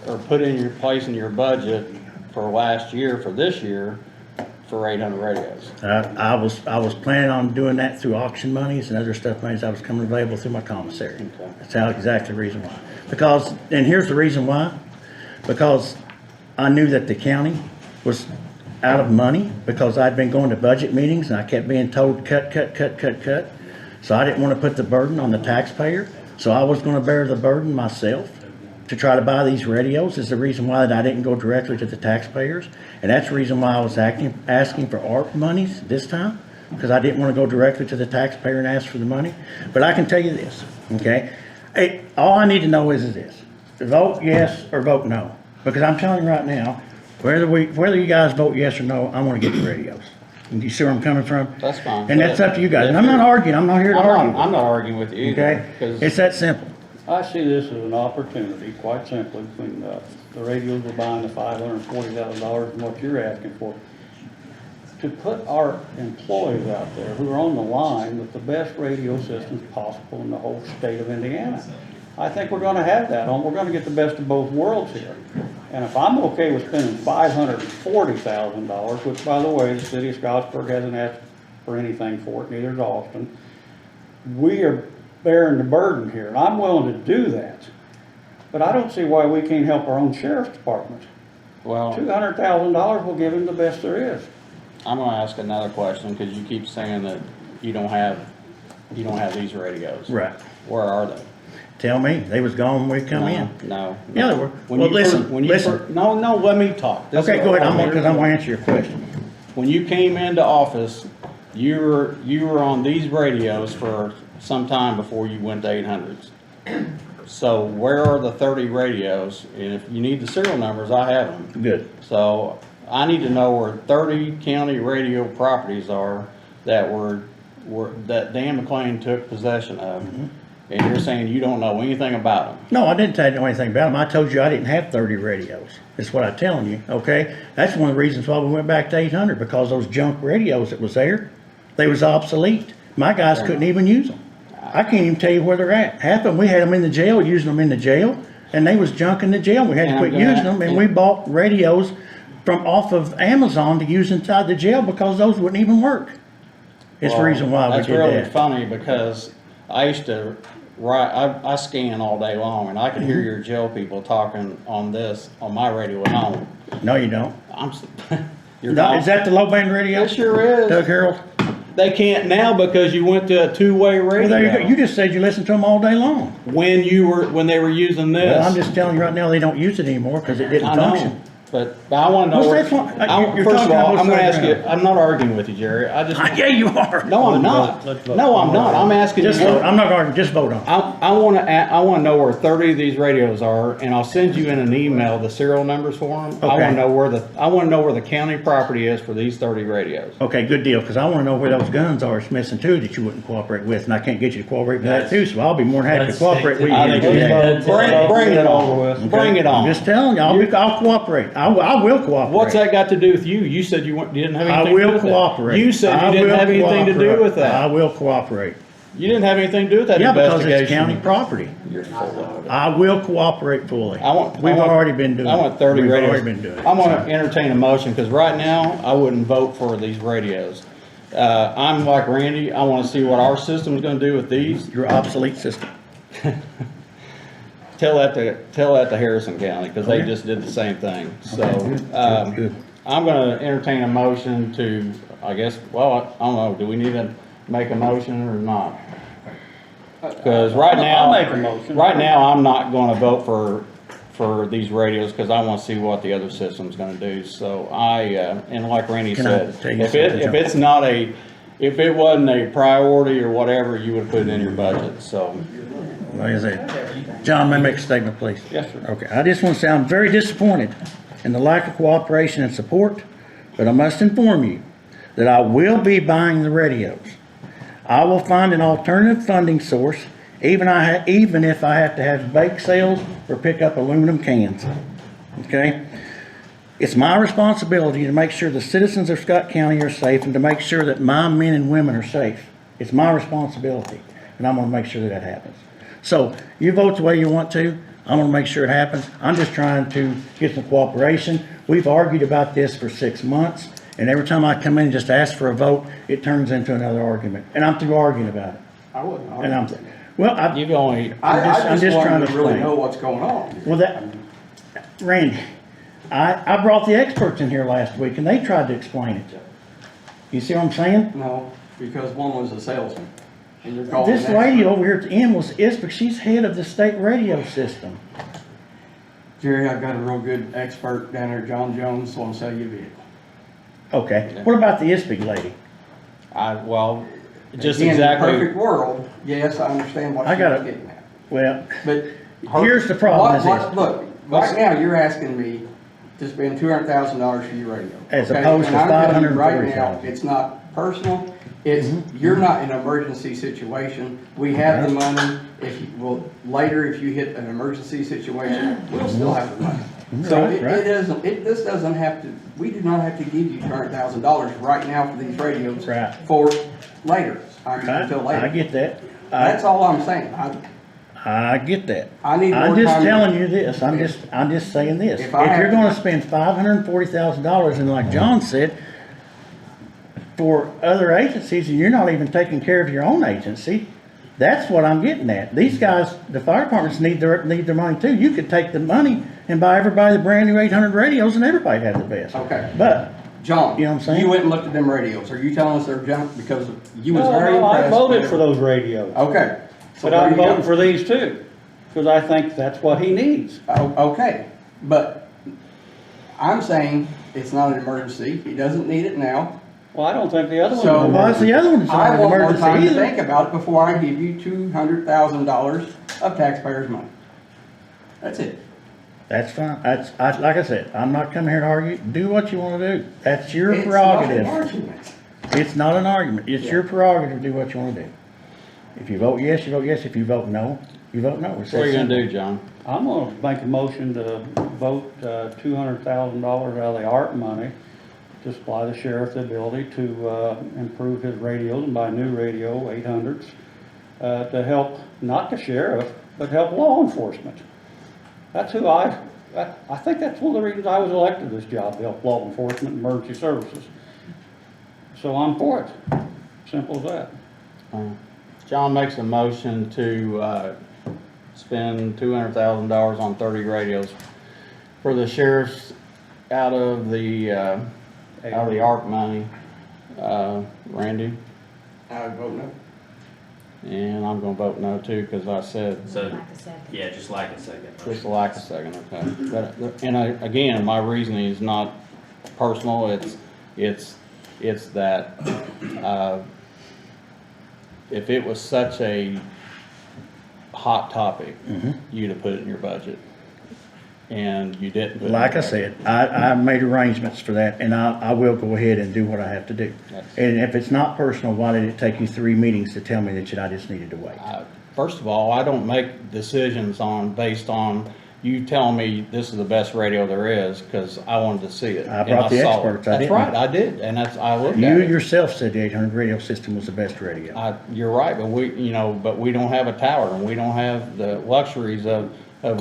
or put in your place in your budget for last year, for this year, for 800 radios? I was planning on doing that through auction monies and other stuff monies that was coming available through my commissary. Okay. That's how exactly the reason why. Because, and here's the reason why, because I knew that the county was out of money because I'd been going to budget meetings and I kept being told cut. So I didn't want to put the burden on the taxpayer. So I was going to bear the burden myself to try to buy these radios is the reason why that I didn't go directly to the taxpayers. And that's the reason why I was asking for ARP monies this time, because I didn't want to go directly to the taxpayer and ask for the money. But I can tell you this, okay? Hey, all I need to know is this, vote yes or vote no. Because I'm telling you right now, whether you guys vote yes or no, I want to get the radios. And you see where I'm coming from? That's fine. And that's up to you guys. And I'm not arguing, I'm not here to argue. I'm not arguing with you either. Okay? 'Cause It's that simple. I see this as an opportunity, quite simply, between the radios we're buying, the $540,000 and what you're asking for, to put our employees out there who are on the line with the best radio systems possible in the whole state of Indiana. I think we're gonna have that we're gonna get the best of both worlds here. And if I'm okay with spending $540,000, which by the way, the city of Scottsburg hasn't asked for anything for it, neither has Austin, we are bearing the burden here, and I'm willing to do that. But I don't see why we can't help our own sheriff's department. Well, $200,000 will give him the best there is. I'm gonna ask another question, because you keep saying that you don't have these radios. Right. Where are they? Tell me, they was gone when we come in. No. Yeah, they were. When Well, you listen, fir- when you listen. fir- No, let me talk. This Okay, is- go ahead, because I'm gonna answer your question. When you came into office, you were on these radios for some time before you went to 800s. So where are the 30 radios? And if you need the serial numbers, I have them. Good. So I need to know where 30 county radio properties are that that Dan McLean took possession of. And you're saying you don't know anything about them. No, I didn't tell you anything about them. I told you I didn't have 30 radios. That's what I'm telling you, okay? That's one of the reasons why we went back to 800, because those junk radios that was there, they was obsolete. My guys couldn't even use them. I can't even tell you where they're at. Half of them, we had them in the jail, using them in the jail, and they was junk in the jail. We had to And quit I'm gonna- using them, and we bought radios from off of Amazon to use inside the jail because those wouldn't even work. It's the Well, reason why we that's did really that. funny, because I used to I scan all day long, and I could Mm-hmm. hear your jail people talking on my radio at home. No, you don't. You're No, not. is that the low band radio? It sure is. Doug Harold? They can't now because you went to a two-way radio. Well, there you go. You just said you listened to them all day long. When they were using this. Well, I'm just telling you right now, they don't use it anymore because it didn't I know, function. but I want to know. Well, where- that's what- you're First of talking all, about I'm going to both ask you. sides. I'm not arguing with you, Jerry. I just. Yeah, you are. No, I'm not. Let's vote. No, I'm not. I'm asking Just you. vote. I'm not arguing, just vote on it. I want to know where 30 of these radios are, and I'll send you in an email the serial numbers for them. I Okay. want to know where the county property is for these 30 radios. Okay, good deal, because I want to know where those guns are it's missing too that you wouldn't cooperate with, and I can't get you to cooperate with that too, so I'll be more than happy to Let's cooperate with you. I think here we today. bring it on. Okay? Bring it on. I'm just telling you, I'll cooperate. I will cooperate. What's that got to do with you? You said you didn't have I anything to do will with that. cooperate. You said I you didn't will have anything to do cooperate. with I that. will cooperate. You didn't have anything to do with that Yeah, because investigation. it's county property. You're full of it. I will cooperate fully. We've already been doing it. I want 30 We've radios. already been doing it. I'm gonna entertain a motion, because right now, I wouldn't vote for these radios. I'm like Randy, I wanna see what our system's gonna do with these. Your obsolete system. Tell that to Harrison County, because they Okay. just did the same thing. So, Good. I'm gonna entertain a motion to, I guess, well, I don't know, do we need to make a motion or not? Cause right now. I'll make a motion. Right now, I'm not gonna vote for these radios, cause I wanna see what the other system's gonna do, so and like Randy Can I said, tell you if it, something, if it's not if it wasn't a priority or whatever, you would put it in your budget, so. Like I said, John, may I make a statement, please? Yes, sir. Okay, I just want to say I'm very disappointed in the lack of cooperation and support, but I must inform you that I will be buying the radios. I will find an alternative funding source, even if I have to have bake sales or pick up aluminum cans, okay? It's my responsibility to make sure the citizens of Scott County are safe and to make sure that my men and women are safe. It's my responsibility, and I'm gonna make sure that happens. So, you vote the way you want to, I'm gonna make sure it happens. I'm just trying to get some cooperation. We've argued about this for 6 months, and every time I come in and just ask for a vote, it turns into another argument, and I'm through arguing about it. I wouldn't And argue. You've only, I just trying wanted to to really explain. know what's going on. Well, Randy, I brought the experts in here last week and they tried to explain it. You see what I'm saying? No, because one was a salesman, and you're calling This an lady expert. over here at the end is, but she's head of the state radio system. Jerry, I've got a real good expert down there, John Jones, want to sell you a vehicle. Okay, what about the ISPIG lady? just In a exactly. perfect world, yes, I understand what I she's got it. getting at. Well, But here's the problem is this. Look, right now, you're asking me to spend $200,000 for your radio. As okay? opposed And to I'm telling you right now, $540,000. it's not personal, it's, you're not in an emergency situation. We have the money, later, if you hit an emergency situation, we'll still have the money. So Right, right. this doesn't have to, we do not have to give you $200,000 right now for these radios. Right. For later, until later. I get that. That's all I'm saying. I get that. I need I'm more just time to- telling you this, I'm just saying this. If If I you're have- gonna spend $540,000, and like John said, for other agencies, and you're not even taking care of your own agency, that's what I'm getting at. These guys, the fire departments need their money too. You could take the money and buy everybody the brand new 800 radios and everybody'd have the best. Okay. But, John, You know what I'm saying? you went and looked at them radios. Are you telling us they're junk because you was very No, I impressed? voted with for them? those radios, Okay. So but there I'm you go. voting for these too, because I think that's what he needs. Okay, but I'm saying it's not an emergency. He doesn't need it now. Well, I don't think the other one. So- why is the other one not I an want more time emergency to either? think about it before I give you $200,000 of taxpayers' money. That's it. That's fine. Like I said, I'm not coming here to argue. Do what you wanna do. That's your It's not an prerogative. argument. It's not an argument. It's Yeah. your prerogative to do what you wanna do. If you vote yes, you vote yes. If you vote no, you vote no. It's What are you that gonna do, simple. John? I'm gonna make a motion to vote, $200,000 out of the ARP money to supply the sheriff the ability to, improve his radios and buy new radio, 800s, to help, not the sheriff, but help law enforcement. That's who I think that's one of the reasons I was elected to this job, to help law enforcement, emergency services. So I'm for it. Simple as that. John makes a motion to, spend $200,000 on 30 radios for the sheriff's out of the ARP money. Randy? I vote no. And I'm gonna vote no too, cause I said, So, Like I said. yeah, just like a second. just like a second, okay. But, again, my reasoning is not personal, it's that, if it was such a hot topic, you'd have put it in your budget. And you didn't put it in your Like I budget. said, I made arrangements for that and I will go ahead and do what I have to do. Yes. And if it's not personal, why did it take you 3 meetings to tell me that I just needed to wait? First of all, I don't make decisions based on you telling me this is the best radio there is, cause I wanted to see it. I and brought the saw it. experts, I That's didn't. right, I did, and I looked You at it. yourself said the 800 radio system was the best radio. You're right, but we don't have a tower, and we don't have the luxuries of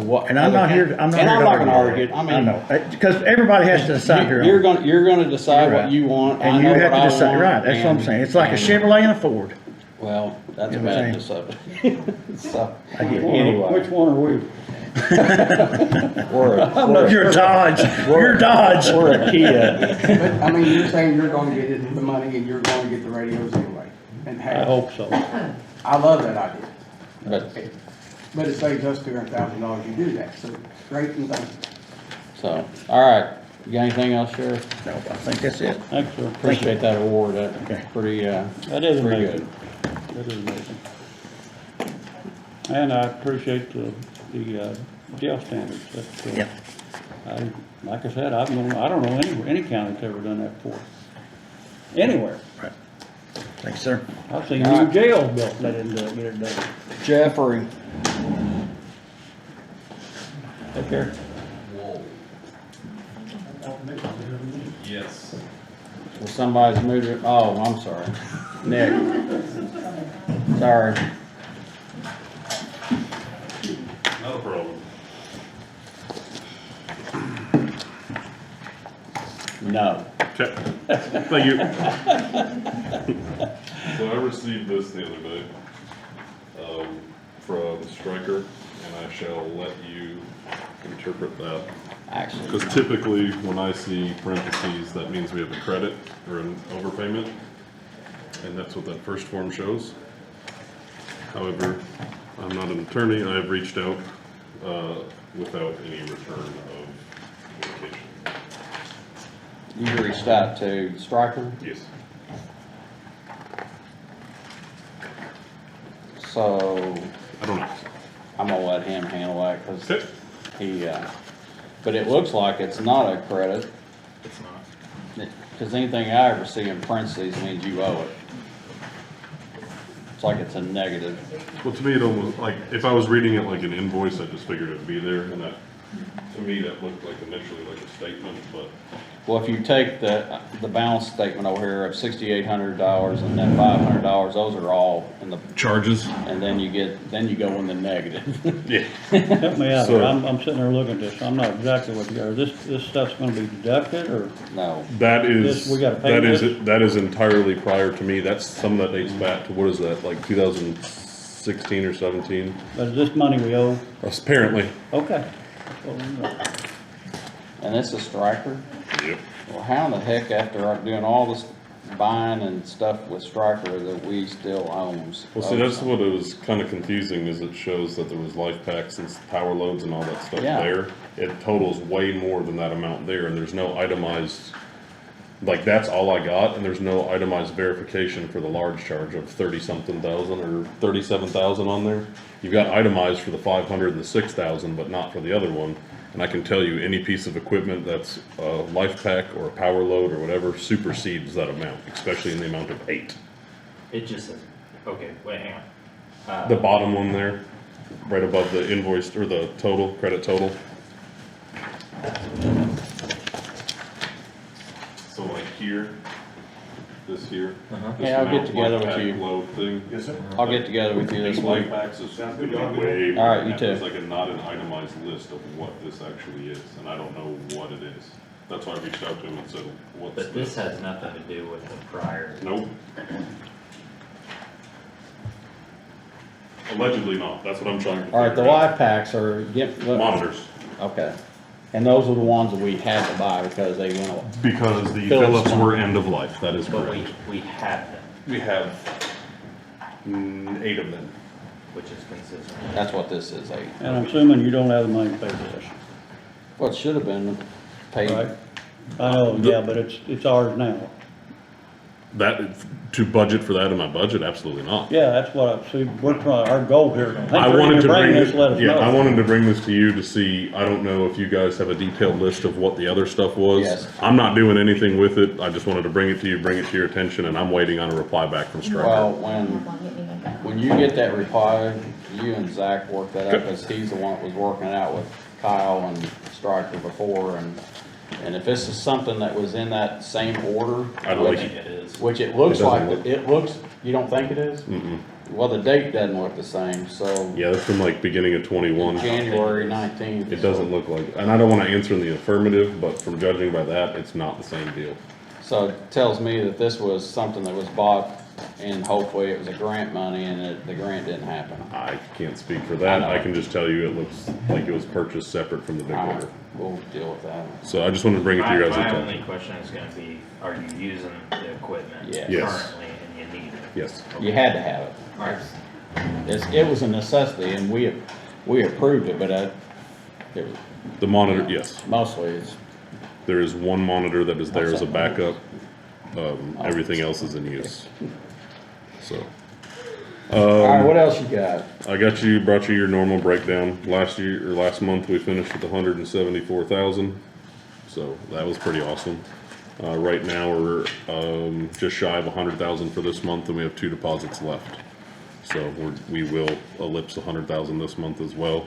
what. And I'm not here to gonna argue. I I mean, know, because everybody has to decide their you're own. gonna decide You're what right. you want. I And you know have what to I decide, want, right, that's what I'm and- saying. It's like a and- Chevrolet and a Ford. Well, that's You a know what I'm madness of it. So, I get it. anyway, Which one are we? You're Dodge, you're Dodge. we're a Kia. But, I mean, you're saying you're gonna get it, the money, and you're gonna get the radios anyway. And I have, hope so. I love that idea. but, But it saves us $200,000 you do that, so great and thank you. so, all right. You got anything else, Sheriff? No, I think that's it. Thanks, sir. Appreciate that award, that's pretty, That is pretty amazing. good. That is amazing. And I appreciate the jail standards. That, Yep. Like I said, I don't know any county that's ever done that before. Anywhere. Right. Thanks, sir. I've seen All new right. jails built, they didn't do it, get it done. Jeffrey. Take care. Yes. Well, somebody's moved it, oh, I'm sorry. Nick. Sorry. Not a problem. No. Okay, thank you. So I received this the other day, from Stryker, and I shall let you interpret that. Actually, Because typically, when I see parentheses, that means we have a credit or an overpayment, and that's what that first form shows. However, I'm not an attorney, I have reached out, without any return of communication. you reached out to Stryker, Yes. so I don't know. I'm gonna let him handle that, cause Okay. he, but it looks like it's not a credit, It's not. cause anything I ever see in parentheses means you owe it. It's like it's a negative. Well, to me, it almost, like, if I was reading it like an invoice, I just figured it'd be there, and that, to me, that looked like initially like a statement, but Well, if you take the balance statement over here of $6,800 and then $500, those are all in the, charges? and then you go in the negative. Yeah. Help me out So- here, I'm sitting there looking at this, I'm not exactly what you are, this stuff's gonna be deducted, or? No, That is, This- we gotta pay this? that is entirely prior to me, that's, some of that dates back to, what is that, like 2016 or 17? But is this money we owe? Apparently. Okay. Well, we know. and this is Stryker? Yep. Well, how in the heck, after doing all this buying and stuff with Stryker, that we still own? Well, see, that's what it was kind of confusing, is it shows that there was life packs and power loads and all that stuff Yeah. there. It totals way more than that amount there, and there's no itemized, like, that's all I got, and there's no itemized verification for the large charge of 30-something thousand or 37,000 on there. You've got itemized for the 500 and the 6,000, but not for the other one. And I can tell you, any piece of equipment that's a life pack or a power load or whatever supersedes that amount, especially in the amount of 8. It just says, okay, wait, hang on. The bottom one there, right above the invoice, or the total, credit total. So like here, this here. this Yeah, I'll get amount together life with pack you. Load thing. Yes, sir. I'll get together with you this These week. life packs is way. All right, you more. too. There's like not an itemized list of what this actually is, and I don't know what it is. That's why I reached out to him and said, what's But this this? has nothing to do with the prior. Nope. Allegedly not, that's what I'm trying to All right, the figure out. life packs are, Monitors, okay. And those are the ones that we had to buy because they went, because the Philips Philips one. were end of life, that is But correct. we have them, We have 8 of them. which is consistent. that's what this is, And I'm assuming you don't have the money to pay for this, well, it should have been paid. right? I know, yeah, but it's ours now. That, to budget for that in my budget, absolutely not. Yeah, that's what I, see, we're trying, our goal here. I wanted to bring this, this, let us know. yeah, I wanted to bring this to you to see, I don't know if you guys have a detailed list of what the other stuff was. Yes. I'm not doing anything with it, I just wanted to bring it to you, bring it to your attention, and I'm waiting on a reply back from Well, Stryker. when you get that reply, you and Zach work that out, because he's the one that was working it out with Kyle and Stryker before, and if this is something that was in that same order, I don't I which, think it is. which it looks It doesn't like, look- it looks, you don't think it is? Mm-mm. Well, the date doesn't look the same, so Yeah, that's from like beginning of 21. January 19th. It doesn't look like, and I don't wanna answer in the affirmative, but from judging by that, it's not the same deal. So it tells me that this was something that was bought, and hopefully it was a grant money, and the grant didn't happen. I can't speak for I that, know. I can just tell you it looks like it was purchased separate from the big All right, order. we'll deal with that. So I just wanted to bring it to My, your guys' my only attention. question is gonna be, are you using the equipment Yes. Yes. currently and you need it? Yes. You had to have it. Alright. it was a necessity, and we approved it, but it was, The monitor, yes, mostly it's, there is one monitor that is there as a backup. Everything else is in use. So, alright, what else you got? brought you your normal breakdown. Last month, we finished with 174,000. So that was pretty awesome. Right now, we're, just shy of 100,000 for this month, and we have 2 deposits left. So we will ellipse 100,000 this month as well.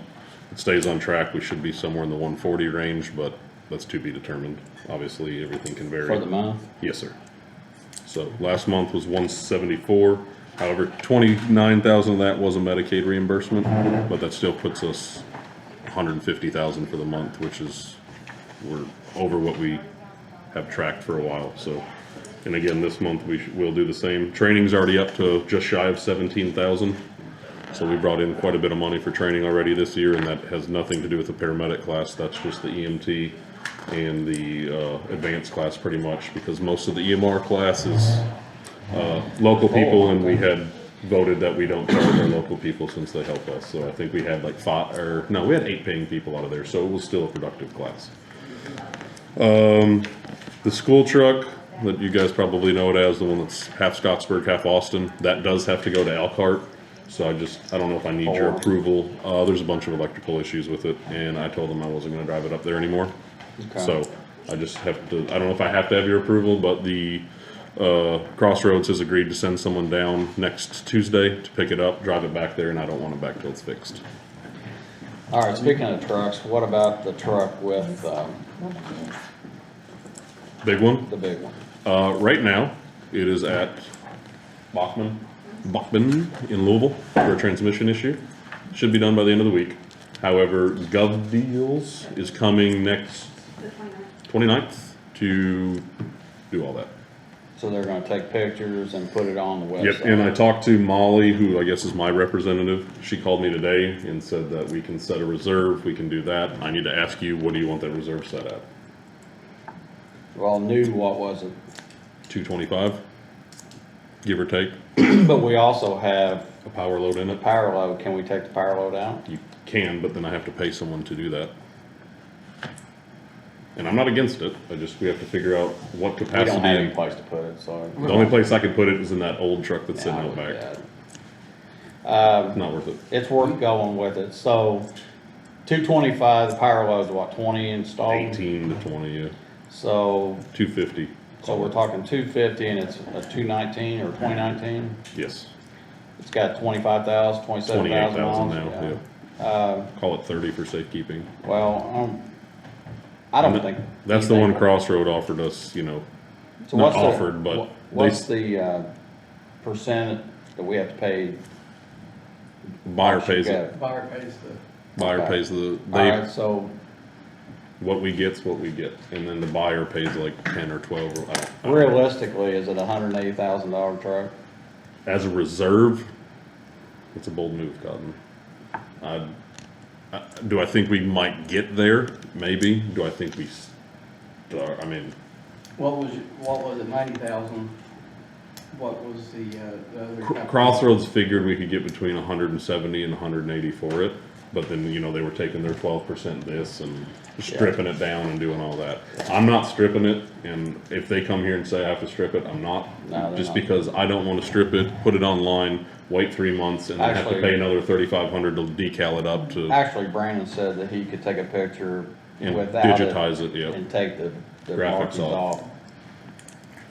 It stays on track, we should be somewhere in the 140 range, but that's to be determined. Obviously, everything can vary. For the month? Yes, sir. So last month was 174. However, 29,000 of that was a Medicaid reimbursement, but that still puts us 150,000 for the month, which is, we're over what we have tracked for a while. So, and again, this month we'll do the same. Training's already up to just shy of 17,000. So we brought in quite a bit of money for training already this year, and that has nothing to do with the paramedic class. That's just the EMT and the advanced class pretty much, because most of the EMR class is local people, and we had voted that we don't charge our local people since they help us. So I think we had like we had 8 paying people out of there, so it was still a productive class. The school truck that you guys probably know it as, the one that's half Scottsburg, half Austin, that does have to go to Elkhart. So I don't know if I need your approval. There's a bunch of electrical issues with it, and I told them I wasn't gonna drive it up there anymore. Okay. So I just have to, I don't know if I have to have your approval, but the Crossroads has agreed to send someone down next Tuesday to pick it up, drive it back there, and I don't want it back till it's fixed. Alright, speaking of trucks, what about the truck with, Big one? the big one? Right now, it is at Bachman in Louisville for a transmission issue. Should be done by the end of the week. However, Gov Deals is coming next 29th to do all that. So they're gonna take pictures and put it on the website? Yep, and I talked to Molly, who I guess is my representative. She called me today and said that we can set a reserve, we can do that. I need to ask you, what do you want that reserve set at? Well, new, what was it? 225, give or take, But we also have a power load in the it. power load, can we take the power load out? You can, but then I have to pay someone to do that. And I'm not against it, we have to figure out what We don't have any capacity. place to put it, so. The only place I could put it is in that old truck that's sitting Yeah, I out would back. add. Um, Not worth it. it's worth going with it, so 225, the power load's what, 20 installed? 18 to 20, yeah, So, 250. so we're talking 250 and it's a 219 or 2019? Yes, It's got 25,000, 27,000 miles? 28,000 now, yeah. Call it 30 for safekeeping. Well, I don't think. That's the one anything- Crossroad offered us, you know, So not what's the- offered, but What's the, percent that we have to pay? buyer pays it. Buyer pays the, Buyer Okay. pays the, Alright, so what we get's what we get, and then the buyer pays like 10 or 12, or I don't know. realistically, is it a $180,000 truck? As a reserve, it's a bold move, Cotton. Do I think we might get there? Maybe. Do I think we start, I mean, what was it, 90,000? What was the other? company? Crossroads figured we could get between 170 and 180 for it, but then, you know, they were taking their 12% this and stripping it down and doing all that. I'm not stripping it, and if they come here and say I have to strip it, I'm not. No, they're Just not. because I don't want to strip it, put it online, wait 3 months, and then have to Actually- pay another 3,500 to decal it up to, Actually, Brandon said that he could take a picture and without it. digitize it, yeah. And take the Graphics markings off. off.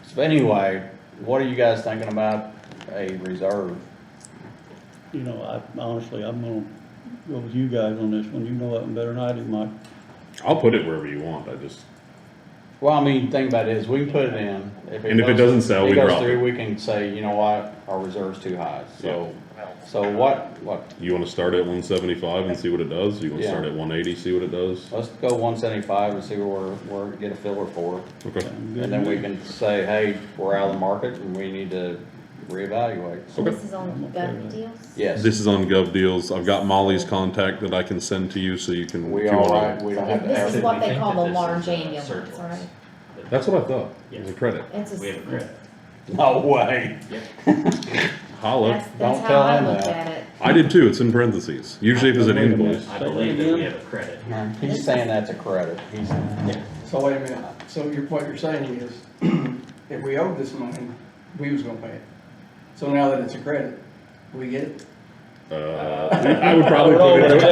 So anyway, what are you guys thinking about a reserve? You know, honestly, I'm gonna go with you guys on this one. You know that one better than I do, Mike. I'll put it wherever you want, I just, Well, I mean, think about it is, we can put it in. And if it doesn't sell, we drop goes through, it. we can say, you know what, our reserve's too high, so what, you want to start at 175 and see what it does? You want to Yeah. start at 180, see what it does? let's go 175 and see where we're, get a filler for it. Okay. And then we can say, hey, we're out of the market and we need to reevaluate. So this is on Gov Deals? Yes. This is on Gov Deals. I've got Molly's contact that I can send to you so you can. We if you all wanna- right, we don't have to This have is it. what they think call that the this large is a ambulance, surplus. right? That's what I thought. It was a credit. It's We have a credit. No way. Holla. That's Don't how tell I him looked that. at it. I did too, it's in parentheses. Usually if it's an invoice. I believe that we have a credit here. He's saying that's a credit. He's, So wait a minute, so what you're saying is, if we owed this money, we was gonna pay it. So now that it's a credit, we get it? I would probably put it.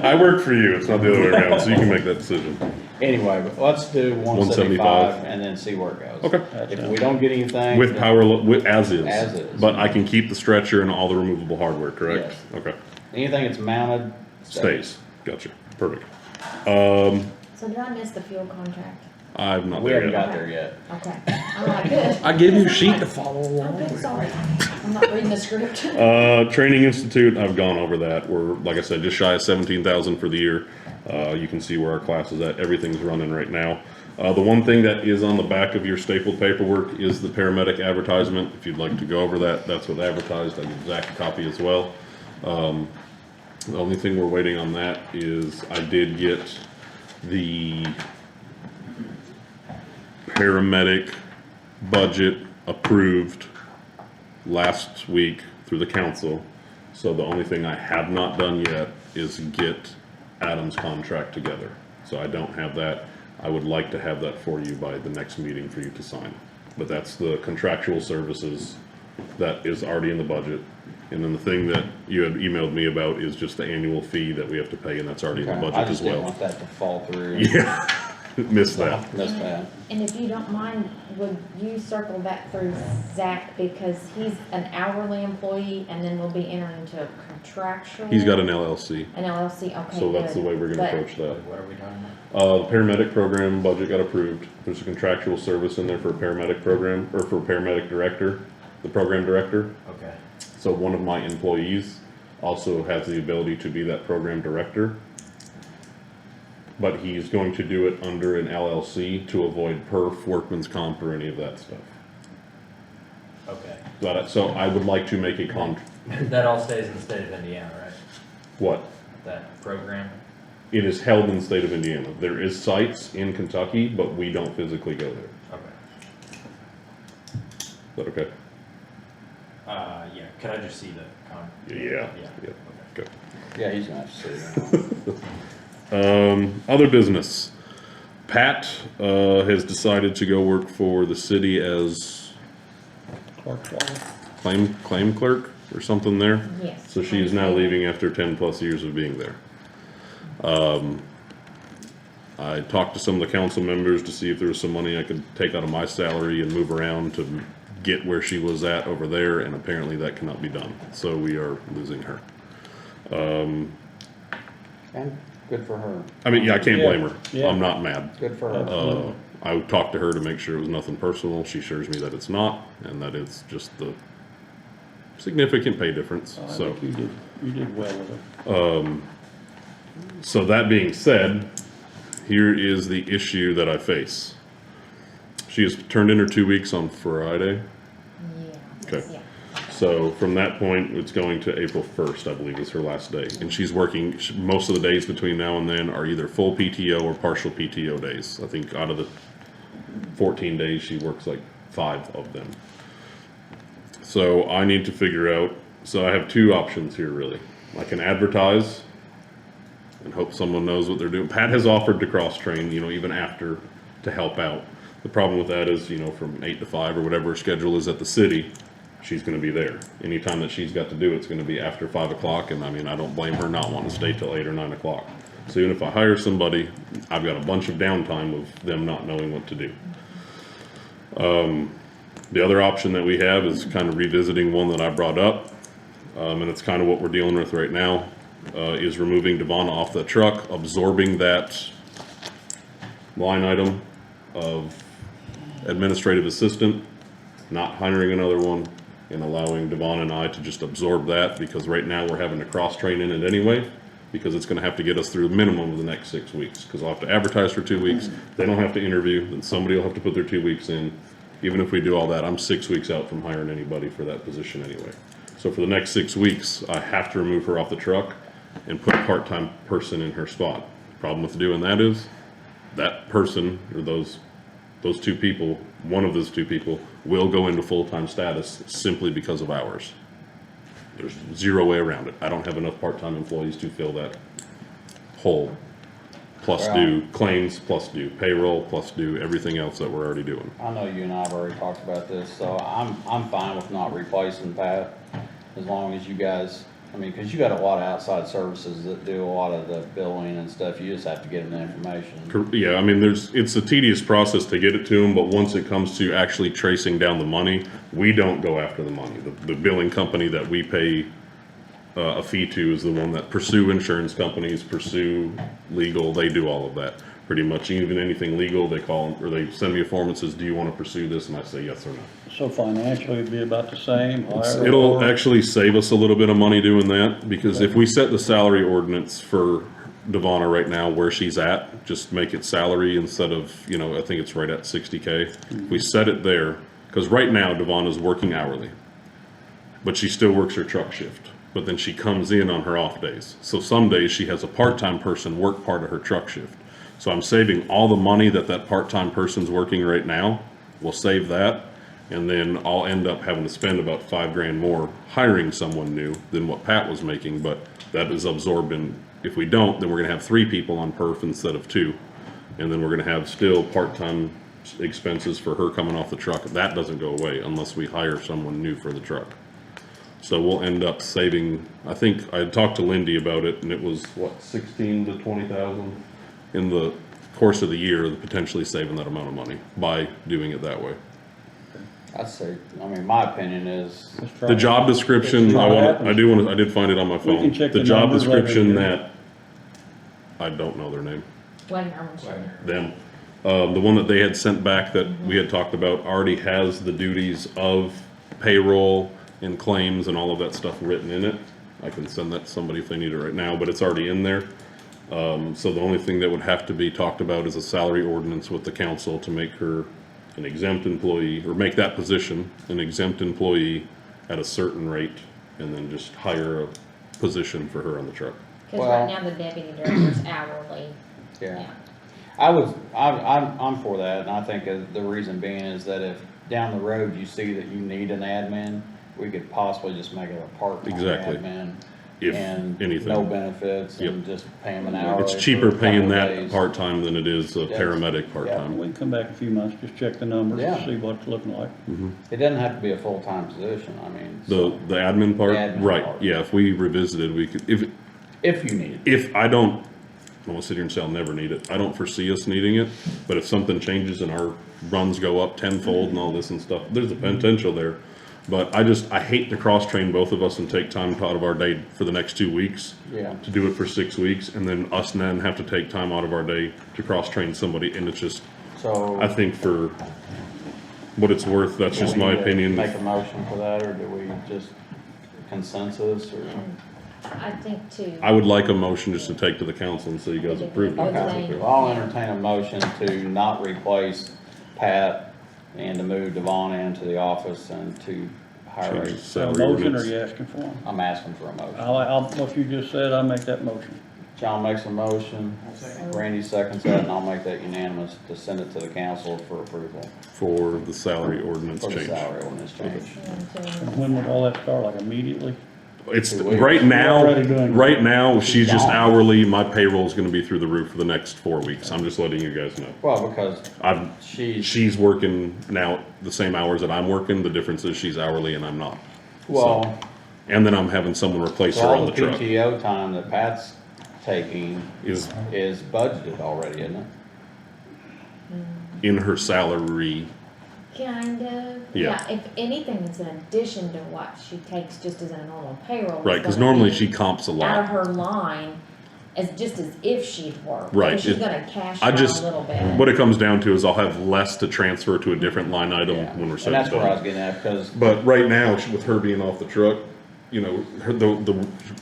I work for you, it's not the other way around, so you can make that decision. anyway, but let's do 175 and then see where it goes. Okay. If we don't get anything. With then- power, as is. As is. But I can keep the stretcher and all the removable hardware, correct? Yes. Okay, Anything that's mounted. stays, gotcha, perfect. So did I miss the fuel contract? I'm not We there haven't yet. got there yet. Okay, I'm like, good. I gave you a sheet to follow along. I'm good, sorry. I'm not reading the script. Training Institute, I've gone over that. We're, like I said, just shy of 17,000 for the year. You can see where our class is at. Everything's running right now. The one thing that is on the back of your stapled paperwork is the paramedic advertisement. If you'd like to go over that, that's what's advertised. I give Zach a copy as well. The only thing we're waiting on that is I did get the paramedic budget approved last week through the council. So the only thing I have not done yet is get Adam's contract together. So I don't have that. I would like to have that for you by the next meeting for you to sign. But that's the contractual services that is already in the budget. And then the thing that you had emailed me about is just the annual fee that we have to pay, and that's already in the Okay. budget I as just didn't well. want that to fall through. Yeah, missed that. Missed that. And if you don't mind, would you circle that through Zach, because he's an hourly employee, and then we'll be entering into a contractual? He's got an LLC, An LLC, okay, so that's the good. way we're gonna But- approach that. What are we talking about? The paramedic program budget got approved. There's a contractual service in there for a paramedic program, or for paramedic director, the program director. Okay. So one of my employees also has the ability to be that program director. But he's going to do it under an LLC to avoid perf, workman's comp, or any of that stuff. Okay. So I would like to make a That all stays in the state of Indiana, right? what? That program? It is held in the state of Indiana. There is sites in Kentucky, but we don't physically go there. Okay. Is that okay? Yeah, could I just see the Yeah. Yeah. Okay. Yeah, he's gonna have to see that. Other business. Pat, has decided to go work for the city as claim clerk or something there. Yes. So she is now leaving after 10+ years of being there. I talked to some of the council members to see if there was some money I could take out of my salary and move around to get where she was at over there, and apparently that cannot be done. So we are losing her. And good for her. I mean, yeah, I can't blame her. Yeah. I'm not mad. Good for her. I talked to her to make sure it was nothing personal. She assures me that it's not, and that it's just the significant pay difference. I So, think you did well with it. so that being said, here is the issue that I face. She has turned in her 2 weeks on Friday. Yeah. Okay. Yeah. So from that point, it's going to April 1st, I believe, is her last day. And she's working, most of the days between now and then are either full PTO or partial PTO days. I think out of the 14 days, she works like 5 of them. So I need to figure out, so I have 2 options here, really. I can advertise and hope someone knows what they're doing. Pat has offered to cross-train, even after, to help out. The problem with that is, from 8 to 5 or whatever her schedule is at the city, she's gonna be there. Anytime that she's got to do it's gonna be after 5 o'clock, and I mean, I don't blame her not wanting to stay till 8 or 9 o'clock. So even if I hire somebody, I've got a bunch of downtime of them not knowing what to do. The other option that we have is kind of revisiting one that I brought up, and it's kind of what we're dealing with right now, is removing Devon off the truck, absorbing that line item of administrative assistant, not hiring another one, and allowing Devon and I to just absorb that, because right now we're having to cross-train in it anyway, because it's gonna have to get us through a minimum of the next 6 weeks, because I'll have to advertise for 2 weeks, they don't have to interview, then somebody will have to put their 2 weeks in. Even if we do all that, I'm 6 weeks out from hiring anybody for that position anyway. So for the next 6 weeks, I have to remove her off the truck and put a part-time person in her spot. Problem with doing that is, that person, or those those two people, one of those two people, will go into full-time status simply because of hours. There's zero way around it. I don't have enough part-time employees to fill that hole. Plus do claims, plus do payroll, plus do everything else that we're already doing. I know you and I have already talked about this, so I'm fine with not replacing Pat, as long as you guys, I mean, cause you got a lot of outside services that do a lot of the billing and stuff, you just have to get them the information. Yeah, I mean, it's a tedious process to get it to them, but once it comes to actually tracing down the money, we don't go after the money. The billing company that we pay a fee to is the one that pursue insurance companies, pursue legal, they do all of that. Pretty much, even anything legal, they call, or they send me a form that says, do you want to pursue this? And I say yes or no. So financially, it'd be about the same, however. It'll actually save us a little bit of money doing that, because if we set the salary ordinance for Devonna right now where she's at, just make it salary instead of, you know, I think it's right at 60K. If we set it there, because right now Devonna's working hourly, but she still works her truck shift. But then she comes in on her off days. So some days she has a part-time person work part of her truck shift. So I'm saving all the money that part-time person's working right now. We'll save that. And then I'll end up having to spend about $5 grand more hiring someone new than what Pat was making. But that is absorbed in, if we don't, then we're gonna have 3 people on perf instead of 2. And then we're gonna have still part-time expenses for her coming off the truck. That doesn't go away unless we hire someone new for the truck. So we'll end up saving, I think I talked to Lindy about it, and it was what, 16 to 20,000 in the course of the year, potentially saving that amount of money by doing it that way. I'd say, I mean, my opinion is, The job description, I did find it on my phone. can check The the job numbers later, description yeah. that, I don't know their name, Wagner. them. The one that they had sent back that we had talked about already has the duties of payroll and claims and all of that stuff written in it. I can send that to somebody if they need it right now, but it's already in there. So the only thing that would have to be talked about is a salary ordinance with the council to make her an exempt employee, or make that position an exempt employee at a certain rate, and then just hire a position for her on the truck. Cause Well- right now the deputy director's hourly. yeah. I'm for that, and I think the reason being is that if down the road you see that you need an admin, we could possibly just make it a part-time Exactly. admin. If And anything. no benefits and Yep. just pay them an hour. It's cheaper paying that part-time than it is a Yes. paramedic part-time. We can come back in a few months, just check the numbers, Yeah. see what it's looking like. It doesn't have to be a full-time position, I mean. The admin part, The admin right, part. yeah, if we revisited, we could, If you need it. if I don't won't sit here and say I'll never need it. I don't foresee us needing it, but if something changes and our runs go up tenfold and all this and stuff, there's a potential there. But I hate to cross-train both of us and take time out of our day for the next 2 weeks. Yeah. To do it for 6 weeks, and then us then have to take time out of our day to cross-train somebody, and it's just, So. I think for what it's worth, that's do just we my need to opinion. Make a motion for that, or do we just consensus, or? I think too. I would like a motion just to take to the council and say you guys approved it. Okay, well, I'll entertain a motion to not replace Pat and to move Devon into the office and to hire Change the a, Is that salary a motion, or ordinance. are you asking for one? I'm asking for a motion. What you just said, I'll make that motion. John makes a motion, Randy seconds that, and I'll make that unanimous to send it to the council for approval For the salary ordinance for the change. salary ordinance change. When would all that start, like immediately? It's, 2 weeks. right now, We're already doing- right now, she's just Gone. hourly, my payroll's gonna be through the roof for the next 4 weeks, I'm just letting you guys know. Well, because She's working now the same hours that I'm working, the difference is she's hourly and I'm not. well, And then I'm having someone replace so her all on the the truck. PTO time that Pat's taking Is is budgeted already, isn't it? in her salary, Kind of. Yeah. If anything, it's in addition to what she takes just as a normal payroll. right, It's cause gonna normally be she comps a out of lot. her line as just as if she'd worked. Right, And she's it- gonna cash I out just, a little bit. what it comes down to is I'll have less to transfer to a different line item Yeah. when we're And set that's where I was done. getting at, because, But right now, with her being off the truck, you know,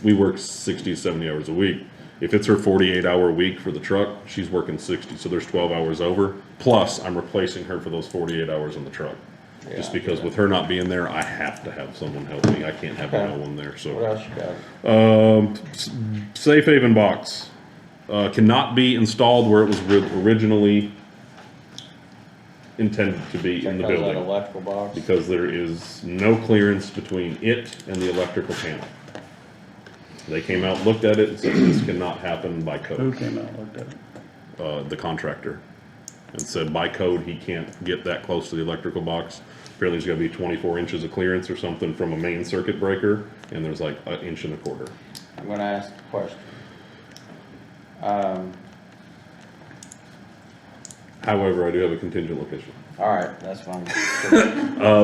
we work 60 to 70 hours a week. If it's her 48-hour week for the truck, she's working 60, so there's 12 hours over. Plus, I'm replacing her for those 48 hours on the truck. Just Yeah. because with her not being there, I have to have someone help me. I can't have Okay. no one there, what so. else you got? Safe haven box, cannot be installed where it was originally intended to be in the Because of that building. electrical box. Because there is no clearance between it and the electrical panel. They came out, looked at it, and said this cannot happen by Who code. came out and looked at it? The contractor. And said by code, he can't get that close to the electrical box. Apparently there's gotta be 24 inches of clearance or something from a main circuit breaker, and there's like 1.25 inches. I'm gonna ask a question. However, I do have a contingent location. All right, that's fine.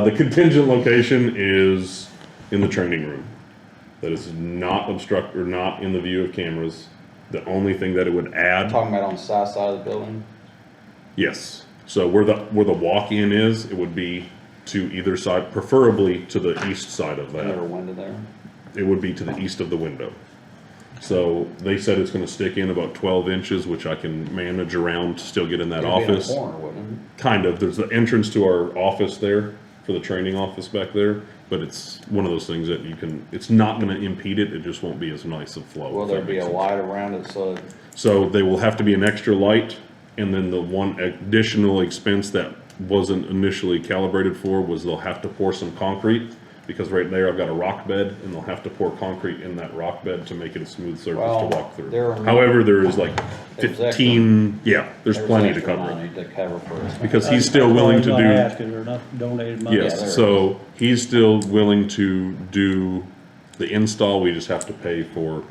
The contingent location is in the training room. That is not obstruct, or not in the view of cameras. The only thing that it would add, Talking about on the south side of the building? yes. So where the walk-in is, it would be to either side, preferably to the east side of Is there a that. window there? It would be to the east of the window. So they said it's gonna stick in about 12 inches, which I can manage around to still get in that It'd be in the office. corner, wouldn't Kind of, there's the entrance to our office there, for the training office back there, but it's one of those things that you can, it's not gonna impede it, it just won't be as nice of flow. it? Will if there that be makes a sense. light around it so that So they will have to be an extra light, and then the one additional expense that wasn't initially calibrated for was they'll have to pour some concrete, because right there I've got a rock bed, and they'll have to pour concrete in that rock bed to make it a smooth surface Well, to walk through. there are- However, there is like There's 15, yeah, there's plenty to extra cover it. money to cover for it. Because he's still willing to That's do. what I was gonna ask, is there enough donated money? there Yes, is. so he's still willing to do the install, we just have to pay for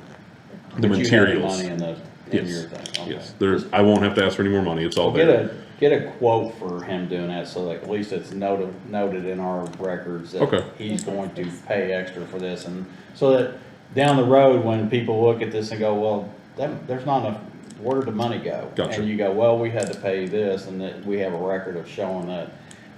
the But you have the materials. money in the, in your Yes, thing, okay. yes, there's, I won't have to ask for any more money, it's all Get there. get a quote for him doing that, so that at least it's noted in our records Okay. that he's going to pay extra for this, and so that down the road, when people look at this and go, well, there's not enough, where did the money go? Gotcha. And you go, well, we had to pay this, and that we have a record of showing that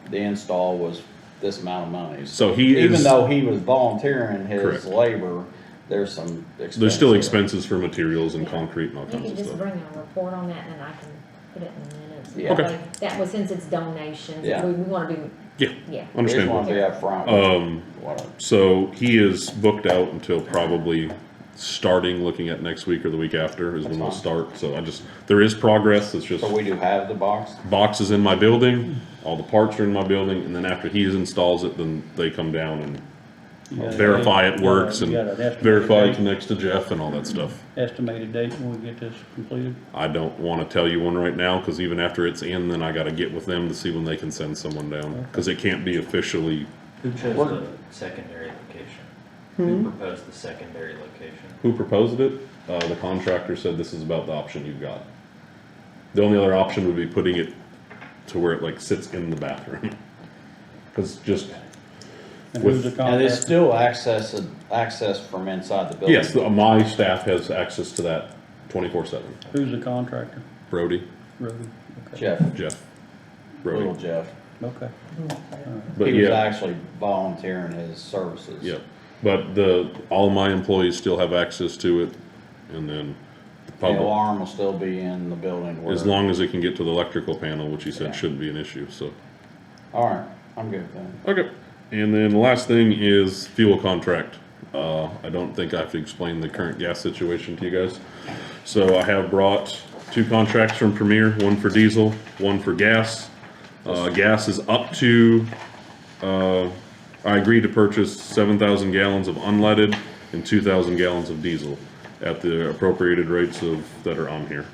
the install was this amount of money. So he Even is, though he was volunteering his Correct. labor, there's some expense. there's still there. expenses for materials and Yeah. concrete and all You kinds can of just stuff. bring a report on that and I can put it in the minutes. Yeah. Okay. Like, that was, since it's donations, Yeah. we wanna do, Yeah, yeah. We just understandable. want to be upfront. Whatever. So he is booked out until probably starting, looking at next week or the week after is when we'll That's fine. start. So there is progress, it's just So we do have the box? boxes in my building, all the parts are in my building, and then after he installs it, then they come down and You got a- verify it you got a- works you and got an estimated verify it date- connects to Jeff and all that stuff. Estimated date when we get this completed? I don't wanna tell you one right now, cause even after it's in, then I gotta get with them to see when they can send someone down, cause it can't be officially. Who chose What- the secondary location? Who proposed the secondary location? Who proposed it? The contractor said this is about the option you've got. The only other option would be putting it to where it like sits in the bathroom. Cause just, And With- who's the And contractor? it's still access from inside the building? yes, my staff has access to that 24/7. Who's the contractor? Brody, Rody? Okay. Jeff, Brody. little Jeff. Okay. But He was yeah, actually volunteering his services. yeah. But all my employees still have access to it, and then the The public, alarm will still be in the building where. as long as it can get to the electrical panel, which he Yeah. said shouldn't be an issue, so. All right, I'm good with that. Okay, and then the last thing is fuel contract. I don't think I have to explain the current gas situation to you guys. So I have brought 2 contracts from Premier, one for diesel, one for gas. Gas is up to, I agreed to purchase 7,000 gallons of unleaded and 2,000 gallons of diesel at the appropriated rates that are on here.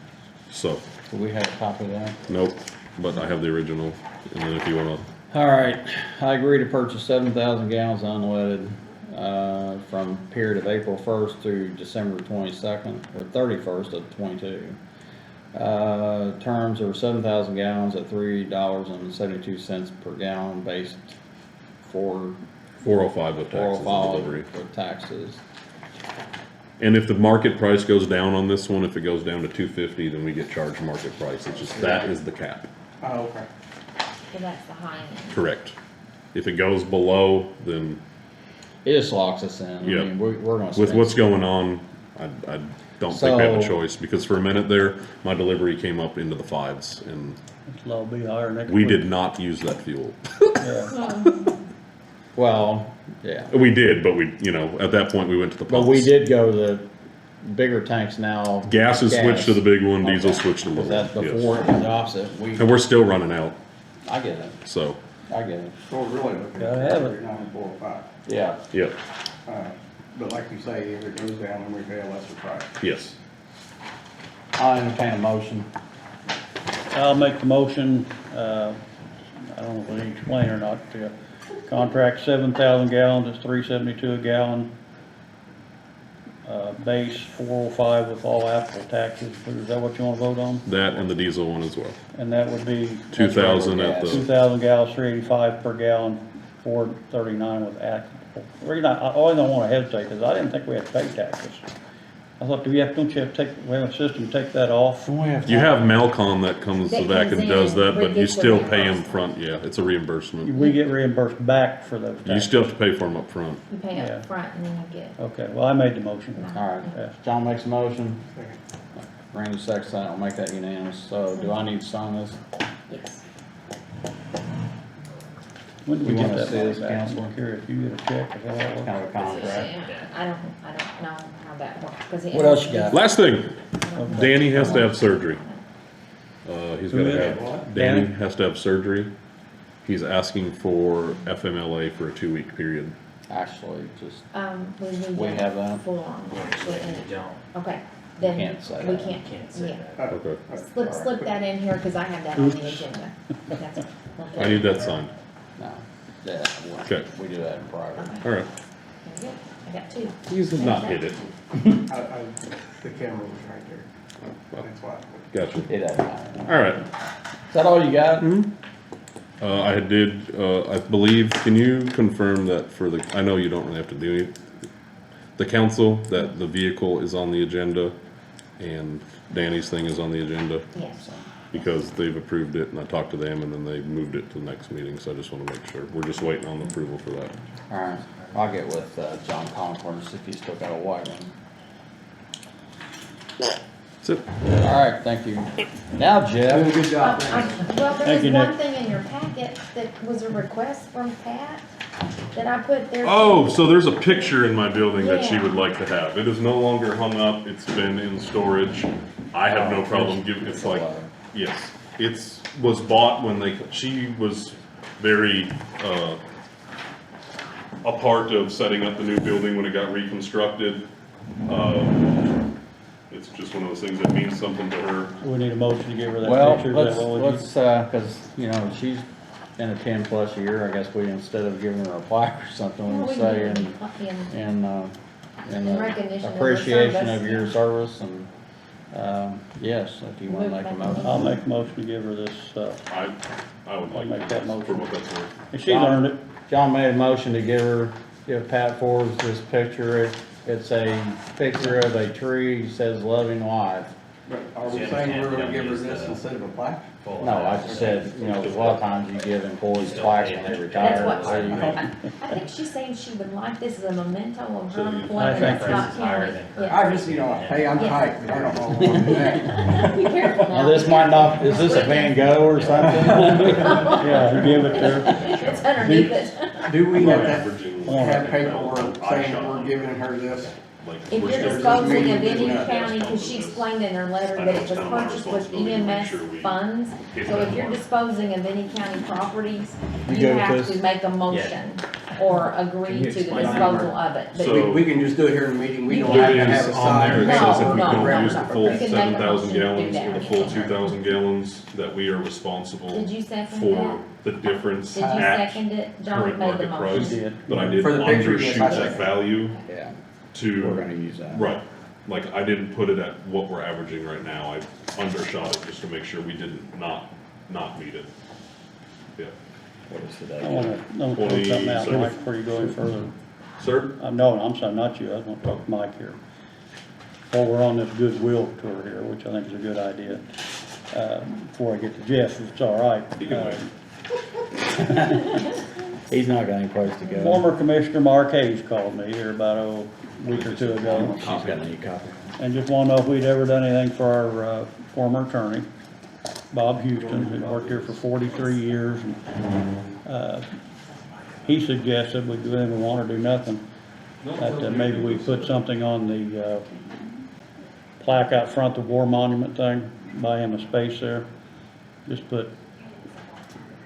So, Do we have a copy of that? nope, but I have the original, and then if you wanna, All right, I agree to purchase 7,000 gallons unleaded, from period of April 1st through December 22nd, or 31st of 22. Terms are 7,000 gallons at $3.72 per gallon based for 405 with taxes and 405 delivery. for taxes. And if the market price goes down on this one, if it goes down to 250, then we get charged market price. It's just, that is the cap. Oh, okay. So that's the high end. Correct. If it goes below, then It just locks us in. I Yeah. mean, we're gonna with spend what's going on, I don't think we have a So- choice, because for a minute there, my delivery came up into the 5s, and It'll all be higher next we week. did not use that fuel. Yeah. Well, yeah, We did, but at that point, we went to the but pumps. we did go to the bigger tanks now. Gas is switched to the big one, diesel Okay. switched to the Was little that one, yes. before it was the opposite? And we're still running out. I get it, So, I get it. So we're really looking Gotta at have it. 39,405. Yeah, yep, But like you say, if it goes down, then we pay a lesser price. yes. I'll entertain a motion. I'll make the motion, I don't know if I need to explain or not, contract 7,000 gallons, it's $3.72 a gallon. Base $4.05 with all applicable taxes, is that what you wanna vote on? That and the diesel one as well. And that would be 2,000 at gas. the, 2,000 gallons, $3.85 per gallon, $4.39 with applicable. I always don't wanna hesitate, cause I didn't think we had to pay taxes. I thought, don't you have to take, we have a system to take that off? you have Malcom that comes That back comes and does in, that, but you gets the still pay them reimbursement. front, yeah, it's a reimbursement. We get reimbursed back for those taxes. You still have to pay for them up front. You pay Yeah. up front and then you get. Okay, well, I made the motion. All Yeah. right, John makes a motion. Randy seconds that, I'll make that unanimous. So do I need to sign this? Yes. When did we You get wanna that see money this, back? Counselor? I'm curious, you get a check, is that how it works? Kind of a contract. I don't know how that works. 'Cause it- What else you got? Last thing, Danny has to have surgery. He's Who gotta is? have, Danny has to have surgery. He's asking for FMLA for a 2-week period. Actually, just, we need We that have that? form, actually, You and- don't, okay, then Can't say we that. can't, can't say yeah. that. Okay. Slip that in here, cause I have that on the agenda. That's- I need that signed. no, yeah, Okay. we do that in private. Okay. All right. Very good. I got two. He's not hit it. The camera was right there. That's why. Gotcha. It doesn't matter. All right. Is that all you got? I did, I believe, can you confirm that for the, I know you don't really have to do it, the council, that the vehicle is on the agenda and Danny's thing is on the agenda? Yes. Because they've approved it and I talked to them and then they moved it to the next meeting, so I just wanna make sure. We're just waiting on the approval for that. All right, I'll get with, John Concord and see if he's still got a white one. That's it. All right, thank you. Now, Jeff. Good job. Well, there Thank was you, one Nick. thing in your packet that was a request from Pat that I put there. Oh, so there's a picture in my building that she Yeah. would like to have. It is no longer hung up, it's been in storage. I have no problem giving, it's like, yes, it's, was bought when she was very, a part of setting up the new building when it got reconstructed. It's just one of those things that means something to her. We need a motion to give her that Well, picture, is that what we let's, cause, you know, she's in a 10+ year, I guess we, instead of giving her a plaque or something, Well, we'll we say can in, In recognition of her appreciation service, of your yeah. service and, yes, if you wanna Move make a back motion. I'll make a motion to give her this, I would I'll make like that for motion. what that's worth. and she's earned it. John made a motion to give Pat Forbes this picture. It's a picture of a tree, he says loving life. But are we saying we're gonna give her this instead of a plaque? No, I just said, you know, 'cause a lot of times you give employees plaques when they retire. That's what, so you- I think she's saying she would like this as a memento of So her you- employment I in think Scott this is higher County. than Yes. I just, you know, hey, I'm tight, but I don't know what I'm doing. Be careful Now, now. this might not, is this a Van Gogh or something? Yeah, give it to her. It's underneath it. Do we have Averaging- have paperwork saying that we're giving her this? Like, If we're you're still- disposing of any Yeah. county, because she explained in her letter that it was purchased with EMS funds, so if you're disposing of any county properties, You you go with have this? to make a motion or agree Can you to the explain that? disposal of it. But So- We can just do it here in the meeting, we You don't can- have It to have is a on there, sign. it says if we No, don't no, use no. the full You can make a 7,000 motion to do gallons that. or the full 2,000 gallons, that we are responsible Did you second for that? the difference Did you at second it? John current made the market price. motion. But I did For the picture, yes, undershoot I that second. value Yeah, to. we're gonna use that. Right, like I didn't put it at what we're averaging right now, I undershot it just to make sure we didn't not meet it. Yeah, What is the I date? wanna, throw something out, 27. Mike, before you go any further. sir? No, I'm sorry, not you, I was gonna talk to Mike here. While we're on this goodwill tour here, which I think is a good idea, before I get to Jeff, if it's all right. You can wait. He's not got any place to go. Former Commissioner Mark Hayes called me here about a week or two ago, She's got any copy. and just wanna know if we'd ever done anything for our, former attorney, Bob Houston, who worked here for 43 years, and, he suggested we do anything we want or do nothing. That maybe we put something on the, plaque out front, the war monument thing, buy him a space there. Just put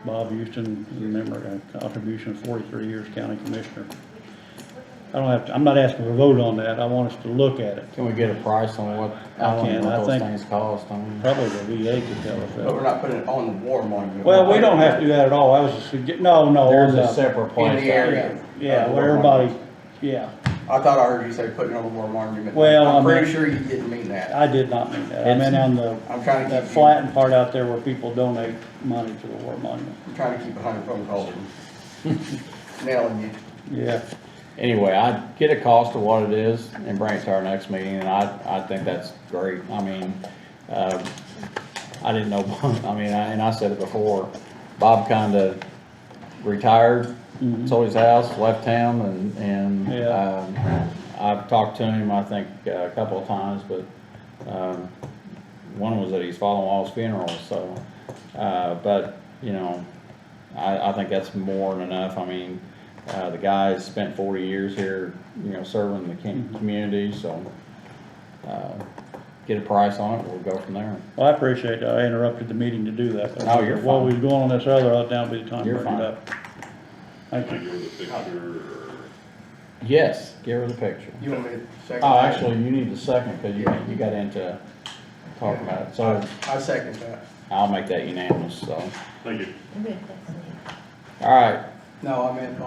Bob Houston, remember, a contribution of 43 years county commissioner. I don't have to, I'm not asking for a vote on that, I want us to look at it. Can we get a price on what, I can, what I those think- things cost? I mean, Probably the VA could tell us But we're that. not putting it on the war monument. Well, we don't have to do that at all, I was just, no, there's on a the, separate In place. the area. yeah, of the where war everybody, monument. yeah, I thought I heard you say putting it on the war monument. Well, I I'm pretty mean- sure you didn't mean that. I did not mean that, I meant on the, I'm trying to that keep, flattened part out there where people donate money to the war monument. I'm trying to keep 100 phone calls from nailing you. Yeah, Anyway, I'd get a cost of what it is and bring it to our next meeting, and I think that's great. I mean, I didn't know, I mean, and I said it before, Bob kinda retired, sold his house, left town, and, Yeah. I've talked to him, I think, a couple of times, but, one was at his father-in-law's funeral, so, but, you know, I think that's more than enough. I mean, the guy's spent 40 years here, you know, serving the community, so, get a price on it, we'll go from there. well, I appreciate that, I interrupted the meeting to do that. No, you're While fine. we was going on this other, now would be the time to You're bring it fine. up. Thank you. Yes, give her the picture. You want me to second? Oh, that? actually, you need the second, because you got into talking about it, so I second that. I'll make that unanimous, so. Thank you. Good, that's it. All right, No, I meant,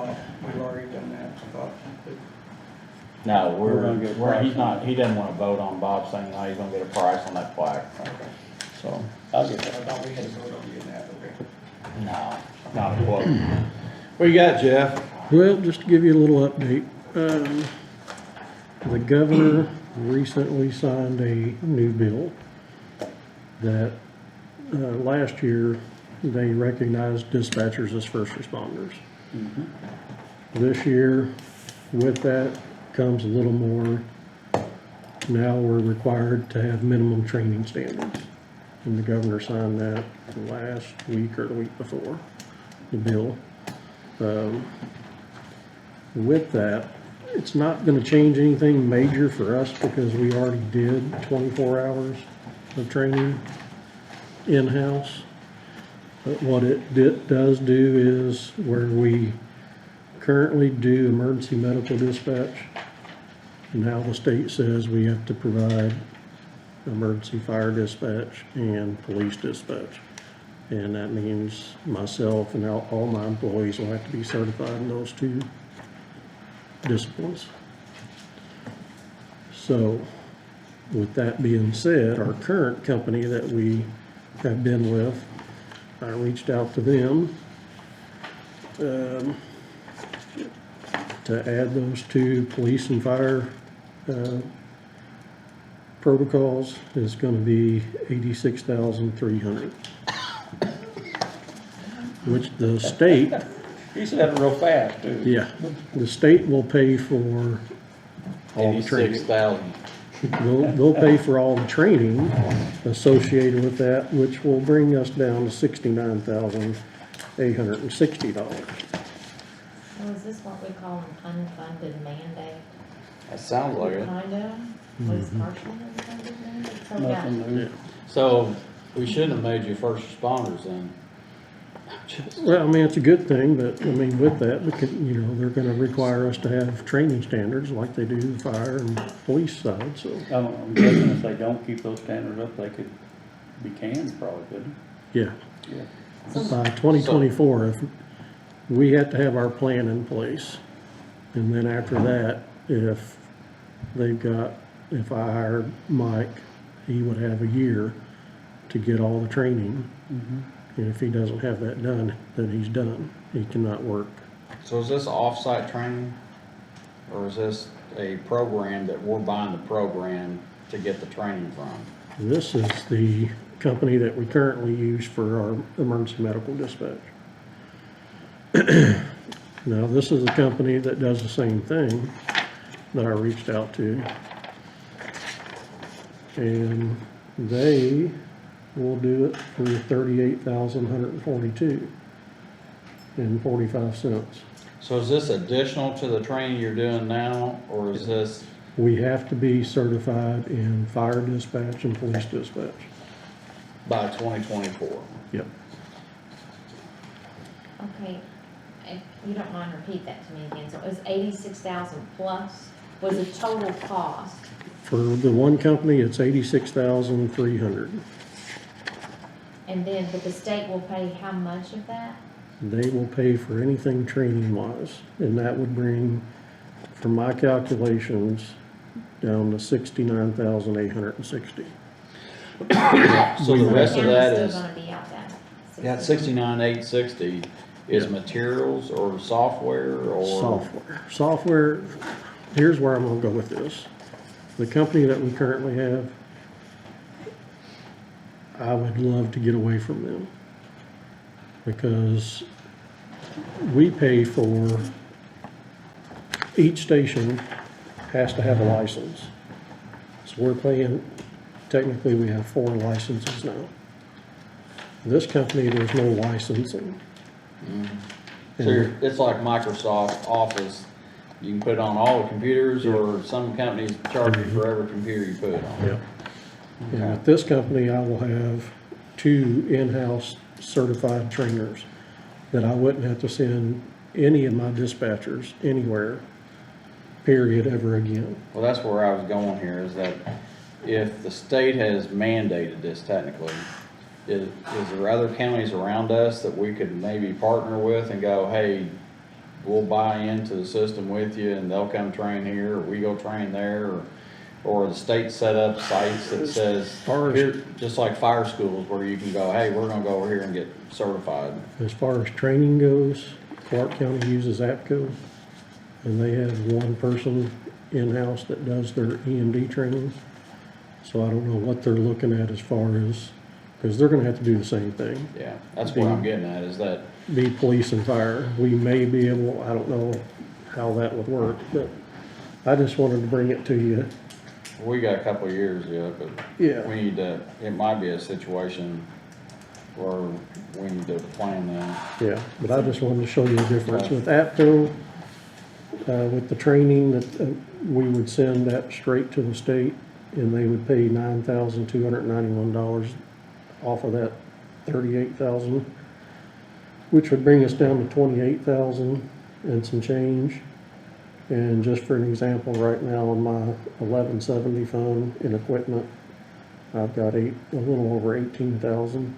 we've already done that, I thought. no, We're gonna get a price he's on not, it. he doesn't want to vote on Bob saying how he's gonna get a price on that plaque, Okay. so, I'll get I that. thought we had to vote on getting that, okay. no, not a quote. What you got, Jeff? Well, just to give you a little update, the governor recently signed a new bill that, last year, they recognized dispatchers as first responders. This year, with that comes a little more. Now we're required to have minimum training standards. And the governor signed that last week or the week before, the bill. With that, it's not gonna change anything major for us because we already did 24 hours of training in-house. But what it does do is where we currently do emergency medical dispatch, now the state says we have to provide emergency fire dispatch and police dispatch. And that means myself and all my employees will have to be certified in those two disciplines. So, with that being said, our current company that we have been with, I reached out to them to add those two police and fire protocols is gonna be $86,300. Which the state, He said that real fast, too. yeah, the state will pay for all the training. 86,000. They'll pay for all the training associated with that, which will bring us down to $69,860. So is this what we call an unfunded mandate? That sounds like it. Kind of, was partially unfunded mandate, so yeah. Nothing new. So, we shouldn't have made you first responders then. Well, I mean, it's a good thing, but I mean, with that, because, you know, they're gonna require us to have training standards like they do the fire and police side, so, I'm guessing if they don't keep those standards up, they could be canned probably, couldn't yeah. they? By 2024, if we have to have our plan in place. And then after that, if if I hired Mike, he would have a year to get all the training. And if he doesn't have that done, then he's done. He cannot work. So is this off-site training? Or is this a program that we're buying the program to get the training from? This is the company that we currently use for our emergency medical dispatch. Now, this is a company that does the same thing that I reached out to. And they will do it for $38,142.45. So is this additional to the training you're doing now, or is this, We have to be certified in fire dispatch and police dispatch. by 2024? Yep. Okay, if you don't mind, repeat that to me again. So it was 86,000 plus was the total cost. For the one company, it's 86,300. And then, but the state will pay how much of that? They will pay for anything training wise, and that would bring, from my calculations, down to 69,860. So the rest of that County's is, still gonna be out that. that 69,860 is materials or software or? Software, here's where I'm gonna go with this. The company that we currently have, I would love to get away from them. Because we pay for, each station has to have a license. So we're paying, technically we have 4 licenses now. This company, there's no licensing. So it's like Microsoft Office, you can put it on all the computers, or some companies charge you for every computer you put it on? Yep. And with this company, I will have 2 in-house certified trainers that I wouldn't have to send any of my dispatchers anywhere, period, ever again. Well, that's where I was going here, is that if the state has mandated this technically, is there other counties around us that we could maybe partner with and go, hey, we'll buy into the system with you and they'll come train here, or we go train there, or the state set up sites that says, here, just like fire schools where you can go, hey, we're gonna go over here and get certified. As far as training goes, Clark County uses APCO, and they have one person in-house that does their EMD training. So I don't know what they're looking at as far as, because they're gonna have to do the same thing. Yeah, that's what I'm getting at, is that, Be police and fire. We may be able, I don't know how that would work, but I just wanted to bring it to you. we got a couple of years yet, but Yeah. we need to, it might be a situation where we need to plan that. Yeah, but I just wanted to show you the difference. With APCO, with the training, that we would send that straight to the state, and they would pay $9,291 off of that 38,000, which would bring us down to 28,000 and some change. And just for an example, right now on my 1170 fund in equipment, I've got a little over 18,000.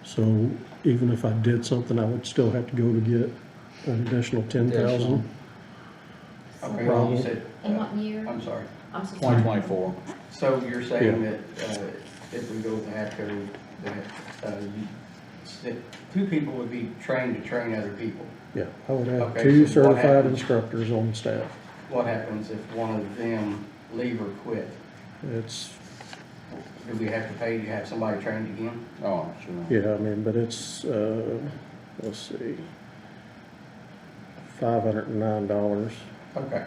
So even if I did something, I would still have to go to get an additional 10,000. Okay, Problem. you said, In what year? I'm sorry. I'm so sorry. 2024. So you're saying that if we go with APCO, that that 2 people would be trained to train other people? Yeah, I would have Okay, 2 so what certified happens? instructors on staff. What happens if one of them leave or quit? It's, Do we have to pay to have somebody trained again? Oh, sure. yeah, I mean, but it's, let's see, $509 Okay.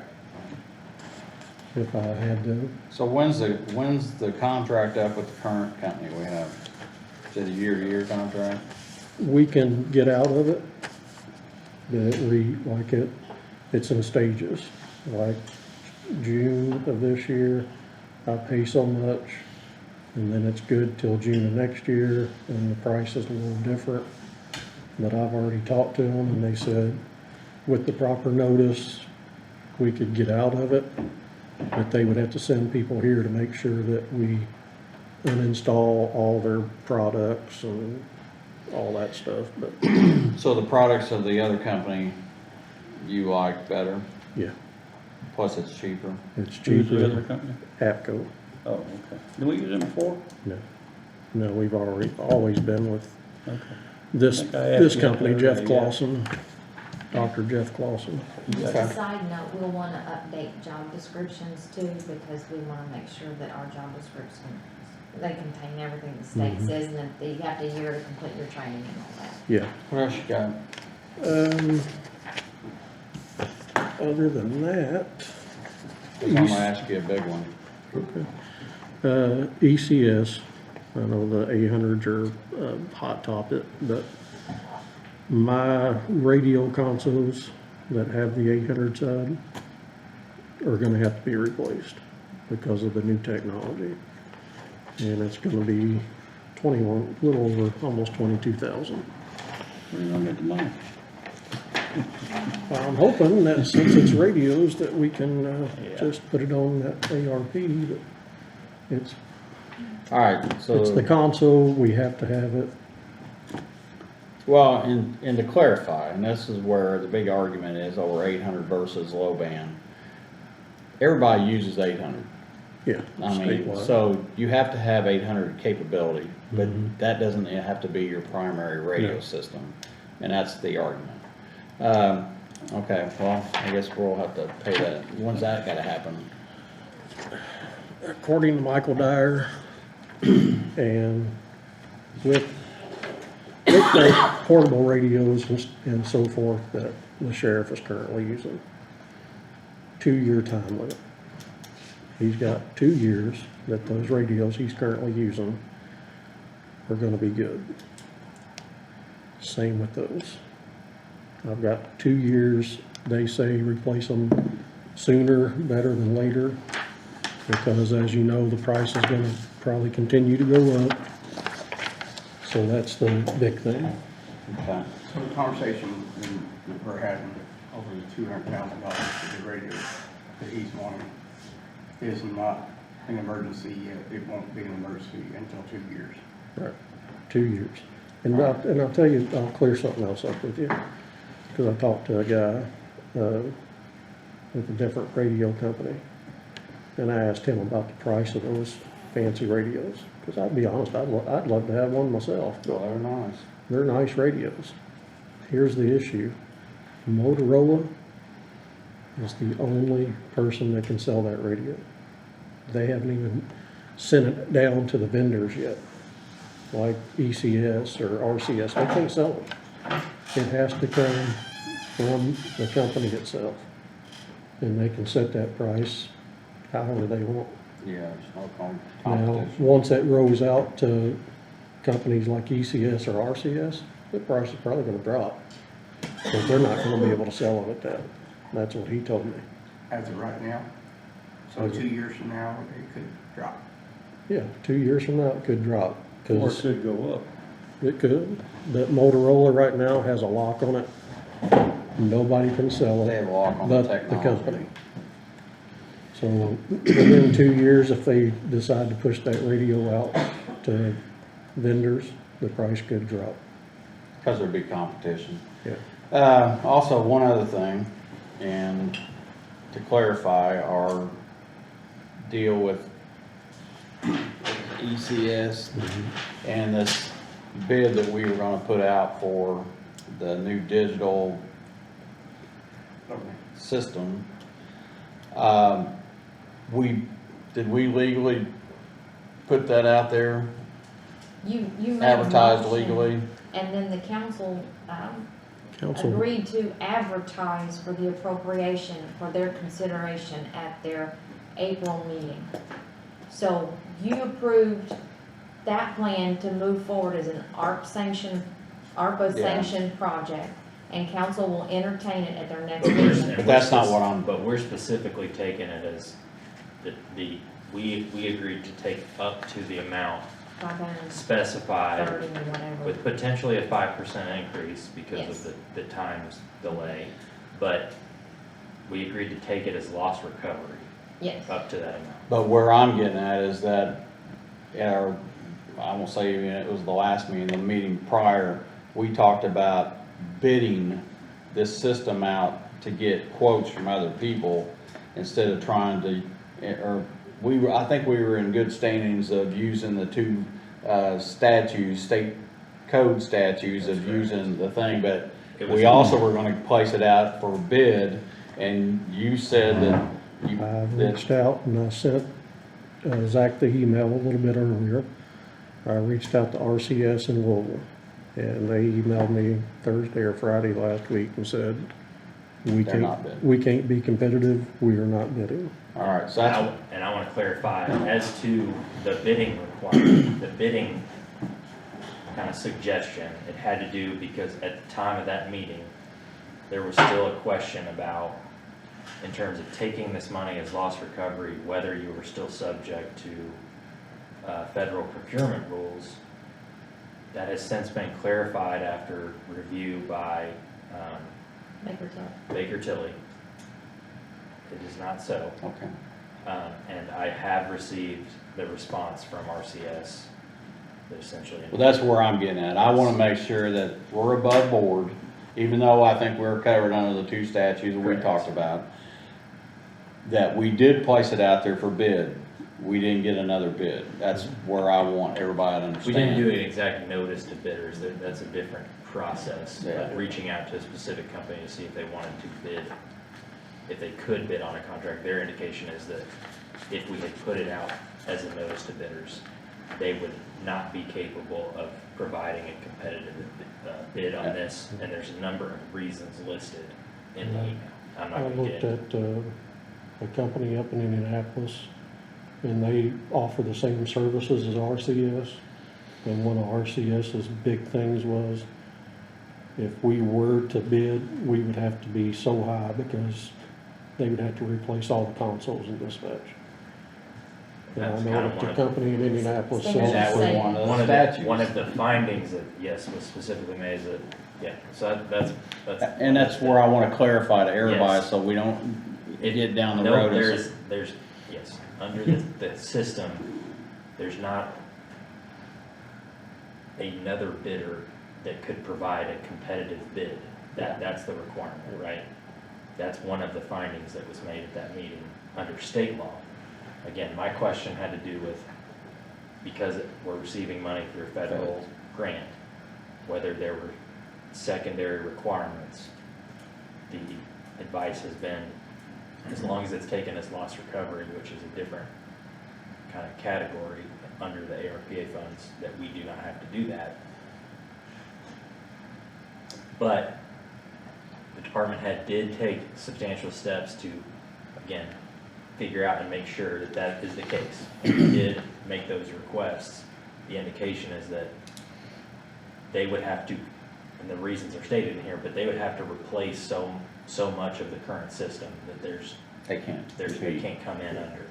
if I had to. So when's the contract up with the current company we have? Is it a year-to-year contract? We can get out of it, but it's in stages. Like June of this year, I pay so much, and then it's good till June of next year, and the price is a little different. But I've already talked to them, and they said, with the proper notice, we could get out of it, but they would have to send people here to make sure that we uninstall all their products and all that stuff, but So the products of the other company you like better, yeah, plus it's cheaper? it's Who's the other cheaper. company? APCO, Oh, okay. Did we use them before? no. No, we've always been with Okay. this I think I asked you that company, the Jeff other day, yeah. Clausen, Dr. Jeff Clausen. Just a side note, we'll wanna update job descriptions too, because we wanna make sure that our job descriptions, they contain everything the state says, and that you have a year to complete your training and all that. Yeah. What else you got? Other than that, I'm gonna ask you a big one. ECS, I know the 800s are hot topic, but my radio consoles that have the 800 side are gonna have to be replaced because of the new technology. And it's gonna be 21, a little over, almost 22,000. Where you gonna get the money? I'm hoping that since it's radios, that we can, Yeah. just put it on that ARP, but it's All right, It's the so, console, we have to have it. well, and to clarify, and this is where the big argument is over 800 versus low band. Everybody uses 800. Yeah. I mean, statewide. so you have to have 800 capability, but Mhm. that doesn't have to be your primary radio No. system. And that's the argument. Okay, well, I guess we'll have to pay that. When's that gotta happen? According to Michael Dyer, and with the portable radios and so forth that the sheriff is currently using, 2-year time limit. He's got 2 years that those radios he's currently using are gonna be good. Same with those. I've got 2 years, they say replace them sooner, better than later, because as you know, the price is gonna probably continue to go up. So that's the big thing. Okay. So the conversation that we're having over the $200,000 for the radio that he's wanting is not an emergency yet. It won't be an emergency until 2 years. Right, 2 years. And I'll tell you, I'll clear something else up with you, because I talked to a guy, with a different radio company, and I asked him about the price of those fancy radios, because I'd be honest, I'd love to have one myself. Well, they're nice. They're nice radios. Here's the issue. Motorola is the only person that can sell that radio. They haven't even sent it down to the vendors yet, like ECS or RCS. They can't sell it. It has to come from the company itself. And they can set that price however they want. Yeah, it's no Now, competition. once that rolls out to companies like ECS or RCS, the price is probably gonna drop. But they're not gonna be able to sell it at that. That's what he told me. As of right now. So 2 years from now, it could drop. Yeah, 2 years from now, it could drop. Or it 'Cause could go up. it could. That Motorola right now has a lock on it. Nobody can sell They it have a lock on the but the technology. company. So within 2 years, if they decide to push that radio out to vendors, the price could drop. Because there'd be competition. Yeah. Also, one other thing, and to clarify our deal with ECS and this bid that we were gonna put out for the new digital system. Did we legally put that out there, You made a advertised motion, legally? And then the council, Council, agreed to advertise for the appropriation for their consideration at their April meeting. So you approved that plan to move forward as an ARP sanctioned project, and council will entertain it at their next meeting. But that's not what I'm- But we're specifically taking it as we agreed to take up to the amount specified 530 or whatever. with potentially a 5% increase because Yes. of the time's delay. But we agreed to take it as loss recovery Yes. up to that amount. But where I'm getting at is that, I won't say even it was the last meeting, the meeting prior, we talked about bidding this system out to get quotes from other people instead of trying to, I think we were in good standings of using the two state code statutes of using the thing, but we also were gonna place it out for bid, and you said that I reached out and I sent Zach the email a little bit earlier. I reached out to RCS in Louisville, and they emailed me Thursday or Friday last week and said, They're not bidding. we can't be competitive, we are not bidding. all right, so that's, And I want to clarify, as to the bidding requirement, the bidding kind of suggestion, it had to do because at the time of that meeting, there was still a question about, in terms of taking this money as loss recovery, whether you were still subject to federal procurement rules that has since been clarified after review by Baker Tilly. Baker Tilly. It is not so. Okay. And I have received the response from RCS that essentially. Well, that's where I'm getting at. I wanna make sure that we're above board, even though I think we're covered under the 2 statutes that we Correct. talked about. That we did place it out there for bid. We didn't get another bid. That's where I want everybody to understand. We didn't do an exact notice to bidders, that's a different process. Yeah. But reaching out to a specific company to see if they wanted to bid, if they could bid on a contract, their indication is that if we had put it out as a notice to bidders, they would not be capable of providing a competitive bid on this, and there's a number of reasons listed in the email. I'm not I gonna looked get into. at, a company up in Indianapolis, and they offer the same services as RCS. And one of RCS's big things was, if we were to bid, we would have to be so high because they would have to replace all the consoles in dispatch. And I That's know kind of that one the of company in Indianapolis Standard sells That it was for one of One the of the, statutes. one of the findings that, yes, was specifically made is that, yeah, so that's. And that's where I wanna clarify to everybody, Yes. so we don't It- get down the no, road. and say- There's, yes, under the system, there's not another bidder that could provide a competitive bid. That's the requirement, right? That's one of the findings that was made at that meeting under state law. Again, my question had to do with, because we're receiving money through a federal grant, whether there were secondary requirements. The advice has been, as long as it's taken as loss recovery, which is a different kind of category under the ARPA funds, that we do not have to do that. But the department head did take substantial steps to, again, figure out and make sure that that is the case. And we did make those requests. The indication is that they would have to, and the reasons are stated in here, but they would have to replace so much of the current system that They can't. they can't come in under.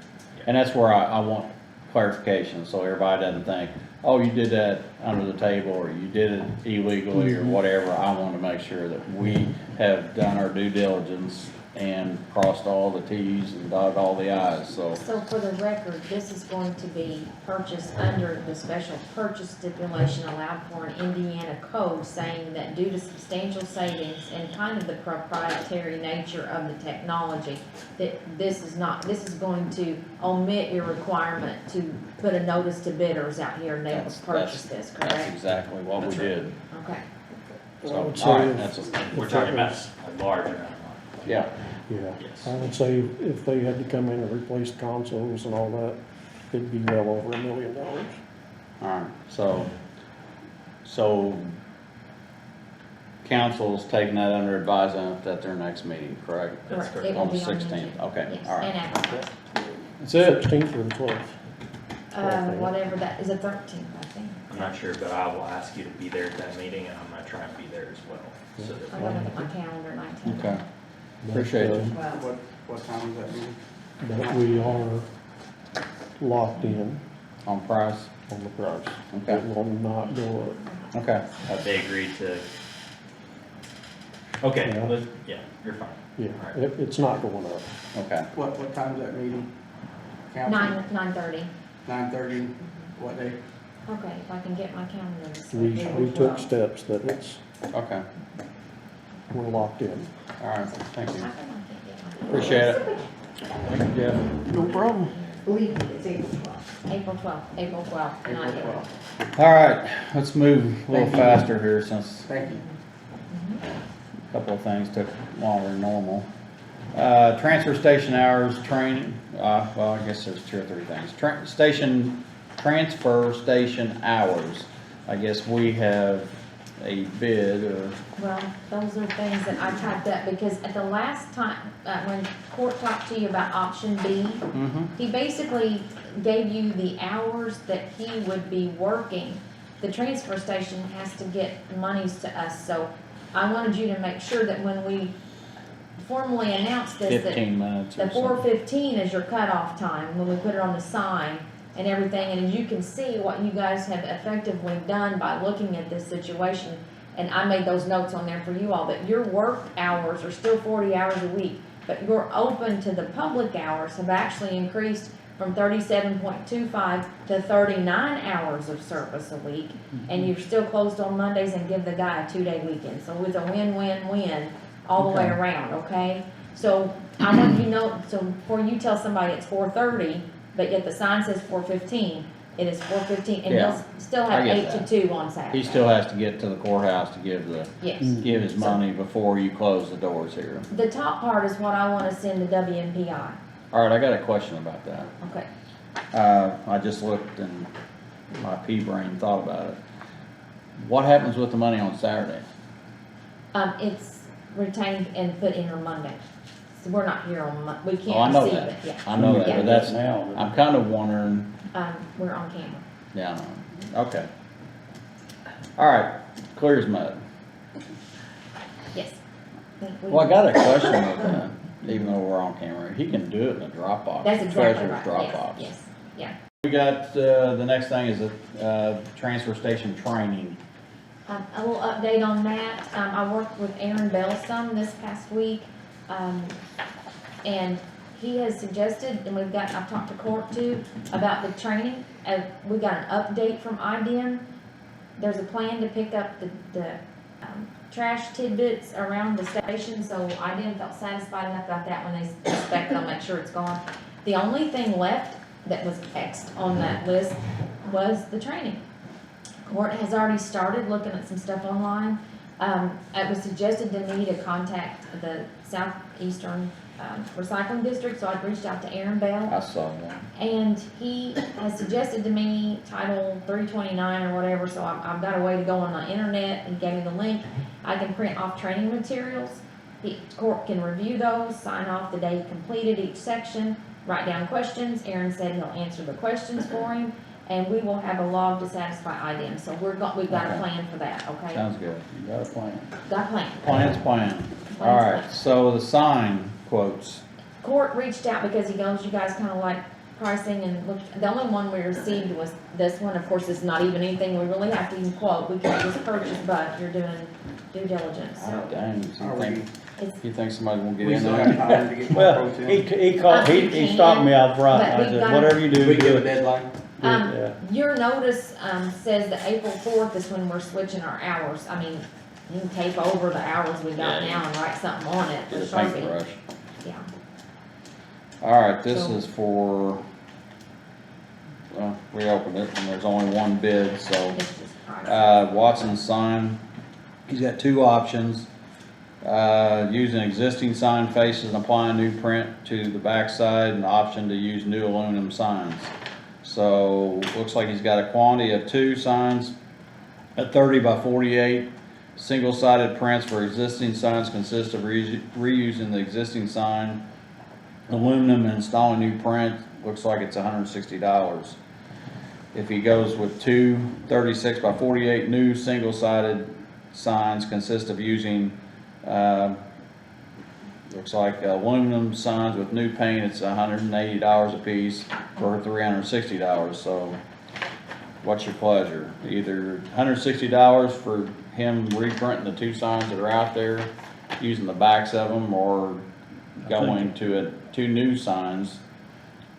And that's where I want clarification, so everybody doesn't think, oh, you did that under the table, or you did it illegally, or whatever. I want to make sure that we have done our due diligence and crossed all the Ts and dotted all the Is, so. So for the record, this is going to be purchased under the special purchase stipulation allowed for in Indiana code, saying that due to substantial savings and kind of the proprietary nature of the technology, that this is going to omit your requirement to put a notice to bidders out here and they will purchase this, That's correct? exactly what we did. Okay. I would So, all right, say that's, We're talking about a large amount of money. yeah, Yeah, Yes. I would say if they had to come in and replace consoles and all that, it'd be well over $1 million. all right, so council's taking that under advisement at their next meeting, correct? That's Correct. correct. It will On the be on 16th, agenda. okay, Yes, all right. and advertised. That's it. 16th or the 12th? Whatever that, is it 13th, I think? I'm not sure, but I will ask you to be there at that meeting, and I'm gonna try and be there as well, so that I gotta look at my calendar and I can. Okay, appreciate But, you. Well, What time is that meeting? But we are locked in On price, on the price. Okay. It will not go up. okay. have they agreed to? Okay, Yeah. yeah, you're fine. Yeah, Alright. it's not going up. Okay, What time is that meeting? Council? 9:30. 9:30, what day? Okay, if I can get my calendar. it's We April took 12th. steps that okay, we're locked in. all right, thank How you. come I can't get my- Appreciate it. Thank you, Jeff. No problem. believe me, it's April 12th. April 12th, not April April. 12th. All right, let's move a little Thank you. faster here since Thank you. a couple of things took longer than normal. Transfer station hours, training, well, I guess there's 2 or 3 things. Transfer station hours. I guess we have a bid or, Well, those are things that I typed up because at the last time, when Court talked to you about option B, he basically gave you the hours that he would be working. The transfer station has to get monies to us, so I wanted you to make sure that when we formally announce this, that 15 minutes the or something. 4:15 is your cutoff time when we put it on the sign, and everything, and as you can see, what you guys have effectively done by looking at this situation, and I made those notes on there for you all, that your work hours are still 40 hours a week, but your open to the public hours have actually increased from 37.25 to 39 hours of service a week, and you're still closed on Mondays and give the guy a 2-day weekend. So it's a win-win-win all the way Okay. around, okay? So I want you to know, so before you tell somebody it's 4:30, but yet the sign says 4:15, it is 4:15, and Yeah, he'll still I have get 8 that. to 2 on Saturday. He still has to get to the courthouse to give Yes. give his money before you close the doors here. The top part is what I wanna send to WMPI, All right, I got a question about that. okay? I just looked and my pea brain thought about it. What happens with the money on Saturday? It's retained and put in on Monday. So we're not here on we Oh, I can't know receive that. it, yeah. I know that, Yeah. but that's, Now, I'm kind of wondering, We're on camera. yeah, I know. Okay. All right, clear as mud. Yes. Well, I got a question with that, even though we're on camera. He can do it in a Dropbox. That's exactly Treasurer's right, Dropbox. yes, yeah. We got, the next thing is the transfer station training. A little update on that, I worked with Aaron Bell some this past week, and he has suggested, and I've talked to Court too, about the training, we got an update from IDEM. There's a plan to pick up the trash tidbits around the station, so IDEM felt satisfied enough about that when they inspect it, I'll make sure it's gone. The only thing left that was X'd on that list was the training. Court has already started looking at some stuff online. It was suggested to me to contact the Southeastern Recycling District, so I reached out to Aaron Bell. I saw that. And he has suggested to me Title 329 or whatever, so I've got a way to go on the internet, and gave me the link. I can print off training materials. Court can review those, sign off the day he completed each section, write down questions. Aaron said he'll answer the questions for him, and we will have a log to satisfy IDEM. So we've got a Okay. plan for that, okay? Sounds good. You got a plan. Got a plan. Plan's plan. All right, so the sign quotes. Court reached out because he knows you guys kinda like pricing, and looked, the only one we received was this one. Of course, it's not even anything we really have to even quote, we can't just purchase, but you're doing due diligence, Oh, so. dang, It's, you think somebody won't get We in still there? have time to get more well, quotes in. he called, he stopped me out front, But I we've said, got- whatever you do, We do give a it. deadline. Yeah. your notice, says that April 4th is when we're switching our hours. I mean, you can tape over the hours we got Yeah. now and write something on it, Get a for Sharpie. paintbrush. Yeah. All right, this So- is for, well, we opened it and there's only one bid, so. It's just price. Watson's sign, he's got two options. Using existing sign faces and applying new print to the backside, and the option to use new aluminum signs. So, looks like he's got a quantity of 2 signs at 30 by 48. Single-sided prints for existing signs consist of reusing the existing sign, aluminum, and installing new print. Looks like it's $160. If he goes with 2 36 by 48 new single-sided signs, consist of using, looks like aluminum signs with new paint, it's $180 a piece for $360. So what's your pleasure? Either $160 for him reprinting the 2 signs that are out there, using the backs of them, or going to 2 new signs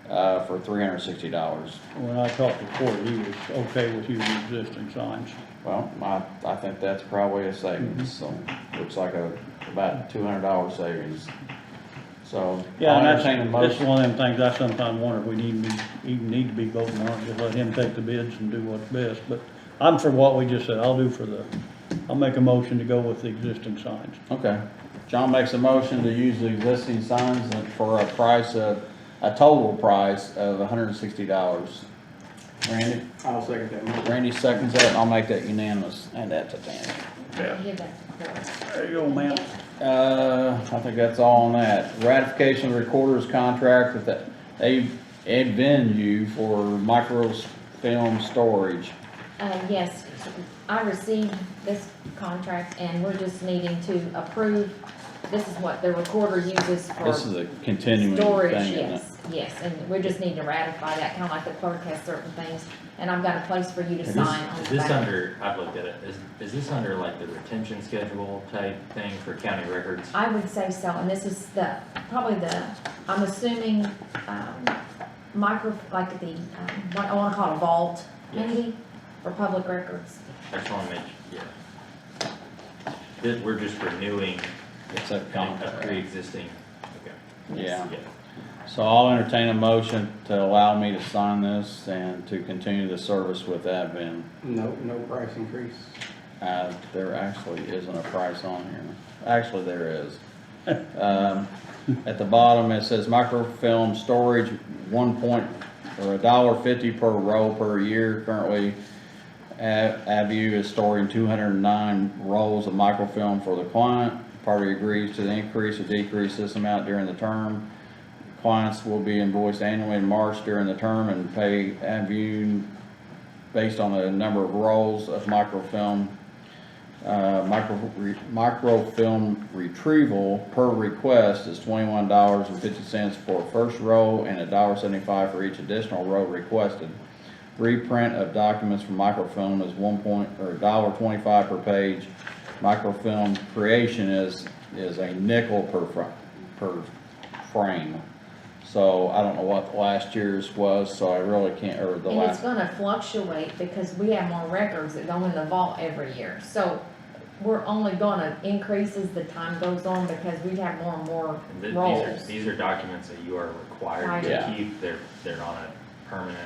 for $360. When I talked to Court, he was okay with using existing signs. Well, I think that's probably a savings, so, looks like about $200 savings. So, Yeah, I'll and entertain a that's motion. one of them things I sometimes wonder if we even need to be voting on it, just let him take the bids and do what's best. But I'm for what we just said, I'll make a motion to go with the existing signs. Okay, John makes a motion to use the existing signs for a total price of $160. Randy? I'll second that motion. Randy seconds that, and I'll make that unanimous, and that's a unanimous. Give that to Court. There you go, ma'am. I think that's all on that. Ratification of recorder's contract with the Advenue for microfilm storage. Yes, I received this contract, and we're just needing to approve. This is what the recorder uses for This is a continuing storage, thing, isn't it? yes. Yes, and we just need to ratify that, kinda like the clerk has certain things, and I've got a place for you to Is sign on this, is the this back. under, I've looked at it, is this under like the retention schedule type thing for county records? I would say so, and this is probably I'm assuming, like what I wanna call a vault, Yes. maybe, for public records. I just wanna make, we're just renewing It's a a contract. pre-existing, okay. Yeah. So I'll entertain a motion to allow me to sign this and to continue the service with Advent. No price increase. There actually isn't a price on here. Actually, there is. At the bottom, it says microfilm storage, $1.50 per roll per year. Currently, Avu is storing 209 rolls of microfilm for the client. Party agrees to the increase or decrease this amount during the term. Clients will be invoiced annually in March during the term and pay Avu based on the number of rolls of microfilm. Microfilm retrieval per request is $21.50 for first roll and $1.75 for each additional roll requested. Reprint of documents from microfilm is $1.25 per page. Microfilm creation is a nickel per frame. So I don't know what last year's was, so I really can't, or the And it's last. gonna fluctuate because we have more records that go in the vault every year. So we're only gonna increase as the time goes on because we have more and more rolls. These are documents that you are required Right. to Yeah. keep, they're on a permanent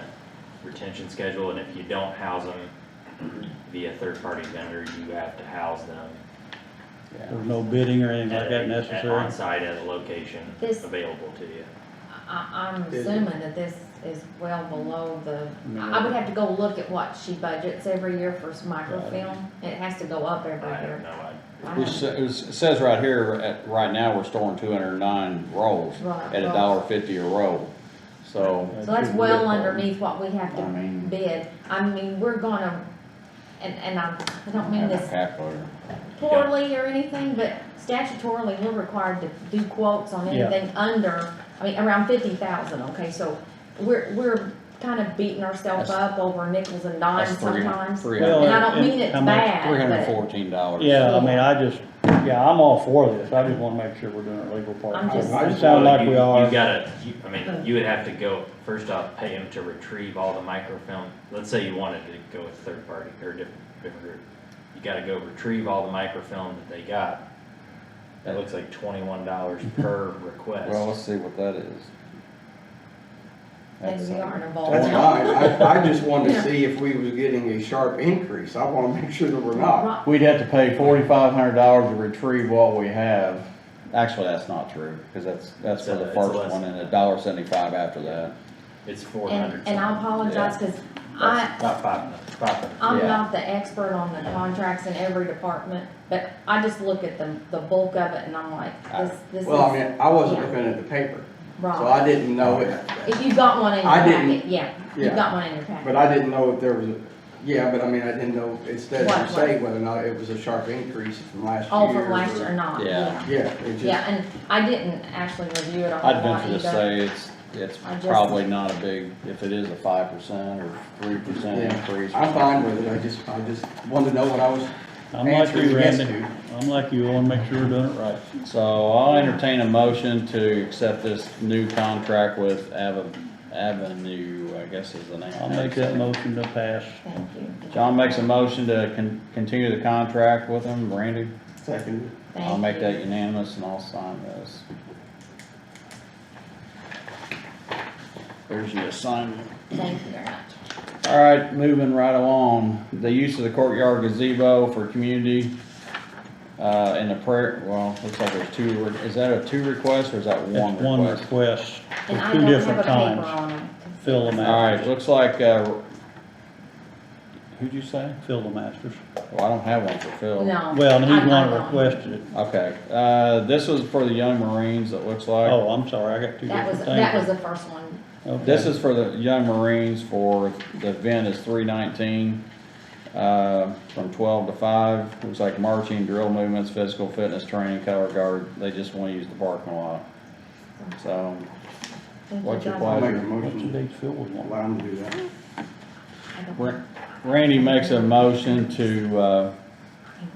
retention schedule, and if you don't house them via third-party vendor, you have to house them. There's no bidding or anything like that necessary? On site at a location This- available to you. I'm assuming that this is well below I would have to go look at what she budgets every year for microfilm. It has to go up every I year. have no idea. I It says right here, right now, we're storing 209 rolls Right, at $1.50 a roll. So, So that's well underneath what we have to I mean- bid. I mean, we're gonna, and I don't mean this calculator. poorly or anything, but statutorily, we're required to do quotes on Yeah. anything under, around 50,000, okay? So we're kind of beating ourselves up over nickels and dimes That's sometimes. Well, And I don't mean and it's how much? bad, but $314. Yeah, I mean, I'm all for this, I just wanna make sure we're doing our legal part. I'm just- It sounds like we are. You gotta, you would have to go, first off, pay them to retrieve all the microfilm. Let's say you wanted to go with third party or different group. You gotta go retrieve all the microfilm that they got. That looks like $21 per request. Well, let's see what that is. maybe we are in a ball. That's fine. I just wanted to see if we were getting a sharp increase. I wanna make sure that we're not. We'd have to pay $4,500 to retrieve what we have. Actually, that's not true, because that's for the It's first less. one and $1.75 after that. It's 400. And I apologize, cause About 500. I'm Yeah. not the expert on the contracts in every department, but I just look at the bulk of it and I'm like, this is. Well, I mean, I wasn't looking at the paper, so Right. I didn't know it, If you got one in your I didn't- packet, yeah, you yeah. got one in your packet. but I didn't know if there was, but I mean, I didn't know, it What, doesn't say whether or not it was a sharp increase from last year. Oh, from last year or not, Yeah. yeah. Yeah, it just. Yeah, and I didn't actually review it a whole I'd lot venture to either. say it's I just- probably not a big, if it is a 5% or 3% Yeah, increase. I'm fine with it, I just wanted to know what I was I'm like answering you, yes Randy, to. I'm like you, I wanna make sure we're doing it right. So I'll entertain a motion to accept this new contract with Avenue, I guess is the name. I'll make that motion to pass. Thank you. John makes a motion to continue the contract with him. Randy? Second. I'll Thank make you. that unanimous and I'll sign this. There's your assignment. Thank you very much. All right, moving right along. The use of the courtyard gazebo for community, in the prayer, well, looks like there's two, is that a two request or is that one It's one request? request And for I two don't have a different paper times. on them. Fill them All right, out, looks like, who'd you say? fill the masters. Well, I don't have one for Phil. No. Well, he's I one don't. that requested it. Okay, this was for the young Marines, it looks like. Oh, I'm sorry, I got two That was, different things. that was the first one. Okay. This is for the young Marines for, the event is 3/19, from 12 to 5. Looks like marching, drill movements, physical fitness training, color guard. They just want to use the parking lot. So, Thank you, What's your guys. I'll make a pleasure? What's the motion, dates Phil was allow wanting? them to do that. I don't- Randy makes a motion to, hang on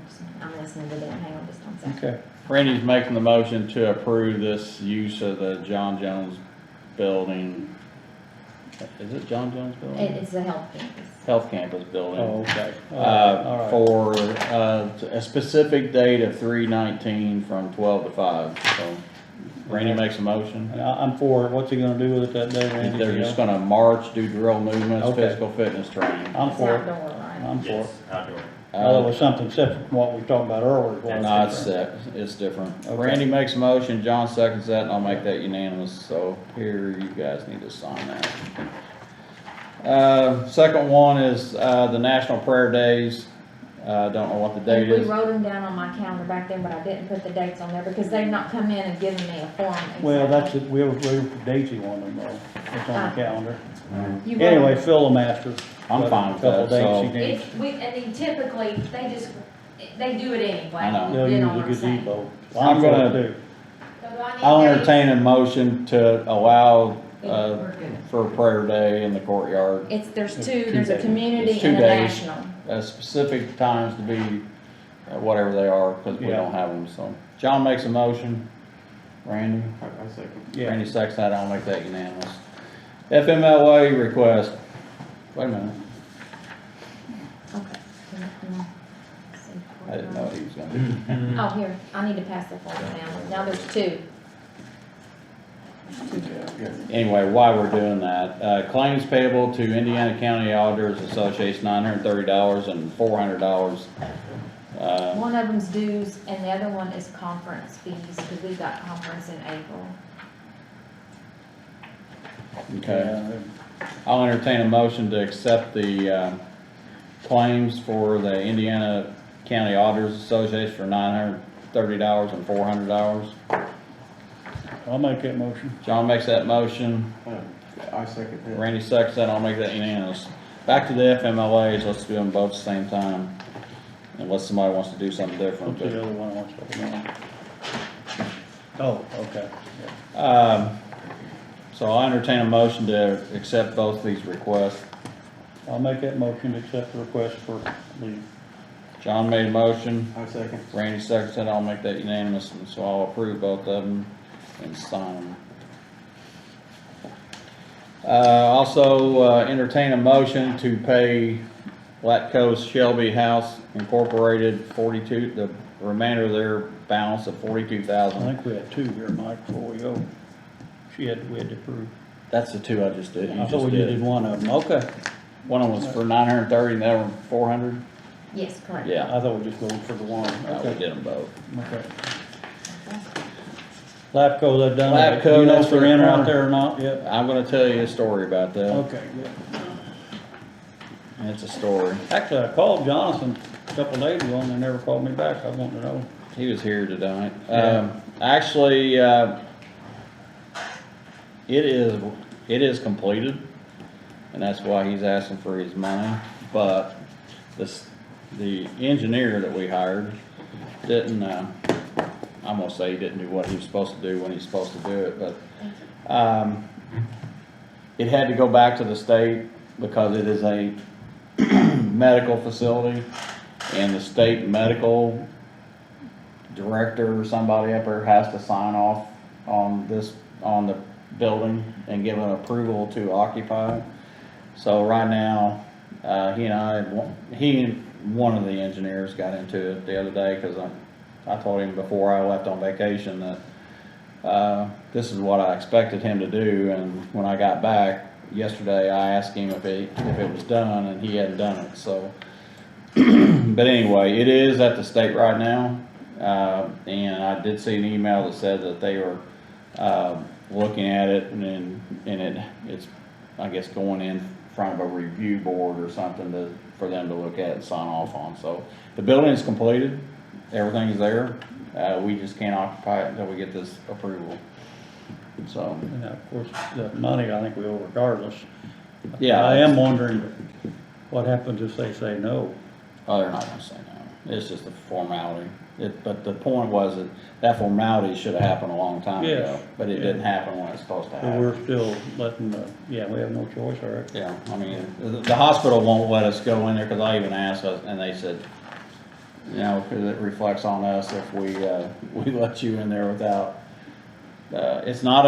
just a minute. I'm listening to them, hang on just one second. Okay, Randy's making the motion to approve this use of the John Jones building. Is it John Jones building? It's the health campus. Health campus building. oh, okay. All right. For, a specific date of 3/19 from 12 to 5, so Randy makes a motion. And I'm for it. What's he gonna do with it that day, Randy? They're just gonna march, do drill movements, Okay. physical fitness training. I'm It's for it. outdoor, right? I'm for it. Yes, outdoor. Well, it was something separate from what we talked about earlier. No, it's set, it's different. Okay. Randy makes a motion, John seconds that, and I'll make that unanimous, so here, you guys need to sign that. Second one is, the National Prayer Days. Don't know what the date And we is. wrote them down on my calendar back then, but I didn't put the dates on there because they've not come in and given me a form. Well, exactly. that's it. We were for dates he wanted to know. It's on the calendar. You wrote- Anyway, Phil the master. I'm Got fine a with couple that, dates so- he needs. It's, we, and then typically, they do it anyway. I know. They'll You use know a what I'm saying. gazebo. I'm I'm for gonna- it too. So do I need I'll dates? entertain a motion to allow, We're good. for a prayer day in the courtyard. There's It's two, two there's a days. community It's 2 and a days. national. Specific times to be, whatever they are, because we Yeah. don't have them, so. John makes a motion. Randy? I second. Yeah. Randy seconds that, I'll make that unanimous. FMLA request. Wait a minute, Okay. See, I didn't know he was gonna do that. Oh, here, I need to pass the form down. Now there's two. Anyway, why we're doing that, claims payable to Indiana County Auditors Association, $930 and $400. One of them's dues and the other one is conference fees, because we've got conference in April. Okay, I'll entertain a motion to accept the, claims for the Indiana County Auditors Association for $930 and $400. I'll make that motion. John makes that motion, I second that. Randy seconds that, I'll make that unanimous. Back to the FMLAs, let's do them both at the same time, unless somebody wants to do something different. What's the but- other one I want to talk about? Oh, okay. So I'll entertain a motion to accept both these requests. I'll make that motion to accept the request for leave. John made a motion, I second. Randy seconds that, I'll make that unanimous, and so I'll approve both of them and sign them. Also, entertain a motion to pay Latco Shelby House Incorporated the remainder of their balance of I $42,000. think we had two here, Mike, before we go. We had to approve. That's the two I just did. You I thought just we did. did one of them. Okay. One of them was for 930 and the other one 400? Yes, correct. Yeah, I thought we just voted for the one. we Okay. did them both. Okay. Lapco, they've done it. Lapco, Do you know that's if they're for in the out corner. there or not yet? I'm gonna tell you a story about that. Okay, good. It's a story. Actually, I called Jonathan a couple of days ago and they never called me back. I want to know. He was here tonight. Yeah. Actually, it is completed, and that's why he's asking for his money. But the engineer that we hired didn't, I'm gonna say he didn't do what he was supposed to do when he's supposed to do it, but, it had to go back to the state because it is a medical facility, and the state medical director or somebody up there has to sign off on the building and give an approval to occupy. So right now, he and one of the engineers got into it the other day, because I told him before I left on vacation that this is what I expected him to do, and when I got back yesterday, I asked him if it was done, and he hadn't done it, so. But anyway, it is at the state right now, and I did see an email that said that they were looking at it, and it's, I guess, going in front of a review board or something for them to look at and sign off on. So the building is completed, everything's there, we just can't occupy it until we get this approval. So, And of course, the money, I think we owe regardless. yeah. I am wondering what happens if they say no. Oh, they're not gonna say no, it's just a formality. But the point was that formality should have happened a long time Yes. ago, but it didn't happen when it's supposed to But happen. we're still letting, yeah, we have no choice, all right? Yeah, I mean, the hospital won't let us go in there, cause I even asked us, and they said, you know, cause it reflects on us if we let you in there without, it's not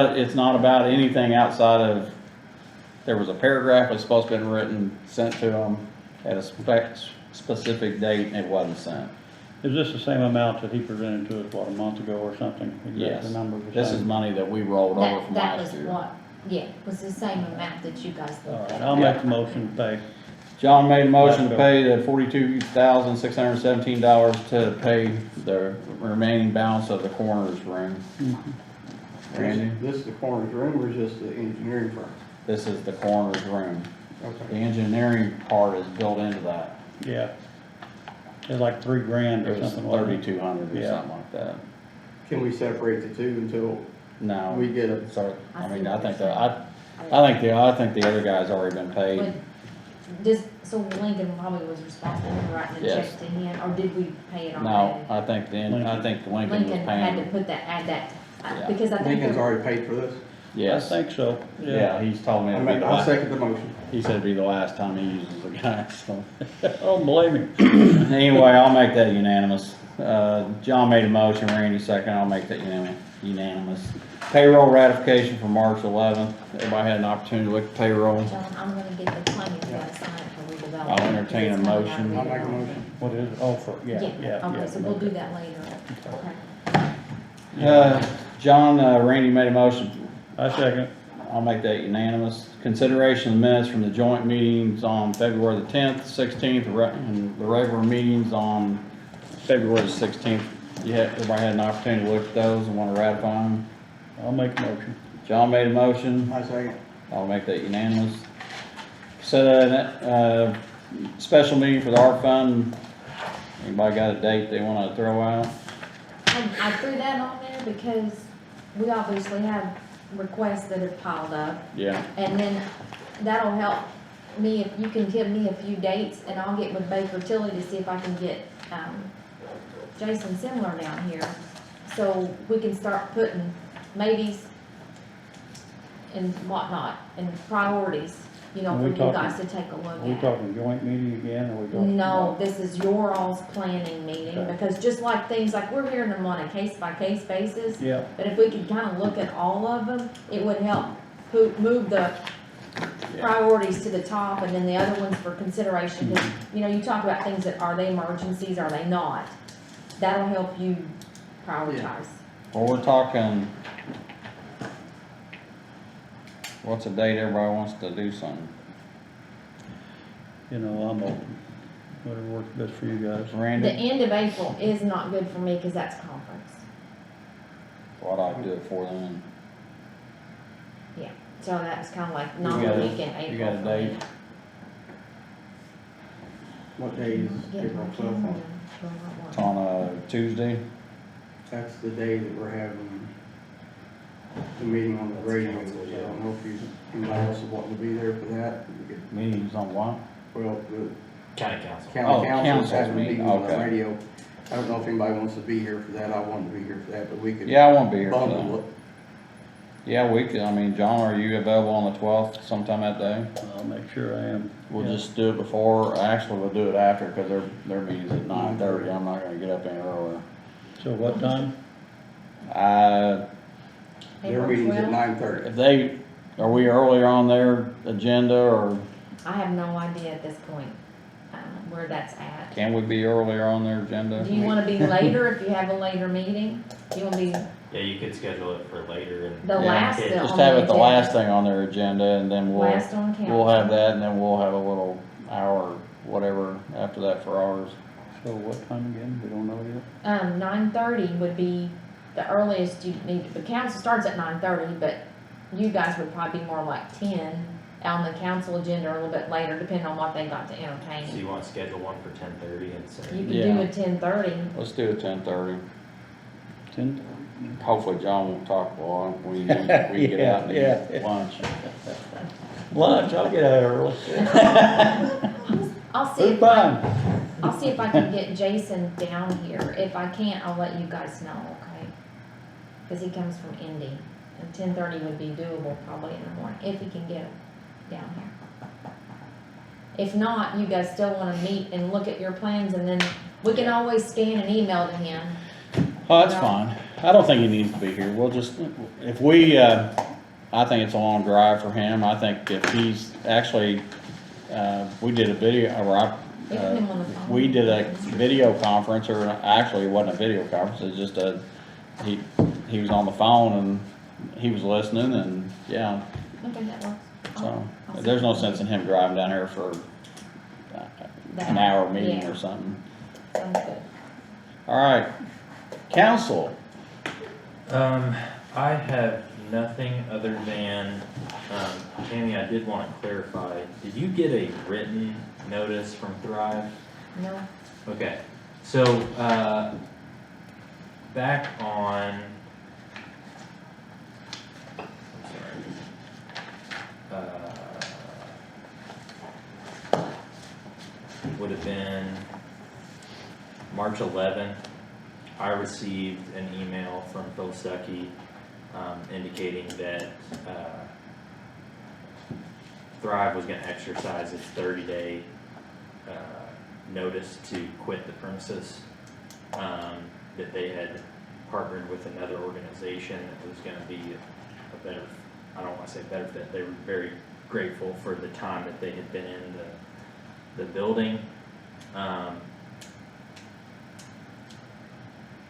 about anything outside of, there was a paragraph that's supposed to have been written, sent to them at a specific date, and it wasn't sent. Is this the same amount that he presented to us, what, a month ago or something? Exactly Yes, the numbers the this is same? money that we rolled over That, from that was last year. what, yeah, was the same amount that you guys All looked right, at. I'll make the motion to pay. John made a motion to pay the $42,617 to pay the remaining balance of the coroner's room. Randy, This is the coroner's room or is just the engineering firm? this is the coroner's room. The Okay. engineering part is built into that. Yeah. It's like $3,000 It or was something like that. 3,200 or Yeah. something like that. Can we separate the two until No. we get a, So, I mean, I think the other guy's already been paid. But just, so Lincoln probably was responsible for writing the check Yes. to him, or did we pay it No, already? I think Lincoln was Lincoln had to paying. put that, add that, Yeah. because I think. Lincoln's there- already paid for this? Yes. I think so, Yeah, he's told me it'd be the I'll last, second the motion. he said it'd be the last time he uses the guy, so. Don't blame him. Anyway, I'll make that unanimous. John made a motion, Randy second, I'll make that unanimous. Payroll ratification for March 11th. Everybody had an opportunity to look at payroll. John, I'm gonna get the claim, you gotta sign it for redevelopment. I'll entertain a It's coming out of motion. I'll make a redevelopment. motion. What is it? Oh, for, yeah. Okay, so we'll do that later. Okay. John, Randy made a motion. I second. I'll make that unanimous. Consideration of minutes from the joint meetings on February the 10th, 16th, and the regular meetings on February the 16th. Everybody had an opportunity to look at those and want to ratify them. I'll make a motion. John made a motion. I second. I'll make that unanimous. Set a special meeting for the art fund. Anybody got a date they want to throw out? I threw that on there because we obviously have requests that have piled up. Yeah. And then that'll help me, if you can give me a few dates, and I'll get with Baker Tilly to see if I can get, Jason Simler down here. So we can start putting maybes and whatnot, and priorities, you know, Are for we you talking- guys to take a look Are we at. talking joint meeting again, or are we talking? No, this is your all's planning meeting, Okay. because just like things, like we're hearing them on a case-by-case basis. Yeah, But if we could kind of look at all of them, it would help move the priorities to the top, and then the other ones for consideration. 'Cause, you know, you talk about things that, are they emergencies, are they not? That'll help you prioritize. Well, we're talking, what's a date everybody wants to do something? you know, I'm open. Whatever works best for you guys. The Randy, end of April is not good for me, because that's conference. what I'd do it for then. Yeah, so that's kind of like not You a got a- week in April. you got a for date? me. What day is Get April my 12th? calendar. It's on a Tuesday. That's the day that we're having the meeting on the radio. I don't know if anybody else is wanting to be there for that. We could- Meetings on what? Well, the County council. Oh, county council's council's having a meeting, meeting on the okay. radio. I don't know if anybody wants to be here for that. I wanted to be here for that, but we could. Yeah, I won't be here for bundle that. it. Yeah, we could, I mean, John, are you available on the 12th sometime that day? I'll make sure I am. We'll Yeah. just do it before, actually, we'll do it after, because their meeting's at 9:30, I'm not gonna get up any earlier. So what time? Their April meeting's at 12th? 9:30. If they, are we earlier on their agenda, or I have no idea at this point, where that's at. can we be earlier on their agenda? Do you wanna be later if you have a later meeting? Do you wanna be Yeah, you could schedule it for later and. the Yeah, last okay. on Just the have it the agenda? last thing on their agenda, and then Last on council. we'll have that, and then we'll have a little hour, whatever, after that for ours. So what time again? We don't know yet. 9:30 would be the earliest you need, the council starts at 9:30, but you guys would probably be more like 10 on the council agenda, or a little bit later, depending on what they got to So entertain. you want to schedule one for 10:30 instead? You could Yeah. do a 10:30. Let's do it 10:30. 10? Hopefully John won't talk long, we can get out and Yeah. eat lunch. Lunch, I'll get out early. I'll see Who's if fine? I'll see if I can get Jason down here. If I can't, I'll let you guys know, okay? Cause he comes from Indy, and 10:30 would be doable probably in the morning, if he can get down here. If not, you guys still wanna meet and look at your plans, and then we can always scan an email to him. Oh, that's fine. I don't think he needs to be here. We'll just, if we, I think it's a long drive for him. I think if he's actually, we did a video, or We can him on the phone. we did a video conference, or actually it wasn't a video conference, it was just he was on the phone and he was listening and, yeah, Okay, that works. so, I'll see there's no if- sense in him driving down here for an hour meeting Yeah. or something. Sounds good. All right, council. I have nothing other than, Tammy, I did want to clarify, did you get a written notice from Thrive? No, Okay, so, back on, I'm sorry, would have been March 11th, I received an email from Phil Stuckey, indicating that, Thrive was gonna exercise its 30-day, notice to quit the premises. That they had partnered with another organization that was gonna be a better, I don't wanna say better fit, they were very grateful for the time that they had been in the building.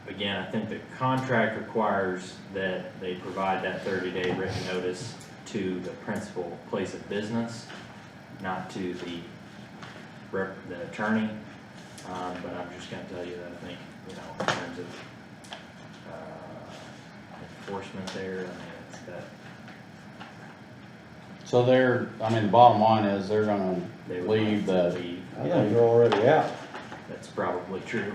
Again, I think the contract requires that they provide that 30-day written notice to the principal place of business, not to the attorney. But I'm just gonna tell you that I think, you know, in terms of, enforcement there, I mean, it's that. So the bottom line is they're gonna They were leave going to the, leave. I think they're already out. That's probably true.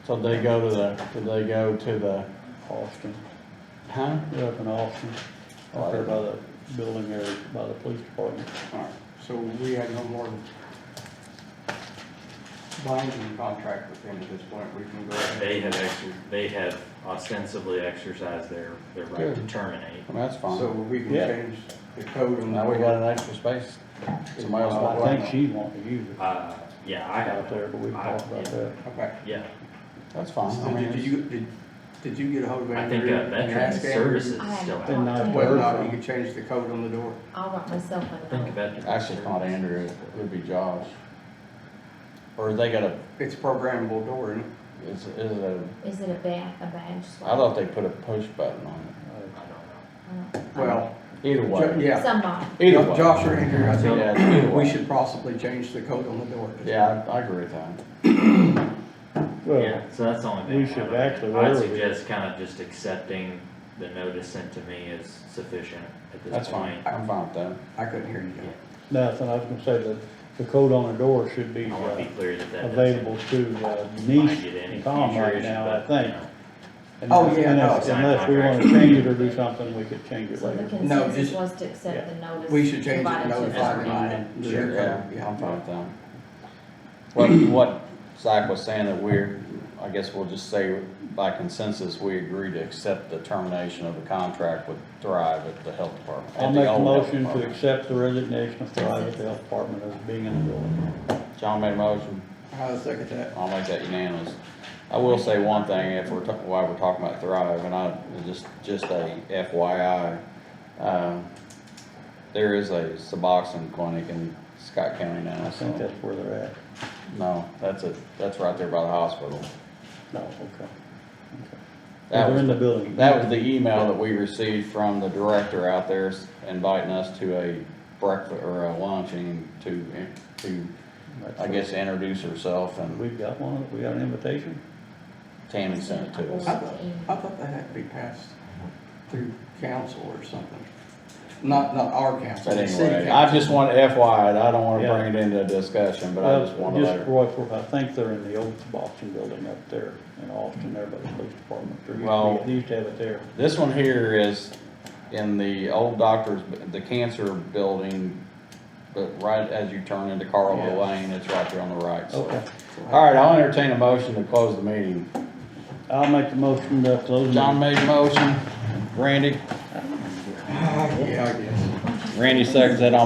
so they go to the, Austin, huh? they're up in Austin, out there by the building there, by the police department. All right. So we have no more binding contract with them at this point, we can go ahead. They have ostensibly exercised their right to Good. terminate. Well, that's So fine. we can Yeah. change the code on the Now we got an door. extra space. Somebody else I want think one? she wanted to use it Yeah, I have. out there, but we can talk about that. Okay. Yeah, That's fine. I So mean, did you get a hold of I Andrew? think and Veteran ask Andrew Services I is still haven't out. Then I- Whether or not he could change the code on the door? I'll write myself I a think note. Veteran actually, it's not Services- Andrew, it would be Josh. Or they got a, It's a programmable door, isn't it? is it a, Is it a badge swap? I thought they put a push button on I don't know. Well, it. Either way, yeah. Somebody. either way. Josh or Andrew, I Yeah, think either way. we should possibly change the code on the door. Yeah, I agree with that. Well, Yeah, so that's the only thing. we should actually I'd really- suggest kind of just accepting the notice sent to me is sufficient at this That's point. fine. I'm fine with that. I couldn't hear you, Joe. nothing, I was gonna say that the code on the door should be I want to be clear that that available to doesn't Denise might get any and Tom future right issue, now, I but, think. you know, Oh, yeah, Unless- no. Unless we wanna change it or do something, we could change it So the later. No, consensus just- was to accept the notice. We should change it and provided to notify everybody. them. Sure, yeah, Yeah. I'm fine with that. What Zach was saying that I guess we'll just say by consensus, we agree to accept the termination of the contract with Thrive at the health department. at I'll the make a old health motion to department. accept the resignation of Thrive at the health department as being in the building. John made a motion. I'll second that. I'll make that unanimous. I will say one thing, if while we're talking about Thrive, and just a FYI, there is a Suboxone clinic in Scott County now, I think so, that's where they're at. no, that's right there by the hospital. No, okay. That They're was in the building. That was the email that we received from the director out there inviting us to a breakfast or a luncheon to, I guess, introduce herself, and We've got one, we got an invitation? Tammy sent it to us. I thought that had to be passed through council or something. Not our council, But the city anyway, council. I just want FYI, I don't wanna Yeah. bring it into a discussion, but I just wanna let her. Roy, I think they're in the old Boston building up there in Austin, there by the police department. Well- They used to have it there. This one here is in the old doctor's, the cancer building but right as you turn into Carlville Lane, it's right there on the right, so. Okay. All right, I'll entertain a motion to close the meeting. I'll make the motion to close. the John meeting. made the motion, Randy, Yeah, I guess. Randy seconds that, I'll make